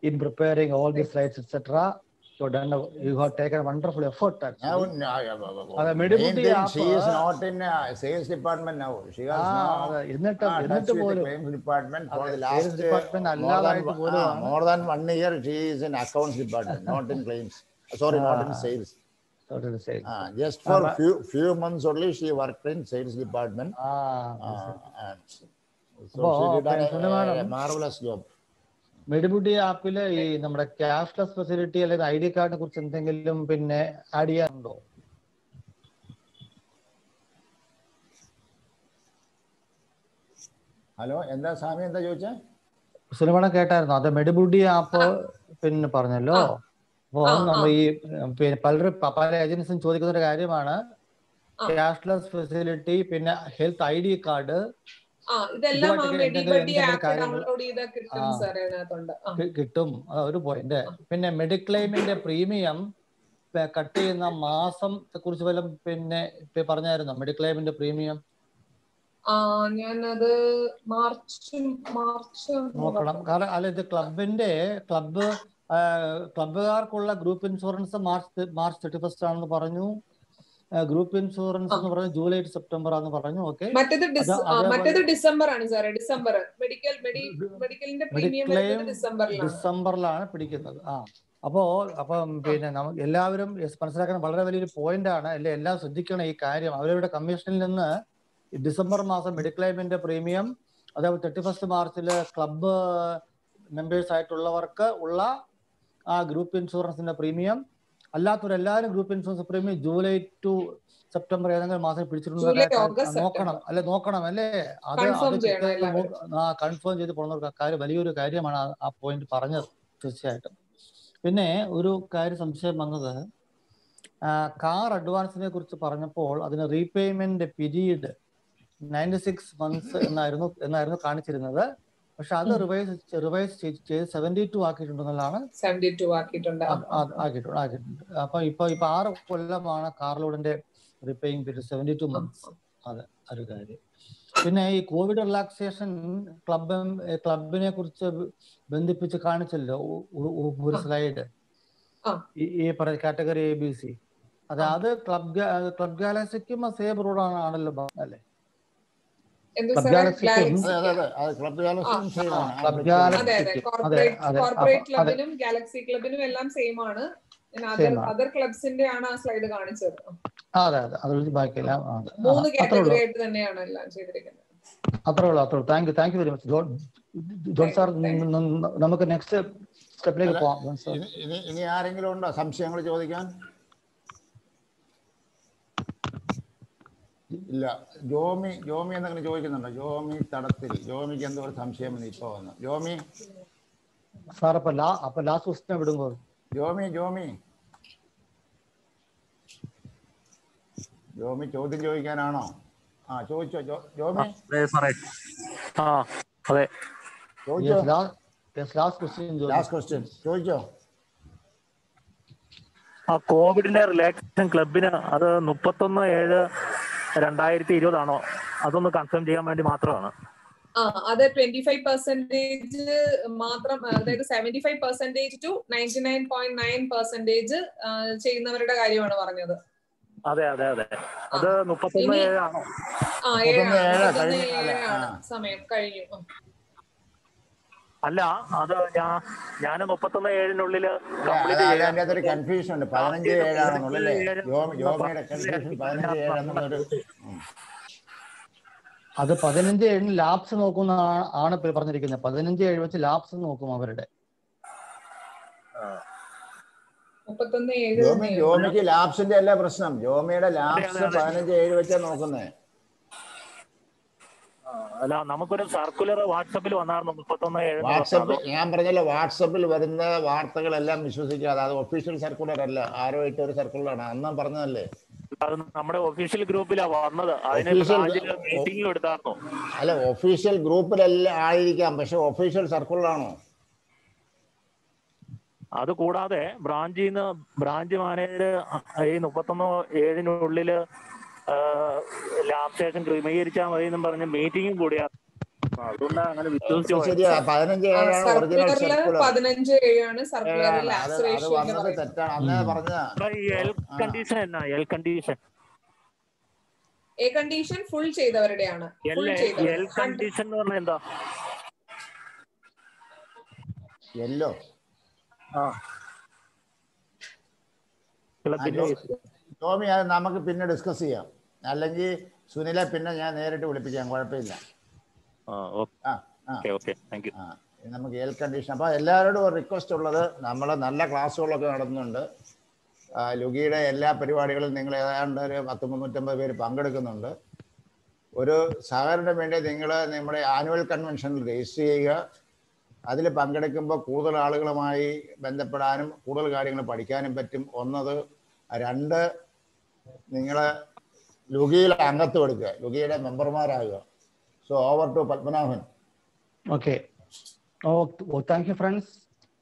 in preparing all the slides, etc. You have taken wonderful effort. She is not in sales department now. She has touch with the claims department for the last more than 1 year. She is in accounts department, not in claims. Sorry, not in sales. Just for few months only she worked in sales department. So she did a marvelous job. മെഡിബുഡി ആപ്പില് ഈ നമ്മുടെ cashless facility അല്ലെങ്കിൽ ID കാർഡിനെ കുറിച്ച് എന്തെങ്കിലും പിന്നെ add ചെയ്യാനുണ്ടോ? Hello, എന്താ സ്വാമി, എന്താ ചോദിച്ചേ? സുനിമേടം കേട്ടായിരുന്നു. അത് മെഡിബുഡി ആപ്പ് പിന്നെ പറഞ്ഞല്ലോ. അപ്പോ നമ്മൾ ഈ പിന്നെ പല ഏജൻസിയും ചോദിക്കുന്ന ഒരു കാര്യമാണ് ക്യാഷ്ലെസ് ഫെസിലിറ്റി, പിന്നെ ഹെൽത്ത് ID കാർഡ്. കിട്ടും, ഒരു പോയിന്റ്. പിന്നെ മെഡിക്ലെയിമിന്റെ പ്രീമിയം കട്ട് ചെയ്യുന്ന മാസത്തെ കുറിച്ച് വല്ലതും പിന്നെ പറഞ്ഞായിരുന്നോ? മെഡിക്ലെയിമിന്റെ പ്രീമിയം ഞാനത് മാർച്ച് നോക്കണം. കാരണം അല്ല, ഇത് ക്ലബ്ബുകാർക്കുള്ള ഗ്രൂപ്പ് ഇൻഷുറൻസ് മാർച്ച് 31 ആണെന്ന് പറഞ്ഞു. ഗ്രൂപ്പ് ഇൻഷുറൻസ് എന്ന് പറഞ്ഞു ജൂലൈ ടു സെപ്റ്റംബർ ആണെന്ന് പറഞ്ഞു. ഓക്കെ, മറ്റേത് ഡിസംബർ ആണ് സാറേ. മെഡിക്കലിന്റെ പ്രീമിയം ഡിസംബറിലാണ് പിടിക്കുന്നത്. അപ്പം പിന്നെ നമുക്ക് എല്ലാവരും മനസ്സിലാക്കാൻ വളരെ വലിയൊരു പോയിന്റ് ആണ്. എല്ലാം ശ്രദ്ധിക്കണം ഈ കാര്യം. അവരുടെ കമ്മീഷനിൽ നിന്ന് ഡിസംബർ മാസം മെഡിക്ലെയിമിന്റെ പ്രീമിയം, അതേപോലെ 31 മാർച്ചിൽ ക്ലബ്ബ് മെമ്പേഴ്സ് ആയിട്ടുള്ളവർക്ക് ഉള്ള ആ ഗ്രൂപ്പ് ഇൻഷുറൻസിന്റെ പ്രീമിയം, അല്ലാത്തവരെല്ലാവരും group insurance premium July to September ഏതെങ്കിലും മാസം പിടിച്ചിട്ടുണ്ടോ നോക്കണം അല്ലേ? അത് കൺഫേം ചെയ്ത് പോകുന്ന കാര്യം വലിയൊരു കാര്യമാണ് ആ പോയിന്റ് പറഞ്ഞത്, തീർച്ചയായിട്ടും. പിന്നെ ഒരു കാര്യം സംശയം വന്നത്, കാർ അഡ്വാൻസിനെ കുറിച്ച് പറഞ്ഞപ്പോൾ അതിന് റീപേയ്മെന്റ് പീരീഡ് 96 months എന്നായിരുന്നു കാണിച്ചിരുന്നത്. പക്ഷെ അത് റിവൈസ് ചെയ്ത് 72 ആക്കിയിട്ടുണ്ടെന്നുള്ളതാണ്. 72 ആക്കിയിട്ടുണ്ട്. അപ്പൊ ഇപ്പൊ 6 കൊല്ലമാണ് കാർ ലോഡിന്റെ റീപേയിങ് പീരീഡ്, 72 months. അതെ, ഒരു കാര്യം. പിന്നെ ഈ കോവിഡ് റിലാക്സേഷൻ ക്ലബിനെ കുറിച്ച് ബന്ധിപ്പിച്ച് കാണിച്ചല്ലോ ഒരു സ്ലൈഡ്, ഈ പറയുന്ന കാറ്റഗറി ABC. അത് ക്ലബ് ഗാലക്സിക്കും സെയിം റൂളാണല്ലോ അല്ലേ? കോർപ്പറേറ്റ് ക്ലബിനും ഗാലക്സി ക്ലബിനും എല്ലാം സെയിം ആണ്. അതർ ക്ലബ്സിന്റെ ആണ് ആ സ്ലൈഡ് കാണിച്ചത്. മൂന്ന് കാറ്റഗറി ആയിട്ട് തന്നെയാണ് എല്ലാം ചെയ്തിരിക്കുന്നത്. അത്രേ ഉള്ളൂ. Thank you very much John sir. നമുക്ക് നെക്സ്റ്റ് സ്റ്റെപ്പിലേക്ക് പോവാം. ഇനി ആരെങ്കിലും ഉണ്ടോ സംശയങ്ങൾ ചോദിക്കാൻ? ഇല്ല. ജോമി എന്തെങ്കിലും ചോദിക്കുന്നുണ്ടോ? ജോമി തടത്തിൽ. ജോമിക്ക് എന്തോ ഒരു സംശയം ഇപ്പൊ വന്നു. ജോമി സാർ, അപ്പൊ ലാസ്റ്റ് ക്വസ്റ്റ്യൻ വിടുമ്പോൾ ജോമി ചോദ്യം ചോദിക്കാനാണോ? ചോദിച്ചോ ജോമി. ലാസ്റ്റ് ക്വസ്റ്റ്യൻ ചോദിച്ചോ. കോവിഡിന്റെ റിലാക്സേഷൻ ക്ലബിന് അത് 31/7/2020 ആണോ? അതൊന്ന് കൺഫേം ചെയ്യാൻ വേണ്ടി മാത്രമാണ്. അത് 25% മാത്രം, അതായത് 75% to 99.9% ചെയ്യുന്നവരുടെ കാര്യമാണ് പറഞ്ഞത്. അതെ. അത് 31/7 ആണോ? സമയം കഴിഞ്ഞു. അല്ല അത് ഞാൻ 31/7 അതിന്റെ അകത്തൊരു കൺഫ്യൂഷൻ ഉണ്ട്. 15/7 യോമയുടെ കൺഫ്യൂഷൻ 15/7 അത് 15/7 ലാപ്സ് നോക്കുന്ന ആണ് പറഞ്ഞിരിക്കുന്നത്. 15/7 വെച്ച് ലാപ്സ് നോക്കും അവരുടെ. യോമിക്ക് ലാപ്സിന്റെ അല്ല പ്രശ്നം. യോമയുടെ ലാപ്സ് 15/7 വെച്ചാ നോക്കുന്നത്. അല്ല, നമുക്കൊരു സർക്കുലർ വാട്സപ്പിൽ വന്നായിരുന്നു 31/7. വാട്സപ്പിൽ ഞാൻ പറഞ്ഞല്ലോ, വാട്സപ്പിൽ വരുന്ന വാർത്തകളെല്ലാം വിശ്വസിക്കാതെ. അത് ഒഫീഷ്യൽ സർക്കുലർ അല്ല, ആരോ ഇട്ട ഒരു സർക്കുലറാണ്. അന്ന് പറഞ്ഞതല്ലേ. അത് നമ്മുടെ ഒഫീഷ്യൽ ഗ്രൂപ്പിലാണ് വന്നത്. അതിന് മീറ്റിംഗ് എടുത്തായിരുന്നു. അല്ല, ഒഫീഷ്യൽ ഗ്രൂപ്പിലല്ല ആയിരിക്കാം, പക്ഷെ ഒഫീഷ്യൽ സർക്കുലർ ആണോ? അത് കൂടാതെ ബ്രാഞ്ച് മാനേജർ ഈ 31/7 ലാബ് സ്റ്റേഷൻ ക്രമീകരിച്ചാൽ മതി എന്നും പറഞ്ഞ് മീറ്റിംഗും കൂടിയാ. അതുകൊണ്ടാണ് അങ്ങനെ വിശ്വസിച്ചു. കണ്ടീഷൻ എന്നാ? എൽ കണ്ടീഷൻ ഫുൾ ചെയ്തവരുടെയാണ്. എൽ കണ്ടീഷൻ എന്ന് പറഞ്ഞാൽ എന്താ? യെല്ലോ. ടോമി, അത് നമുക്ക് പിന്നെ ഡിസ്കസ് ചെയ്യാം. അല്ലെങ്കിൽ സുനിലെ പിന്നെ ഞാൻ നേരിട്ട് വിളിപ്പിക്കാം, കുഴപ്പമില്ല. നമുക്ക് എൽ കണ്ടീഷൻ. അപ്പോൾ എല്ലാവരോടും ഒരു റിക്വസ്റ്റ് ഉള്ളത്, നമ്മൾ നല്ല ക്ലാസ്സുകളൊക്കെ നടത്തുന്നുണ്ട്. ലുഗിയുടെ എല്ലാ പരിപാടികളും നിങ്ങൾ ഏതാണ്ട് ഒരു 350 പേര് പങ്കെടുക്കുന്നുണ്ട്. ഒരു സഹകരണം വേണ്ടി നിങ്ങൾ നമ്മുടെ ആനുവൽ കൺവെൻഷനിൽ രജിസ്റ്റർ ചെയ്യുക. അതിൽ പങ്കെടുക്കുമ്പോൾ കൂടുതൽ ആളുകളുമായി ബന്ധപ്പെടാനും കൂടുതൽ കാര്യങ്ങൾ പഠിക്കാനും പറ്റും. ഒന്നത്. 2, നിങ്ങൾ ലുഗിയിൽ അംഗത്വം എടുക്കുക, ലുഗിയുടെ മെമ്പർമാരാകുക. So over to Padmanabhan. Okay, thank you friends.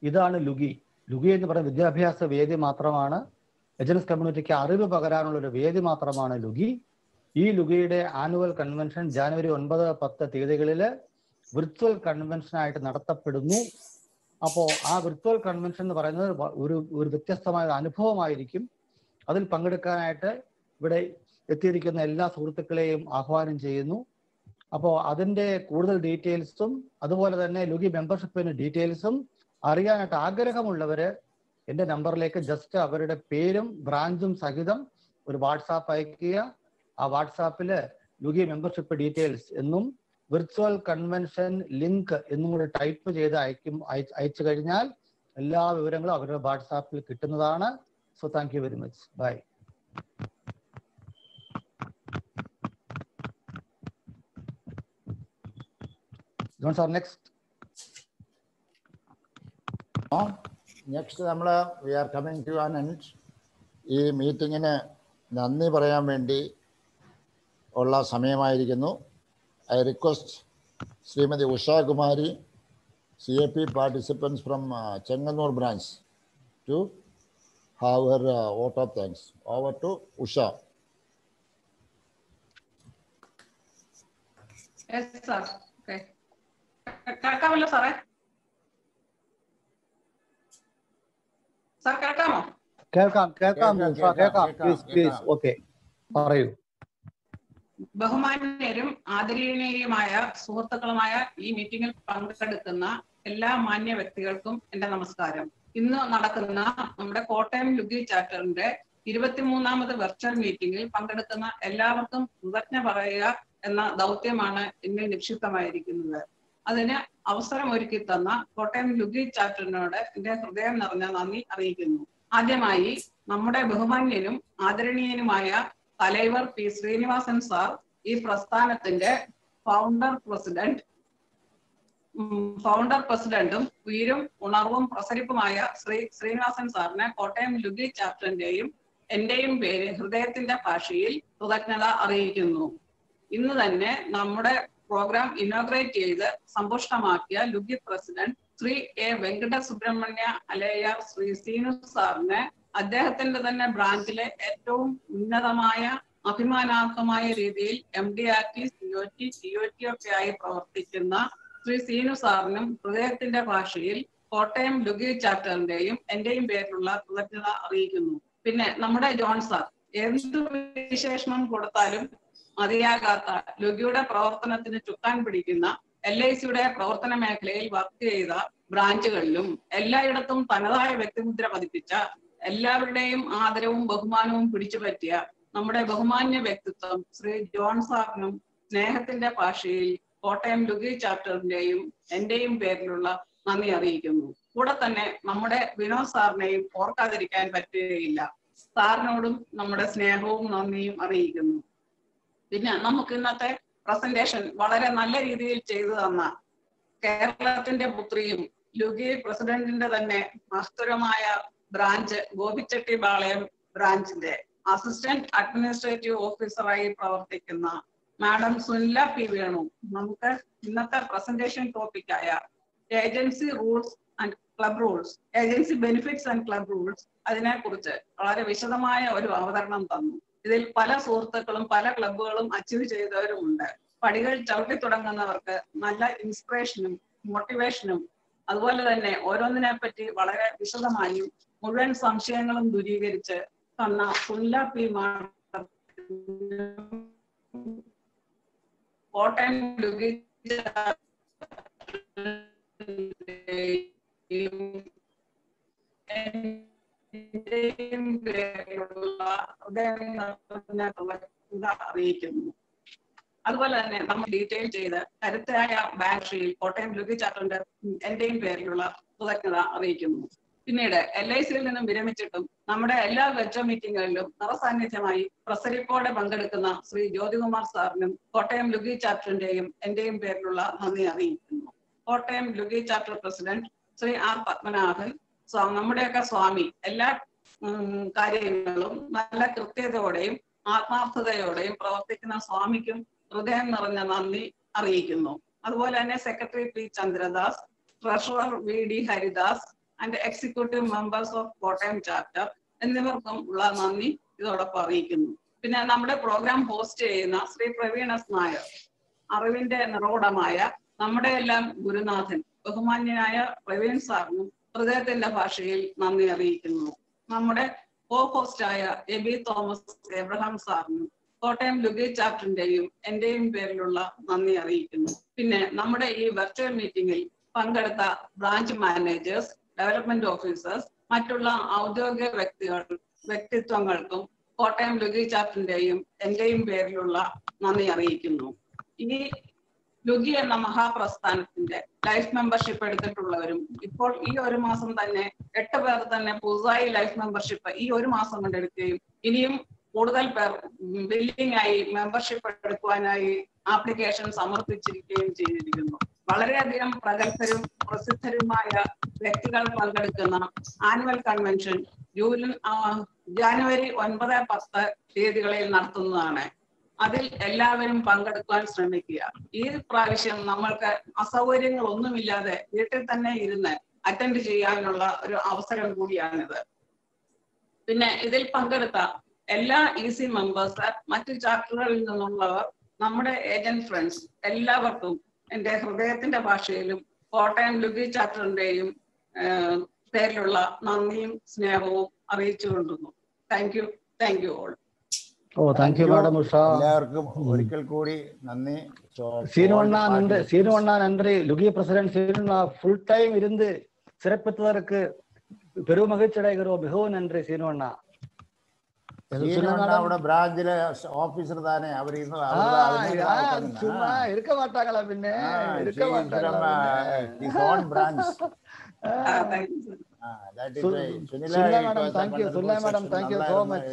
ഇതാണ് ലുഗി. ലുഗി എന്ന് പറയുന്ന വിദ്യാഭ്യാസ വേദി മാത്രമാണ്. എജൻസ് കമ്മ്യൂണിറ്റിക്ക് അറിവ് പകരാനുള്ള ഒരു വേദി മാത്രമാണ് ലുഗി. ഈ ലുഗിയുടെ ആനുവൽ കൺവെൻഷൻ ജനുവരി 9, 10 തീയതികളിൽ വിർച്വൽ കൺവെൻഷനായിട്ട് നടത്തപ്പെടുന്നു. അപ്പോൾ ആ വിർച്വൽ കൺവെൻഷൻ എന്ന് പറയുന്നത് ഒരു വ്യത്യസ്തമായ അനുഭവമായിരിക്കും. അതിൽ പങ്കെടുക്കാനായിട്ട് ഇവിടെ എത്തിയിരിക്കുന്ന എല്ലാ സുഹൃത്തുക്കളെയും ആഹ്വാനം ചെയ്യുന്നു. അപ്പോൾ അതിൻ്റെ കൂടുതൽ ഡീറ്റെയിൽസും അതുപോലെ തന്നെ ലുഗി മെമ്പർഷിപ്പിന് ഡീറ്റെയിൽസും അറിയാനായിട്ട് ആഗ്രഹമുള്ളവര് എൻ്റെ നമ്പറിലേക്ക് ജസ്റ്റ് അവരുടെ പേരും ബ്രാഞ്ചും സഹിതം ഒരു വാട്സാപ്പ് അയക്കുക. ആ വാട്സാപ്പിൽ ലുഗി മെമ്പർഷിപ്പ് ഡീറ്റെയിൽസ് എന്നും വിർച്വൽ കൺവെൻഷൻ ലിങ്ക് എന്നും കൂടെ ടൈപ്പ് ചെയ്ത് അയച്ചു കഴിഞ്ഞാൽ എല്ലാ വിവരങ്ങളും അവരുടെ വാട്സാപ്പിൽ കിട്ടുന്നതാണ്. So thank you very much. Bye. John sir, next. Next നമ്മൾ we are coming to an end. ഈ മീറ്റിങ്ങിന് നന്ദി പറയാൻ വേണ്ടി ഉള്ള സമയമായിരിക്കുന്നു. I request Srimati Usha Kumari, CAP participants from Chenganur branch, to have her vote of thanks. Over to Usha. Yes, sir. Okay. കേൾക്കാമല്ലോ സാറേ? Sir കേൾക്കാമോ? കേൾക്കാം. പ്ലീസ്. ഓക്കെ, പറയൂ. ബഹുമാന്യരും ആദരണീയരുമായ സുഹൃത്തുക്കളുമായ ഈ മീറ്റിംഗിൽ പങ്കെടുക്കുന്ന എല്ലാ മാന്യ വ്യക്തികൾക്കും എന്റെ നമസ്കാരം. ഇന്ന് നടക്കുന്ന നമ്മുടെ കോട്ടയം ലുഗി ചാപ്റ്ററിന്റെ 23ാമത് വെർച്വൽ മീറ്റിംഗിൽ പങ്കെടുക്കുന്ന എല്ലാവർക്കും കൃതജ്ഞ പറയുക എന്ന ദൗത്യമാണ് എന്നിൽ നിക്ഷിപ്തമായിരിക്കുന്നത്. അതിന് അവസരം ഒരുക്കി തന്ന കോട്ടയം ലുഗി ചാപ്റ്ററിനോട് എന്റെ ഹൃദയം നിറഞ്ഞ നന്ദി അറിയിക്കുന്നു. ആദ്യമായി നമ്മുടെ ബഹുമാന്യനും ആദരണീയനുമായ തലൈവർ പി ശ്രീനിവാസൻ സാർ, ഈ പ്രസ്ഥാനത്തിന്റെ ഫൗണ്ടർ പ്രസിഡന്റും ഉയരും ഉണർവും പ്രസരിപ്പുമായ ശ്രീനിവാസൻ സാറിന് കോട്ടയം ലുഗി ചാപ്റ്ററിന്റെയും എന്റെയും പേര് ഹൃദയത്തിന്റെ ഭാഷയിൽ കൃതജ്ഞത അറിയിക്കുന്നു. ഇന്ന് തന്നെ നമ്മുടെ പ്രോഗ്രാം ഇനോഗ്രേറ്റ് ചെയ്ത് സമ്പുഷ്ടമാക്കിയ ലുഗി പ്രസിഡന്റ് ശ്രീ എ വെങ്കട സുബ്രഹ്മണ്യ അലയ്യാർ ശ്രീ സീനു സാറിന് അദ്ദേഹത്തിന്റെ തന്നെ ബ്രാഞ്ചിലെ ഏറ്റവും ഉന്നതമായ അഭിമാനാർഹമായ രീതിയിൽ MDRT, COT ഒക്കെ ആയി പ്രവർത്തിക്കുന്ന ശ്രീ സീനു സാറിനും ഹൃദയത്തിന്റെ ഭാഷയിൽ കോട്ടയം ലുഗി ചാപ്റ്ററിന്റെയും എന്റെയും പേരിലുള്ള കൃതജ്ഞത അറിയിക്കുന്നു. പിന്നെ നമ്മുടെ ജോൺ സാർ, എന്ത് വിശേഷണം കൊടുത്താലും മതിയാകാത്ത ലുഗിയുടെ പ്രവർത്തനത്തിന് ചുക്കാൻ പിടിക്കുന്ന LICയുടെ പ്രവർത്തന മേഖലയിൽ വർക്ക് ചെയ്ത ബ്രാഞ്ചുകളിലും എല്ലായിടത്തും തനതായ വ്യക്തിമുദ്ര പതിപ്പിച്ച എല്ലാവരുടെയും ആദരവും ബഹുമാനവും പിടിച്ചുപറ്റിയ നമ്മുടെ ബഹുമാന്യ വ്യക്തിത്വം ശ്രീ ജോൺ സാറിനും സ്നേഹത്തിന്റെ ഭാഷയിൽ കോട്ടയം ലുഗി ചാപ്റ്ററിന്റെയും എന്റെയും പേരിലുള്ള നന്ദി അറിയിക്കുന്നു. കൂടെ തന്നെ നമ്മുടെ വിനോദ് സാറിനെയും ഓർക്കാതിരിക്കാൻ പറ്റുകയില്ല. സാറിനോടും നമ്മുടെ സ്നേഹവും നന്ദിയും അറിയിക്കുന്നു. പിന്നെ നമുക്ക് ഇന്നത്തെ പ്രസന്റേഷൻ വളരെ നല്ല രീതിയിൽ ചെയ്തു തന്ന കേരളത്തിന്റെ പുത്രിയും ലുഗി പ്രസിഡന്റിന്റെ തന്നെ മഹത്തരമായ ബ്രാഞ്ച് ഗോപിച്ചെട്ടിപാളയം ബ്രാഞ്ചിന്റെ അസിസ്റ്റന്റ് അഡ്മിനിസ്ട്രേറ്റീവ് ഓഫീസറായി പ്രവർത്തിക്കുന്ന മാഡം സുനില പി വേണു നമുക്ക് ഇന്നത്തെ പ്രസന്റേഷൻ ടോപ്പിക്കായ agency rules and club rules, agency benefits and club rules, അതിനെക്കുറിച്ച് വളരെ വിശദമായ ഒരു അവതരണം തന്നു. ഇതിൽ പല സുഹൃത്തുക്കളും പല ക്ലബുകളും അച്ചീവ് ചെയ്തവരുമുണ്ട്. പടികൾ ചവിട്ടി തുടങ്ങുന്നവർക്ക് നല്ല ഇൻസ്പിറേഷനും മോട്ടിവേഷനും അതുപോലെ തന്നെ ഓരോന്നിനെ പറ്റി വളരെ വിശദമായും മുഴുവൻ സംശയങ്ങളും ദൂരീകരിച്ച് തന്ന സുനില പി മാഡം കോട്ടയം ലുഗി അറിയിക്കുന്നു. അതുപോലെ തന്നെ നമ്മൾ ഡീറ്റെയിൽ ചെയ്ത് കരുത്തായ ബാങ്ക്ഷിയിൽ കോട്ടയം ലുഗി ചാപ്റ്ററിന്റെ എന്റെയും പേരിലുള്ള കൃതജ്ഞത അറിയിക്കുന്നു. പിന്നീട് LICയിൽ നിന്നും വിരമിച്ചിട്ടും നമ്മുടെ എല്ലാ വെർച്വൽ മീറ്റിങ്ങുകളിലും നിറസാന്നിധ്യമായി പ്രസരിപ്പോടെ പങ്കെടുക്കുന്ന ശ്രീ ജ്യോതികുമാർ സാറിനും കോട്ടയം ലുഗി ചാപ്റ്ററിന്റെയും എന്റെയും പേരിലുള്ള നന്ദി അറിയിക്കുന്നു. Kottayam Lugi chapter president Shri R Padmanabhan നമ്മുടെയൊക്കെ സ്വാമി എല്ലാ കാര്യങ്ങളും നല്ല കൃത്യതയോടെയും ആത്മാർത്ഥതയോടെയും പ്രവർത്തിക്കുന്ന സ്വാമിക്കും ഹൃദയം നിറഞ്ഞ നന്ദി അറിയിക്കുന്നു. അതുപോലെ തന്നെ secretary P Chandradas, treasurer VD Haridas and executive members of Kottayam chapter എന്നിവർക്കും ഉള്ള നന്ദി ഇതോടൊപ്പം അറിയിക്കുന്നു. പിന്നെ നമ്മുടെ പ്രോഗ്രാം ഹോസ്റ്റ് ചെയ്യുന്ന ശ്രീ പ്രവീൺ S നായർ, അറിവിന്റെ നിറകുടമായ നമ്മുടെ എല്ലാം ഗുരുനാഥൻ ബഹുമാന്യനായ പ്രവീൺ സാറിനും ഹൃദയത്തിന്റെ ഭാഷയിൽ നന്ദി അറിയിക്കുന്നു. നമ്മുടെ കോ ഹോസ്റ്റായ എബി തോമസ് എബ്രഹാം സാറിനും കോട്ടയം ലുഗി ചാപ്റ്ററിന്റെയും എന്റെയും പേരിലുള്ള നന്ദി അറിയിക്കുന്നു. പിന്നെ നമ്മുടെ ഈ വെർച്വൽ മീറ്റിംഗിൽ പങ്കെടുത്ത ബ്രാഞ്ച് മാനേജേഴ്സ്, ഡെവലപ്മെന്റ് ഓഫീസേഴ്സ്, മറ്റുള്ള ഔദ്യോഗിക വ്യക്തിത്വങ്ങൾക്കും കോട്ടയം ലുഗി ചാപ്റ്ററിന്റെയും എന്റെയും പേരിലുള്ള നന്ദി അറിയിക്കുന്നു. ഈ ലുഗി എന്ന മഹാപ്രസ്ഥാനത്തിന്റെ ലൈഫ് മെമ്പർഷിപ്പ് എടുത്തിട്ടുള്ളവരും ഇപ്പോൾ ഈ ഒരു മാസം തന്നെ 8 പേർ തന്നെ പുതുതായി ലൈഫ് മെമ്പർഷിപ്പ് ഈ ഒരു മാസം കൊണ്ട് എടുക്കുകയും ഇനിയും കൂടുതൽ പേർ ബില്ലിംഗ് ആയി മെമ്പർഷിപ്പ് എടുക്കുവാനായി ആപ്ലിക്കേഷൻ സമർപ്പിച്ചിരിക്കുകയും ചെയ്തിരിക്കുന്നു. വളരെയധികം പ്രഗത്ഭരും പ്രസിദ്ധരുമായ വ്യക്തികൾ പങ്കെടുക്കുന്ന ആനുവൽ കൺവെൻഷൻ ജാനുവരി 9, 10 തീയതികളിൽ നടത്തുന്നതാണ്. അതിൽ എല്ലാവരും പങ്കെടുക്കാൻ ശ്രമിക്കുക. ഈ പ്രാവശ്യം നമ്മൾക്ക് അസൗകര്യങ്ങളൊന്നുമില്ലാതെ വീട്ടിൽ തന്നെ ഇരുന്ന് അറ്റൻഡ് ചെയ്യാനുള്ള ഒരു അവസരം കൂടിയാണിത്. പിന്നെ ഇതിൽ പങ്കെടുത്ത എല്ലാ EC മെമ്പേഴ്സ്, മറ്റു ചാപ്റ്ററുകളിൽ നിന്നുള്ളവർ, നമ്മുടെ ഏജന്റ് ഫ്രണ്ട്സ് എല്ലാവർക്കും എന്റെ ഹൃദയത്തിന്റെ ഭാഷയിലും കോട്ടയം ലുഗി ചാപ്റ്ററിന്റെയും പേരിലുള്ള നന്ദിയും സ്നേഹവും അറിയിച്ചുകൊണ്ടുന്നു. Thank you all. Thank you madam Usha. എല്ലാവർക്കും ഒരിക്കൽ കൂടി നന്ദി. சீனுவண்ணா நன்றி. லுகி பிரசிடென்ட் சீனுவண்ணா ஃபுல் டைம் இருந்து சிறப்பித்ததற்கு பெரும் மகிழ்ச்சி அடைகிறோம். மிகவும் நன்றி சீனுவண்ணா. பிராஞ்சில ஆபீசர் தானே அவர். சும்மா இருக்க மாட்டாங்களா? பின்ன இருக்க மாட்டாங்களா? Sunila madam, thank you. Sunila madam, thank you so much.